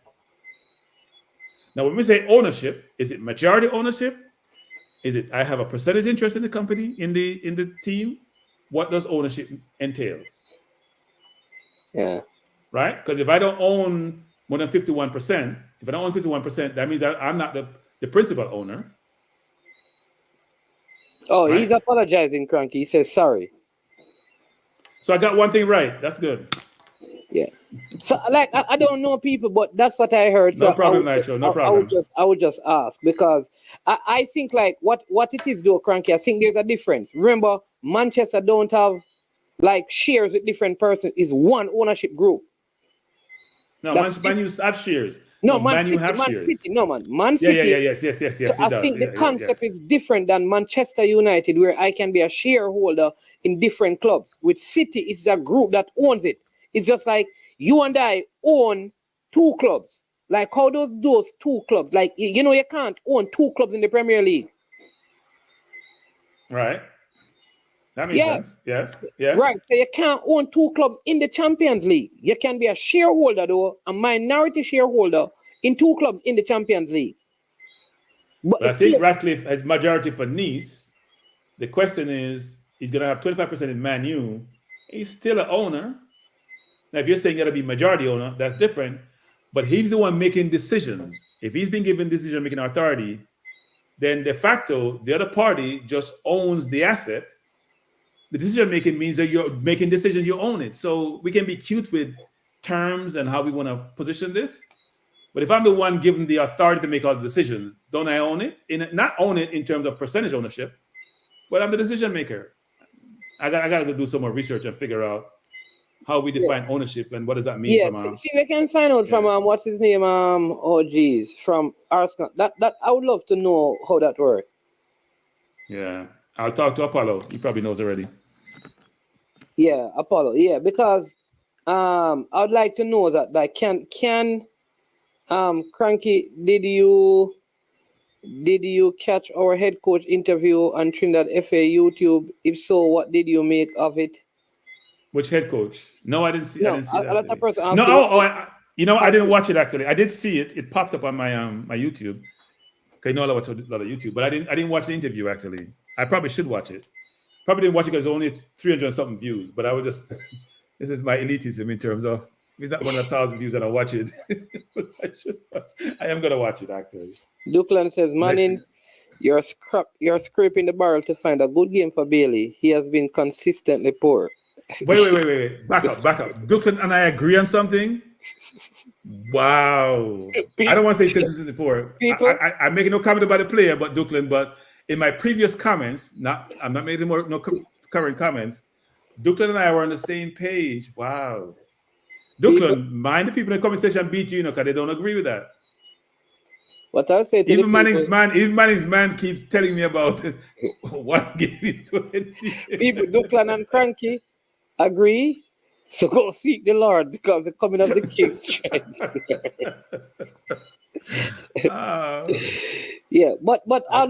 Now, when we say ownership, is it majority ownership? Is it I have a percentage interest in the company, in the team? What does ownership entails? Yeah. Right? Because if I don't own more than 51%, if I don't own 51%, that means I'm not the principal owner. Oh, right? He's apologizing, Cranky. He says sorry. So I got one thing right. That's good. Yeah. So like I don't know people, but that's what I heard. No problem, Nitro. No problem. I would just ask because I think like what it is though, Cranky. I think there's a difference. Remember, Manchester don't have like shares with different persons. It's one ownership group. No, Man U have shares. No, Man City have shares. Man City. Yes. So I think the concept is different than Manchester United, where I can be a shareholder in different clubs. With City, it's a group that owns it. It's just like you and I own 2 clubs. Like how those 2 clubs, like you know, you can't own 2 clubs in the Premier League. Right. That makes sense. Yes. Yes. Right. So you can't own 2 clubs in the Champions League. You can be a shareholder though, a minority shareholder in 2 clubs in the Champions League. But I think Ratcliffe has majority for Nice. The question is, he's going to have 25% in Man U. He's still an owner. Now, if you're saying you got to be majority owner, that's different. But he's the one making decisions. If he's been given decision-making authority, then de facto, the other party just owns the asset. The decision-making means that you're making decisions, you own it. So we can be cute with terms and how we want to position this. But if I'm the one given the authority to make all the decisions, don't I own it? Not own it in terms of percentage ownership, but I'm the decision maker. I got to do some more research and figure out how we define ownership and what does that mean. Yes, see, we can find out from what's his name? From Arsenal. That I would love to know how that works. Yeah, I'll talk to Apollo. He probably knows already. Yeah, Apollo. Yeah, because I would like to know that. Like, can Cranky, did you catch our head coach interview on Trinidad FA YouTube? If so, what did you make of it? Which head coach? No, I didn't see. No, I didn't see that. I didn't watch it actually. I did see it. It popped up on my my YouTube. Okay, I watch a lot of YouTube, but I didn't watch the interview actually. I probably should watch it. Probably didn't watch it because only 300 something views. But I would just this is my elitism in terms of it's not 1,000 views and I watch it. I am gonna watch it actually. Duckland says, Mannings, you're scraping the barrel to find a good game for Bailey. He has been consistently poor. Wait. Back up. Duckland and I agree on something. Wow. I don't want to say consistently poor. I'm making no comment about the player, but Duckland. But in my previous comments, I'm not making no current comments. Duckland and I were on the same page. Wow. Duckland, mind the people in the comment section beat you, because they don't agree with that. What I say to even Manning's man keeps telling me about one game in 20. People, Duckland and Cranky, agree. So go seek the Lord because the coming of the King. Yeah, but I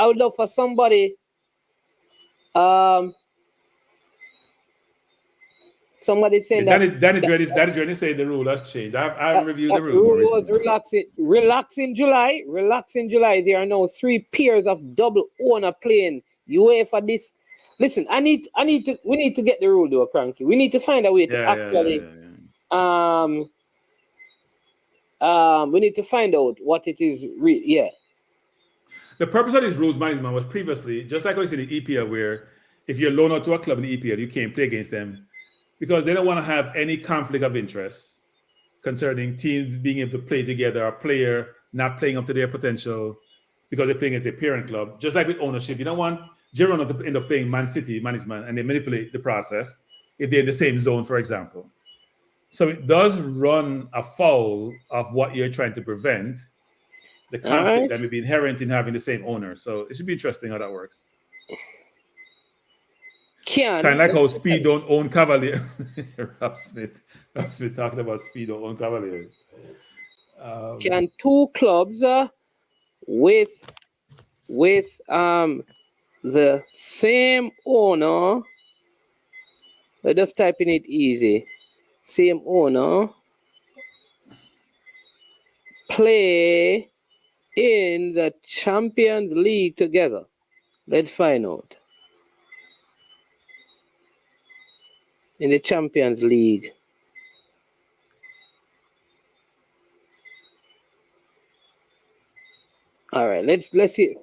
would love for somebody. Somebody saying Danny Dready say the rule has changed. I've reviewed the rule. The rule was relaxing July. There are now 3 pairs of double owner playing UEFA this. Listen, we need to get the rule though, Cranky. We need to find a way to actually we need to find out what it is. The purpose of these rules management was previously, just like I said in the EPL, where if you're loaned out to a club in the EPL, you can't play against them because they don't want to have any conflict of interest concerning teams being able to play together, or player not playing up to their potential because they're playing against their parent club. Just like with ownership, you don't want Girona to end up playing Man City management and they manipulate the process if they're in the same zone, for example. So it does run afoul of what you're trying to prevent, the conflict that may be inherent in having the same owner. So it should be interesting how that works. Kind of like how Speed don't own Cavalier. Rob Smith talking about Speed don't own Cavalier. Can 2 clubs with the same owner, let's just type in it easy, same owner, play in the Champions League together? Let's find out. In the Champions League. All right, let's see.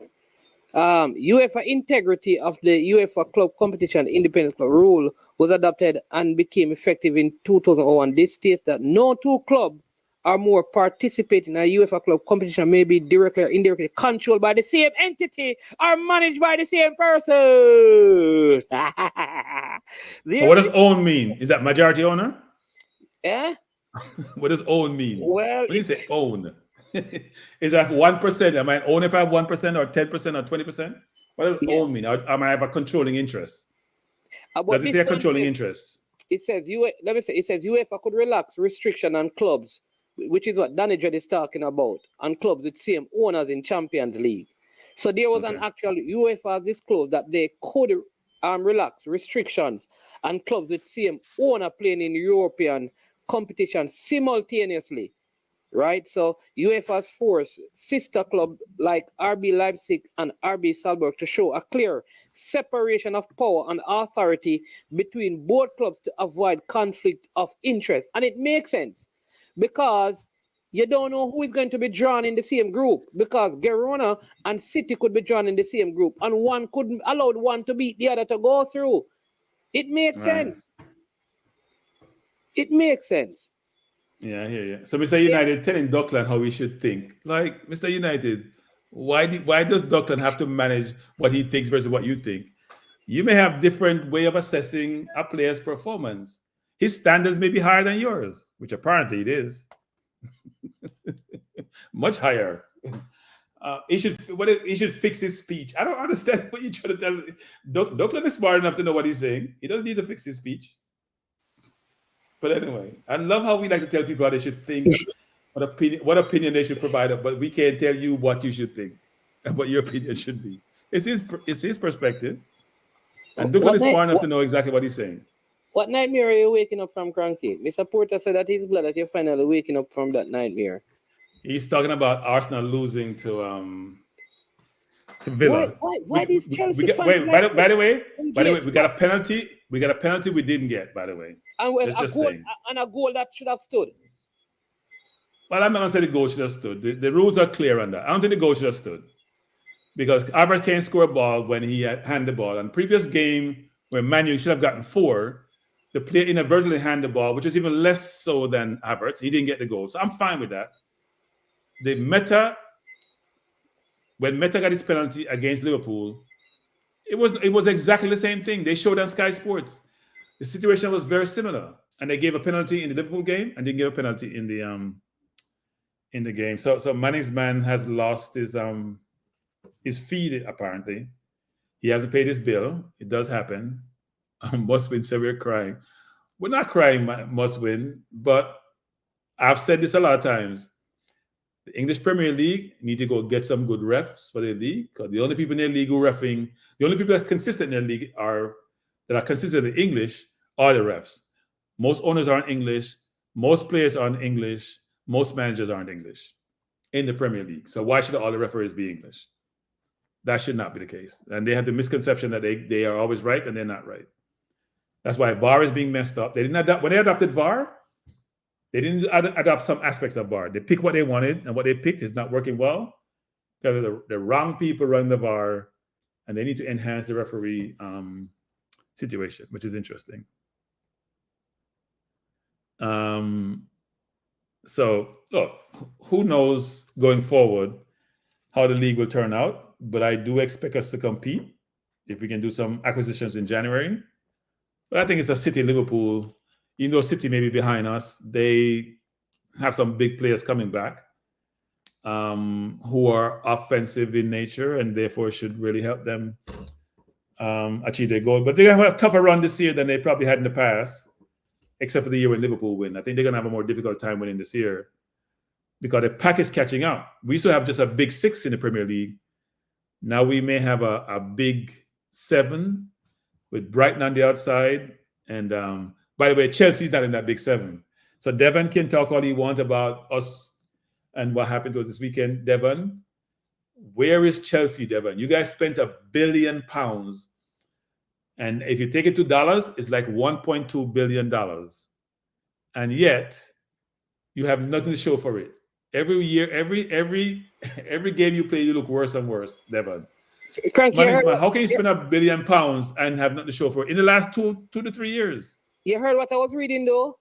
UEFA integrity of the UEFA club competition independent club rule was adopted and became effective in 2001. This states that no 2 clubs or more participating in a UEFA club competition may be directly or indirectly controlled by the same entity or managed by the same person. What does own mean? Is that majority owner? Yeah. What does own mean? Well, when you say own, is that 1%? Am I own if I have 1% or 10% or 20%? What does own mean? Or am I have a controlling interest? Does it say a controlling interest? it says UEFA could relax restriction on clubs, which is what Danny Dread is talking about, on clubs with same owners in Champions League. So there was an actual UEFA disclosed that they could relax restrictions on clubs with same owner playing in European competition simultaneously. Right, so UEFA's forced sister club like RB Leipzig and RB Salzburg to show a clear separation of power and authority between both clubs to avoid conflict of interest. And it makes sense because you don't know who is going to be drawn in the same group, because Girona and City could be drawn in the same group and one could allow one to beat the other to go through. It makes sense. It makes sense. Yeah, I hear you. So Mr. United telling Dockland how we should think. Like, Mr. United, why does Dockland have to manage what he thinks versus what you think? You may have different way of assessing a player's performance. His standards may be higher than yours, which apparently it is. Much higher. He should fix his speech. I don't understand what you're trying to tell me. Dockland is smart enough to know what he's saying. He doesn't need to fix his speech. But anyway, I love how we like to tell people how they should think, what opinion they should provide, but we can't tell you what you should think and what your opinion should be. It's his perspective. And Douglas is smart enough to know exactly what he's saying. What nightmare are you waking up from, Cranky? Mr. Porter said that he's glad that you're finally waking up from that nightmare. He's talking about Arsenal losing to Villa. Why these Chelsea fans? Wait, by the way, we got a penalty. We got a penalty we didn't get, by the way. And a goal that should have stood. Well, I'm not going to say the goal should have stood. The rules are clear on that. I don't think the goal should have stood. Because Havertz can't score a ball when he handed the ball. And previous game, when Manu should have gotten 4, the player inadvertently handed the ball, which is even less so than Havertz. He didn't get the goal. So I'm fine with that. When Meta got his penalty against Liverpool, it was exactly the same thing. They showed on Sky Sports. The situation was very similar, and they gave a penalty in the Liverpool game and didn't give a penalty in the game. So Manning's man has lost his feed apparently. He hasn't paid his bill. It does happen. Must Win said we're crying. We're not crying, Must Win, but I've said this a lot of times. The English Premier League need to go get some good refs for their league, because the only people in their league who refing, the only people that are consistent in their league that are consistent in English are the refs. Most owners aren't English. Most players aren't English. Most managers aren't English in the Premier League. So why should all the referees be English? That should not be the case. And they have the misconception that they are always right and they're not right. That's why VAR is being messed up. They didn't adopt, when they adopted VAR, they didn't adopt some aspects of VAR. They picked what they wanted, and what they picked is not working well because the wrong people run the VAR, and they need to enhance the referee situation, which is interesting. So, look, who knows going forward how the league will turn out, but I do expect us to compete if we can do some acquisitions in January. But I think it's a City, Liverpool. Even though City may be behind us, they have some big players coming back who are offensive in nature and therefore should really help them achieve their goal. But they're going to have a tougher run this year than they probably had in the past, except for the year when Liverpool win. I think they're going to have a more difficult time winning this year because the pack is catching up. We used to have just a big 6 in the Premier League. Now we may have a big 7 with Brighton on the outside. And by the way, Chelsea's not in that big 7. So Devon can talk all he wants about us and what happened to us this weekend. Devon, where is Chelsea, Devon? You guys spent £1 billion. And if you take it to dollars, it's like $1.2 billion. And yet, you have nothing to show for it. Every year, every game you play, you look worse and worse, Devon. How can you spend £1 billion and have nothing to show for it in the last 2 to 3 years? You heard what I was reading though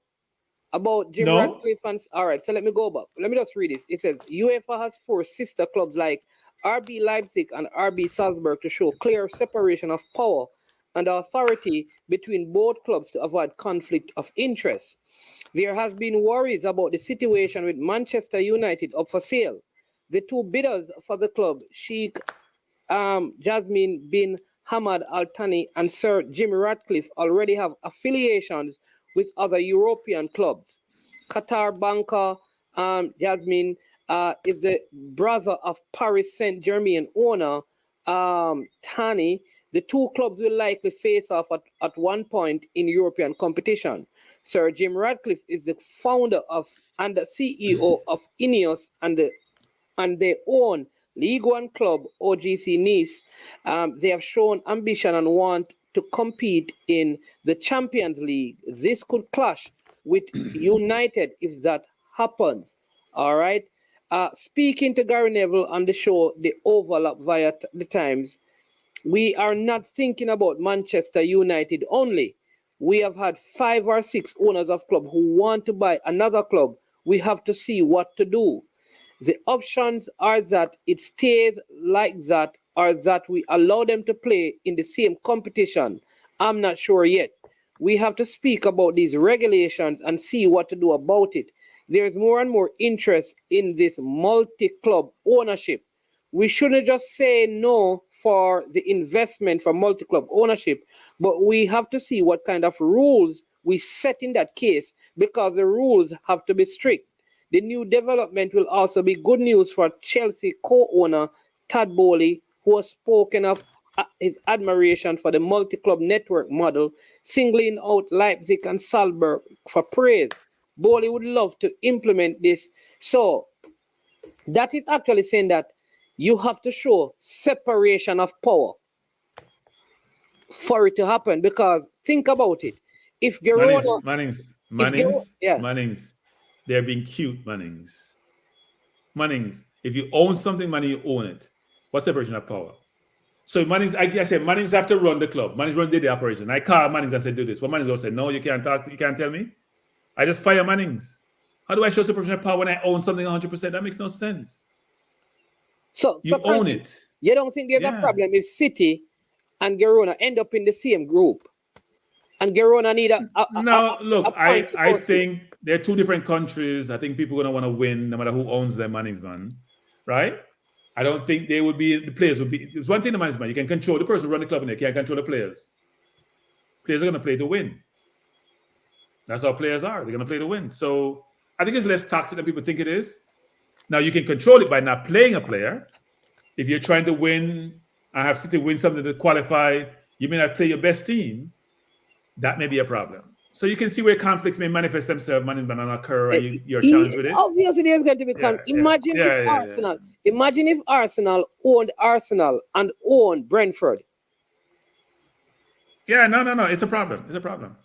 about Jim Ratcliffe fans. All right, so let me go back. Let me just read this. It says UEFA has forced sister clubs like RB Leipzig and RB Salzburg to show clear separation of power and authority between both clubs to avoid conflict of interest. There has been worries about the situation with Manchester United up for sale. The 2 bidders for the club, Sheikh Jasmine bin Hamad Al Thani and Sir Jim Ratcliffe, already have affiliations with other European clubs. Qatar banker Jasmine is the brother of Paris Saint-Germain owner Tani. The two clubs will likely face off at one point in European competition. Sir Jim Radcliffe is the founder of and the CEO of Ineos and their own League One club, OGC Nice. They have shown ambition and want to compete in the Champions League. This could clash with United if that happens. All right. Speaking to Gary Neville on the show, The Overlap via the Times, we are not thinking about Manchester United only. We have had 5 or 6 owners of club who want to buy another club. We have to see what to do. The options are that it stays like that or that we allow them to play in the same competition. I'm not sure yet. We have to speak about these regulations and see what to do about it. There's more and more interest in this multi-club ownership. We shouldn't just say no for the investment for multi-club ownership, but we have to see what kind of rules we set in that case, because the rules have to be strict. The new development will also be good news for Chelsea co-owner Todd Bowley, who has spoken of his admiration for the multi-club network model, singling out Leipzig and Salzburg for praise. Bowley would love to implement this. So that is actually saying that you have to show separation of power for it to happen. Because think about it. If Girona... Mannings, they're being cute, Mannings. If you own something, Manning, you own it. What's separation of power? So Mannings, I said, Mannings have to run the club. Mannings run the operation. I called Mannings and said, do this. Well, Mannings also said, no, you can't talk, you can't tell me. I just fire Mannings. How do I show separation of power when I own something 100%? That makes no sense. So you own it. You don't think there's a problem if City and Girona end up in the same group? And Girona need I think they're 2 different countries. I think people are going to want to win no matter who owns their Mannings, man. Right? I don't think they would be, the players would be, it's one thing the management, you can control the person who run the club and they can't control the players. Players are going to play to win. That's how players are. They're going to play to win. So I think it's less toxic than people think it is. Now, you can control it by not playing a player. If you're trying to win and have City win something to qualify, you may not play your best team. That may be a problem. So you can see where conflicts may manifest themselves and occur, and you're challenged with it. Obviously, there's going to be conflict. Imagine if Arsenal owned Arsenal and owned Brentford. Yeah, no. It's a problem.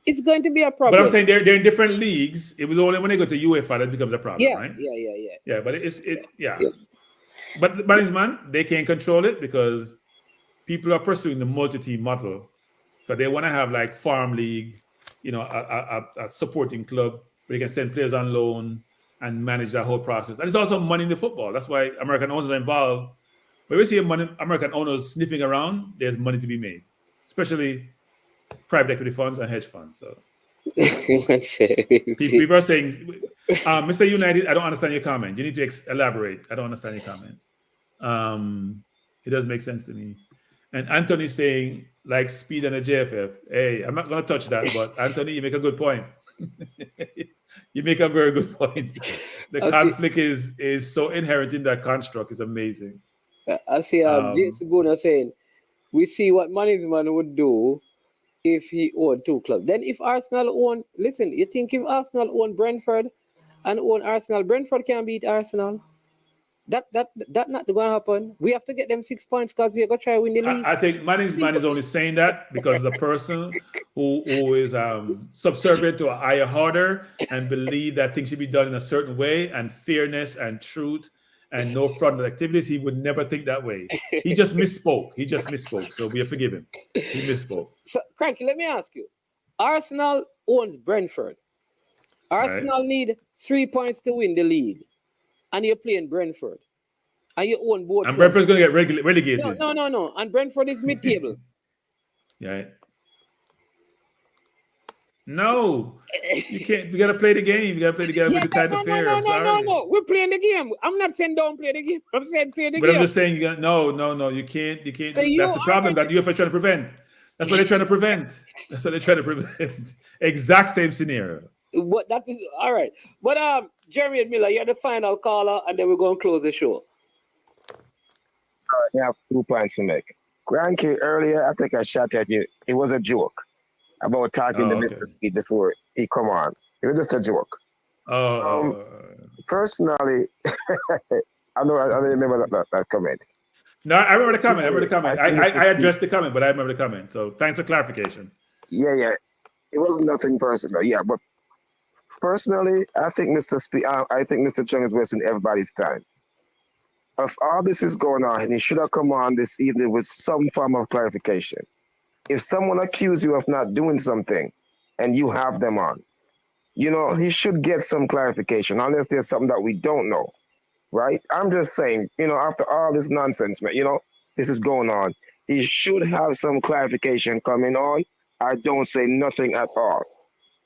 It's going to be a problem. But I'm saying they're in different leagues. It was only when they go to UEFA that becomes a problem, right? Yeah. But But management, they can't control it because people are pursuing the multi-team model. So they want to have like farm league, a supporting club where they can send players on loan and manage that whole process. And it's also money in the football. That's why American owners are involved. When we see American owners sniffing around, there's money to be made, especially private equity funds and hedge funds. So people are saying, Mr. United, I don't understand your comment. You need to elaborate. I don't understand your comment. It doesn't make sense to me. And Anthony's saying, like speed and a JFF. Hey, I'm not going to touch that, but Anthony, you make a good point. You make a very good point. The conflict is so inherent in that construct. It's amazing. I see Jason Guna saying, we see what management would do if he owned 2 clubs. Then if Arsenal own, listen, you think if Arsenal own Brentford and own Arsenal, Brentford can beat Arsenal? That not going to happen. We have to get them 6 points because we are going to try to win the league. I think Manning's man is only saying that because the person who is subservient to a higher order and believe that things should be done in a certain way and fairness and truth and no fraudulent activities, he would never think that way. He just misspoke. So we have to forgive him. He misspoke. So Cranky, let me ask you. Arsenal owns Brentford. Arsenal need 3 points to win the league. And you're playing Brentford. And you own both. And Brentford's going to get relegated. No. And Brentford is mid-table. Yeah. No. You can't. You got to play the game. You got to play the game with the type of fair. No. We're playing the game. I'm not saying don't play the game. I'm saying play the game. But I'm just saying, you got no. You can't. So that's the problem that UEFA trying to prevent. That's what they're trying to prevent. Exact same scenario. What that is all right. But Jeremy and Miller, you're the final caller, and then we're going to close the show. I have 2 points to make. Cranky, earlier, I think I shot at you. It was a joke about talking to Mr. Speed before he come on. It was just a joke. Personally, I don't remember that comment. No, I remember the comment. I addressed the comment, but I remember the comment. So thanks for clarification. Yeah. It wasn't nothing personal. Yeah, but personally, I think Mr. Chung is wasting everybody's time. If all this is going on, and he should have come on this evening with some form of clarification. If someone accused you of not doing something and you have them on, he should get some clarification, unless there's something that we don't know, right? I'm just saying, after all this nonsense, man, this is going on, he should have some clarification coming on. I don't say nothing at all.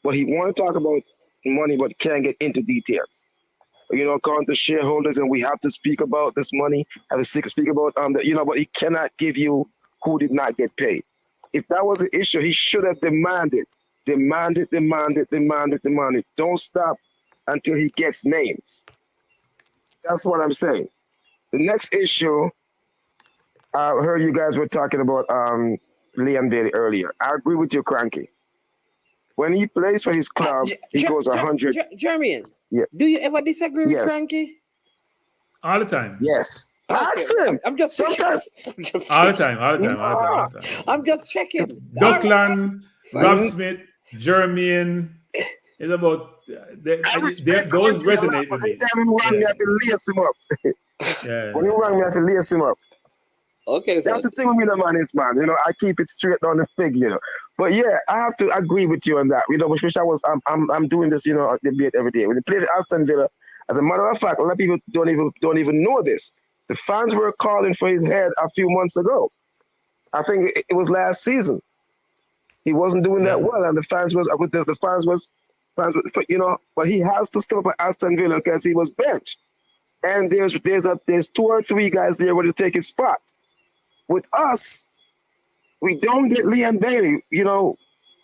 But he want to talk about money, but can't get into details. According to shareholders, and we have to speak about this money, have to speak about, but he cannot give you who did not get paid. If that was an issue, he should have demanded. Don't stop until he gets names. That's what I'm saying. The next issue, I heard you guys were talking about Liam Bailey earlier. I agree with you, Cranky. When he plays for his club, he goes 100. Jeremy, yeah. Do you ever disagree with Cranky? All the time. Yes. Okay. I'm just sometimes. All the time. I'm just checking. Duckland, Rob Smith, Jeremy, it's about those resonate with me. Every time he rang me, I have to lace him up. When he rang me, I have to lace him up. Okay, that's the thing with me, the man is, man. I keep it straight down the fig, But yeah, I have to agree with you on that. Which I'm doing this, debate every day. When they played Aston Villa, as a matter of fact, a lot of people don't even know this. The fans were calling for his head a few months ago. I think it was last season. He wasn't doing that well, and the fans was, but he has to step up at Aston Villa because he was benched. And there's 2 or 3 guys there ready to take his spot. With us, we don't get Liam Bailey.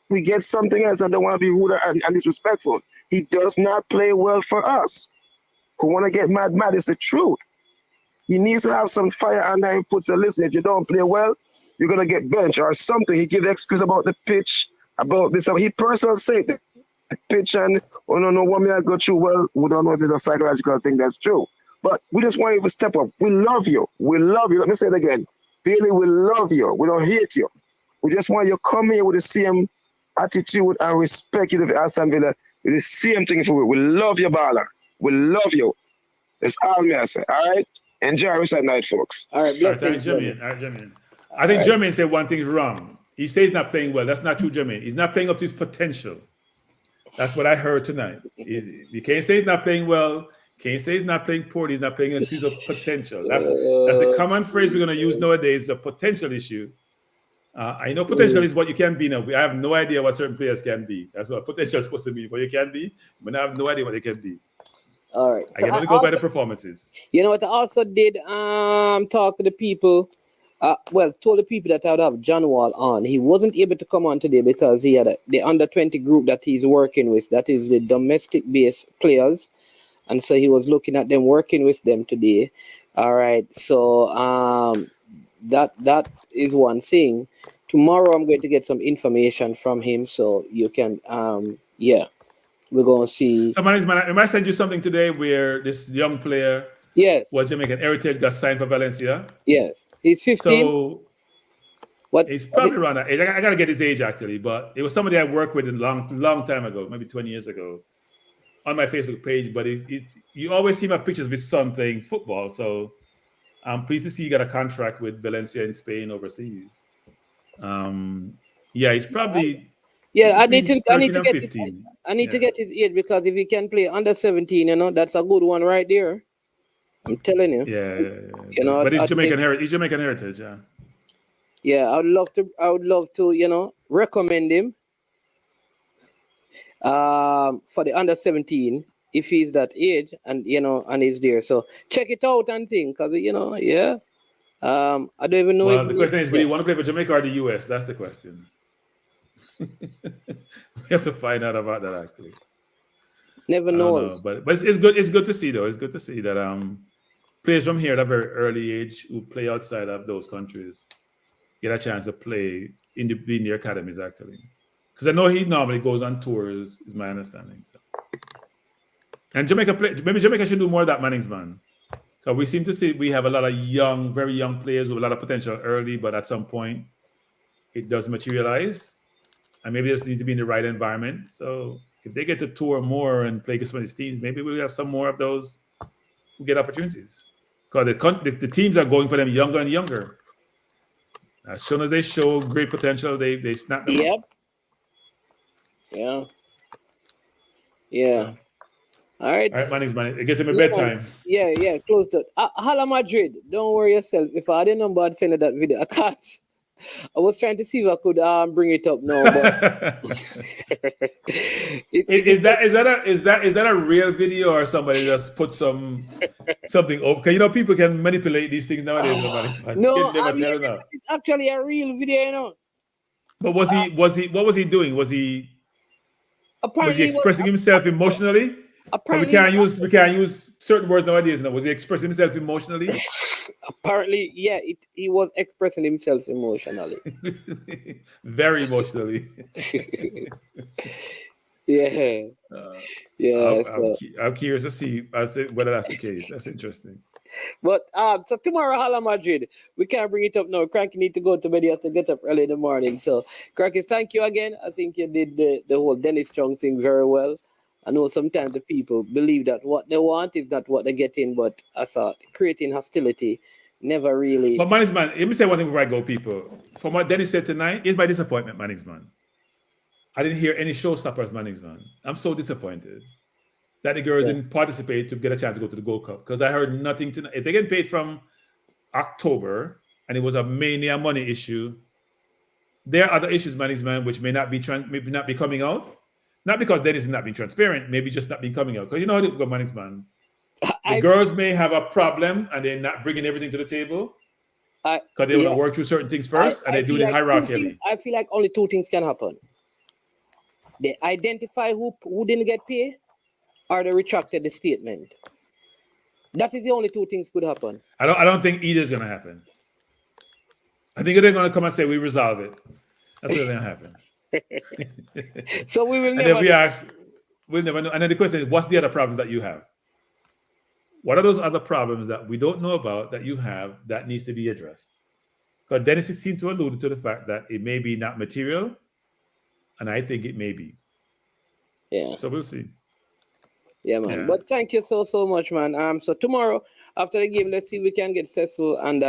We get something else. I don't want to be rude and disrespectful. He does not play well for us. Who want to get mad? It's the truth. He needs to have some fire under him foot. So listen, if you don't play well, you're going to get benched or something. He gives excuse about the pitch, about this. He personally said the pitch and, no, what may I go through? Well, we don't know if it's a psychological thing that's true. But we just want you to step up. We love you. Let me say it again. Bailey, we love you. We don't hate you. We just want you to come here with the same attitude and respect you to Aston Villa. With the same thing for you. We love you, Bala. We love you. That's all me I say. All right? Enjoy the rest of the night, folks. All right, blessings. Jermaine. I think Jermaine said one thing's wrong. He says he's not playing well. That's not true, Jermaine. He's not playing up to his potential. That's what I heard tonight. You can't say he's not playing well. Can't say he's not playing poorly. He's not playing in terms of potential. That's the common phrase we're going to use nowadays, a potential issue. I know potential is what you can be now. I have no idea what certain players can be. That's what potential is supposed to be. What you can be, but I have no idea what they can be. All right. I can only go by the performances. You know what I also did? Talk to the people. Told the people that I would have John Wall on. He wasn't able to come on today because he had the under-20 group that he's working with. That is the domestic-based players. And so he was looking at them, working with them today. All right. So that is one thing. Tomorrow I'm going to get some information from him, so you can we're going to see. Somebody's man, I might send you something today where this young player, was Jamaican heritage, got signed for Valencia. Yes, he's 15. So he's probably around that age. I got to get his age actually, but it was somebody I worked with a long time ago, maybe 20 years ago, on my Facebook page. But you always see my pictures with son playing football, so I'm pleased to see he got a contract with Valencia in Spain overseas. He's probably. I need to get his age, because if he can play under 17, that's a good one right there. I'm telling you. Yeah. But he's Jamaican heritage. Yeah. Yeah, I would love to, recommend him for the under 17 if he's that age and and he's there. So check it out and think, because I don't even know. Well, the question is, will you want to play for Jamaica or the US? That's the question. We have to find out about that actually. Never I don't know, knows. but it's good. It's good to see though. It's good to see that players from here at a very early age who play outside of those countries get a chance to play in the academies actually. Because I know he normally goes on tours, is my understanding. So. And maybe Jamaica should do more of that, Mannings, man. So we seem to see we have a lot of young, very young players with a lot of potential early, but at some point it does materialize. And maybe they just need to be in the right environment. So if they get to tour more and play against some of these teams, maybe we'll have some more of those who get opportunities. Because the teams are going for them younger and younger. As soon as they show great potential, they snap them up. Yeah. Yeah. So. All right. All right, Mannings, man. Get to my bedtime. Yeah. Close to Hala Madrid. Don't worry yourself. If I had a number, I'd send you that video. I can't. I was trying to see if I could bring it up now, but is that a real video or somebody just put something up? Because you know people can manipulate these things nowadays. No, it's actually a real video, you know. But what was he doing? Was he expressing himself emotionally? We can't use certain words nowadays. Was he expressing himself emotionally? Apparently, yeah, he was expressing himself emotionally. Very emotionally. Yeah. I'm curious to see whether that's the case. That's interesting. But so tomorrow, Hala Madrid, we can't bring it up now. Cranky need to go to bed. He has to get up early in the morning. So, Cranky, thank you again. I think you did the whole Dennis Strong thing very well. I know sometimes the people believe that what they want is not what they get in, but I thought creating hostility never really. But Mannings, man, let me say one thing before I go, people. From what Dennis said tonight, it's my disappointment, Mannings, man. I didn't hear any showstoppers, Mannings, man. I'm so disappointed that the girls didn't participate to get a chance to go to the Gold Cup because I heard nothing tonight. If they get paid from October and it was a mania money issue, there are other issues, Mannings, man, which may not be coming out. Not because Dennis is not being transparent, maybe just not being coming out. Because you know how it goes, Mannings, man. The girls may have a problem and they're not bringing everything to the table because they want to work through certain things first and they do it hierarchically. I feel like only two things can happen. They identify who didn't get paid or they retracted the statement. That is the only two things could happen. I don't think either is going to happen. I think they're going to come and say, we resolve it. That's what's going to happen. So we will never. And then we'll never know. And then the question is, what's the other problem that you have? What are those other problems that we don't know about that you have that needs to be addressed? Because Dennis seemed to allude to the fact that it may be not material, and I think it may be. Yeah. So we'll see. Yeah, man. Yeah. But thank you so much, man. So tomorrow after the game, let's see if we can get Cecil and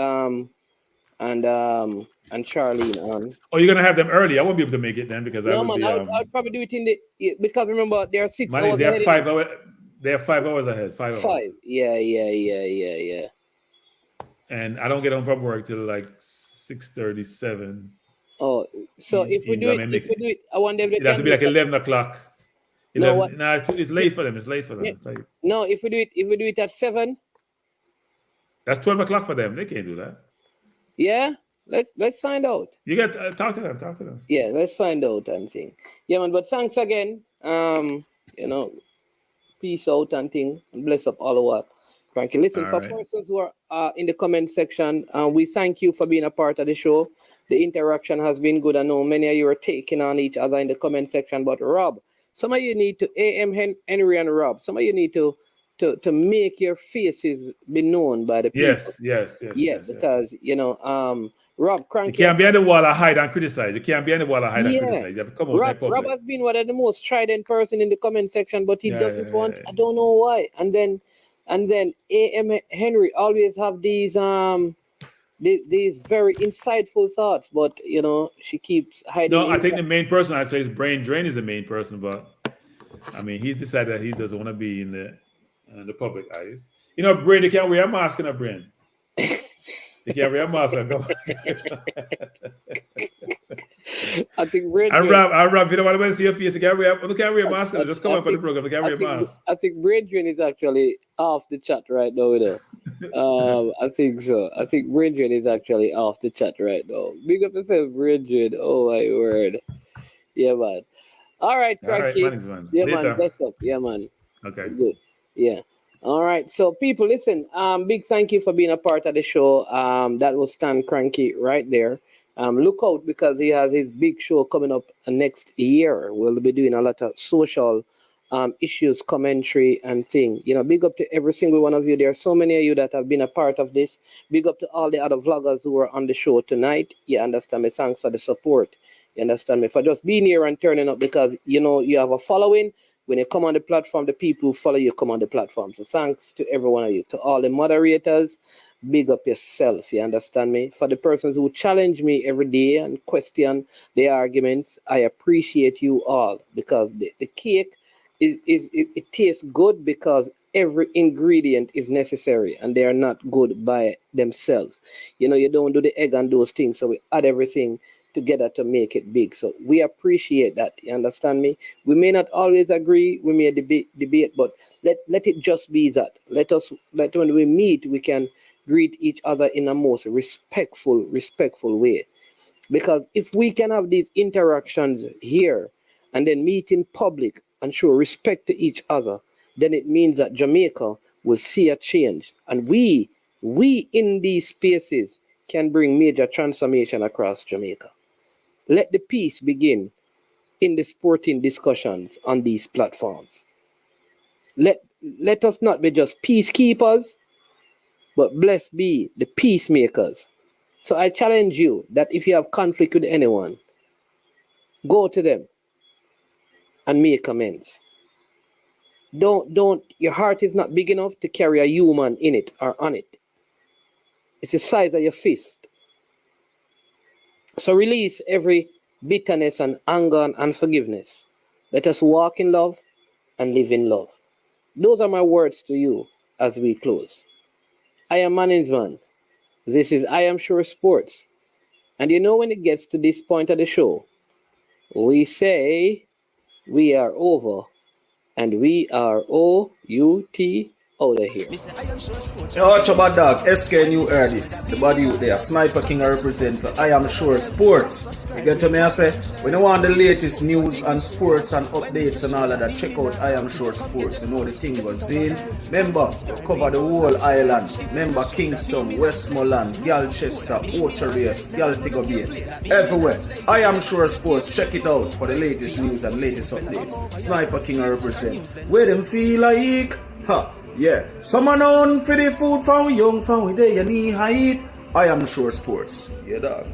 Charlene on. Oh, you're gonna have them early. I won't be able to make it then because I'll probably do it because remember there are 6 hours. They have 5 hours. They have 5 hours ahead. 5 hours. 5. Yeah. And I don't get home from work till like 6:37. Oh, so if we do it, I wonder if it has to be like 11 o'clock. No, it's late for them. It's late. No, if we do it at 7. That's 12 o'clock for them. They can't do that. Yeah, let's find out. You got talk to them. Yeah, let's find out and thing. Yeah, man. But thanks again. Peace out and thing. And bless up all of what. Frankie, listen, all for right. Persons who are in the comment section, we thank you for being a part of the show. The interaction has been good. I know many of you are taking on each other in the comment section. But Rob, some of you need to AM Henry and Rob. Some of you need to make your faces be known by the people. Yes. Because Rob Cranky. You can't be on the wall and hide and criticize. You can't be on the wall and hide and criticize. You have to come out. Rob has been one of the most strident person in the comment section, but he doesn't want. I don't know why. And then AM Henry always have these very insightful thoughts, but she keeps hiding. No, I think the main person actually is Brain Drain is the main person, but I mean he's decided that he doesn't want to be in the public eyes. Brain, they can't wear a mask in a Brain. They can't wear a mask. I think Brain. I Rob, you don't want to see your face. You can't wear a mask. Just come up on the program. You can't wear a mask. I think Brain Drain is actually off the chat right now. I think so. I think Brain Drain is actually off the chat right now. Big up yourself, Brain Drain. Oh my word. Yeah, man. All right, All right, Cranky. management. Yeah, Later. man. Bless up. Yeah, man. Okay. Good. Yeah. All right. So people, listen. Big thank you for being a part of the show. That was Stan Cranky right there. Look out because he has his big show coming up next year. We'll be doing a lot of social issues, commentary, and thing. You know, big up to every single one of you. There are so many of you that have been a part of this. Big up to all the other vloggers who are on the show tonight. You understand me? Thanks for the support. You understand me? For just being here and turning up because, you know, you have a following. When you come on the platform, the people who follow you come on the platform. So thanks to every one of you. To all the moderators, big up yourself. You understand me? For the persons who challenge me every day and question the arguments, I appreciate you all because the cake it tastes good because every ingredient is necessary and they are not good by themselves. You know, you don't do the egg and those things. So we add everything together to make it big. So we appreciate that. You understand me? We may not always agree. We may debate, but let it just be that. Let when we meet, we can greet each other in a most respectful way. Because if we can have these interactions here and then meet in public and show respect to each other, then it means that Jamaica will see a change. And we in these spaces can bring major transformation across Jamaica. Let the peace begin in the sporting discussions on these platforms. Let us not be just peacekeepers, but blessed be the peacemakers. So I challenge you that if you have conflict with anyone, go to them and make amends. Don't, your heart is not big enough to carry a human in it or on it. It's the size of your fist. So release every bitterness and anger and unforgiveness. Let us walk in love and live in love. Those are my words to you as we close. I am Management. This is I Am Sure Sports. And you know when it gets to this point of the show, we say we are over and we are O-U-T out of here. Yo, watch your bad dog. SK New heard this. The body out there. Sniper King I represent for I Am Sure Sports. You get to me, I say, when you want the latest news and sports and updates and all of that, check out I Am Sure Sports. You know the thing goes in. Remember, cover the whole island. Remember Kingston, Westmoreland, Galchester, Ocho-Rios, Galtigo Bay. Everywhere. I Am Sure Sports. Check it out for the latest news and latest updates. Sniper King I represent. Where them feel like? Ha. Yeah, someone on for the food from young, from where they knee height. I Am Sure Sports. Yeah, dog.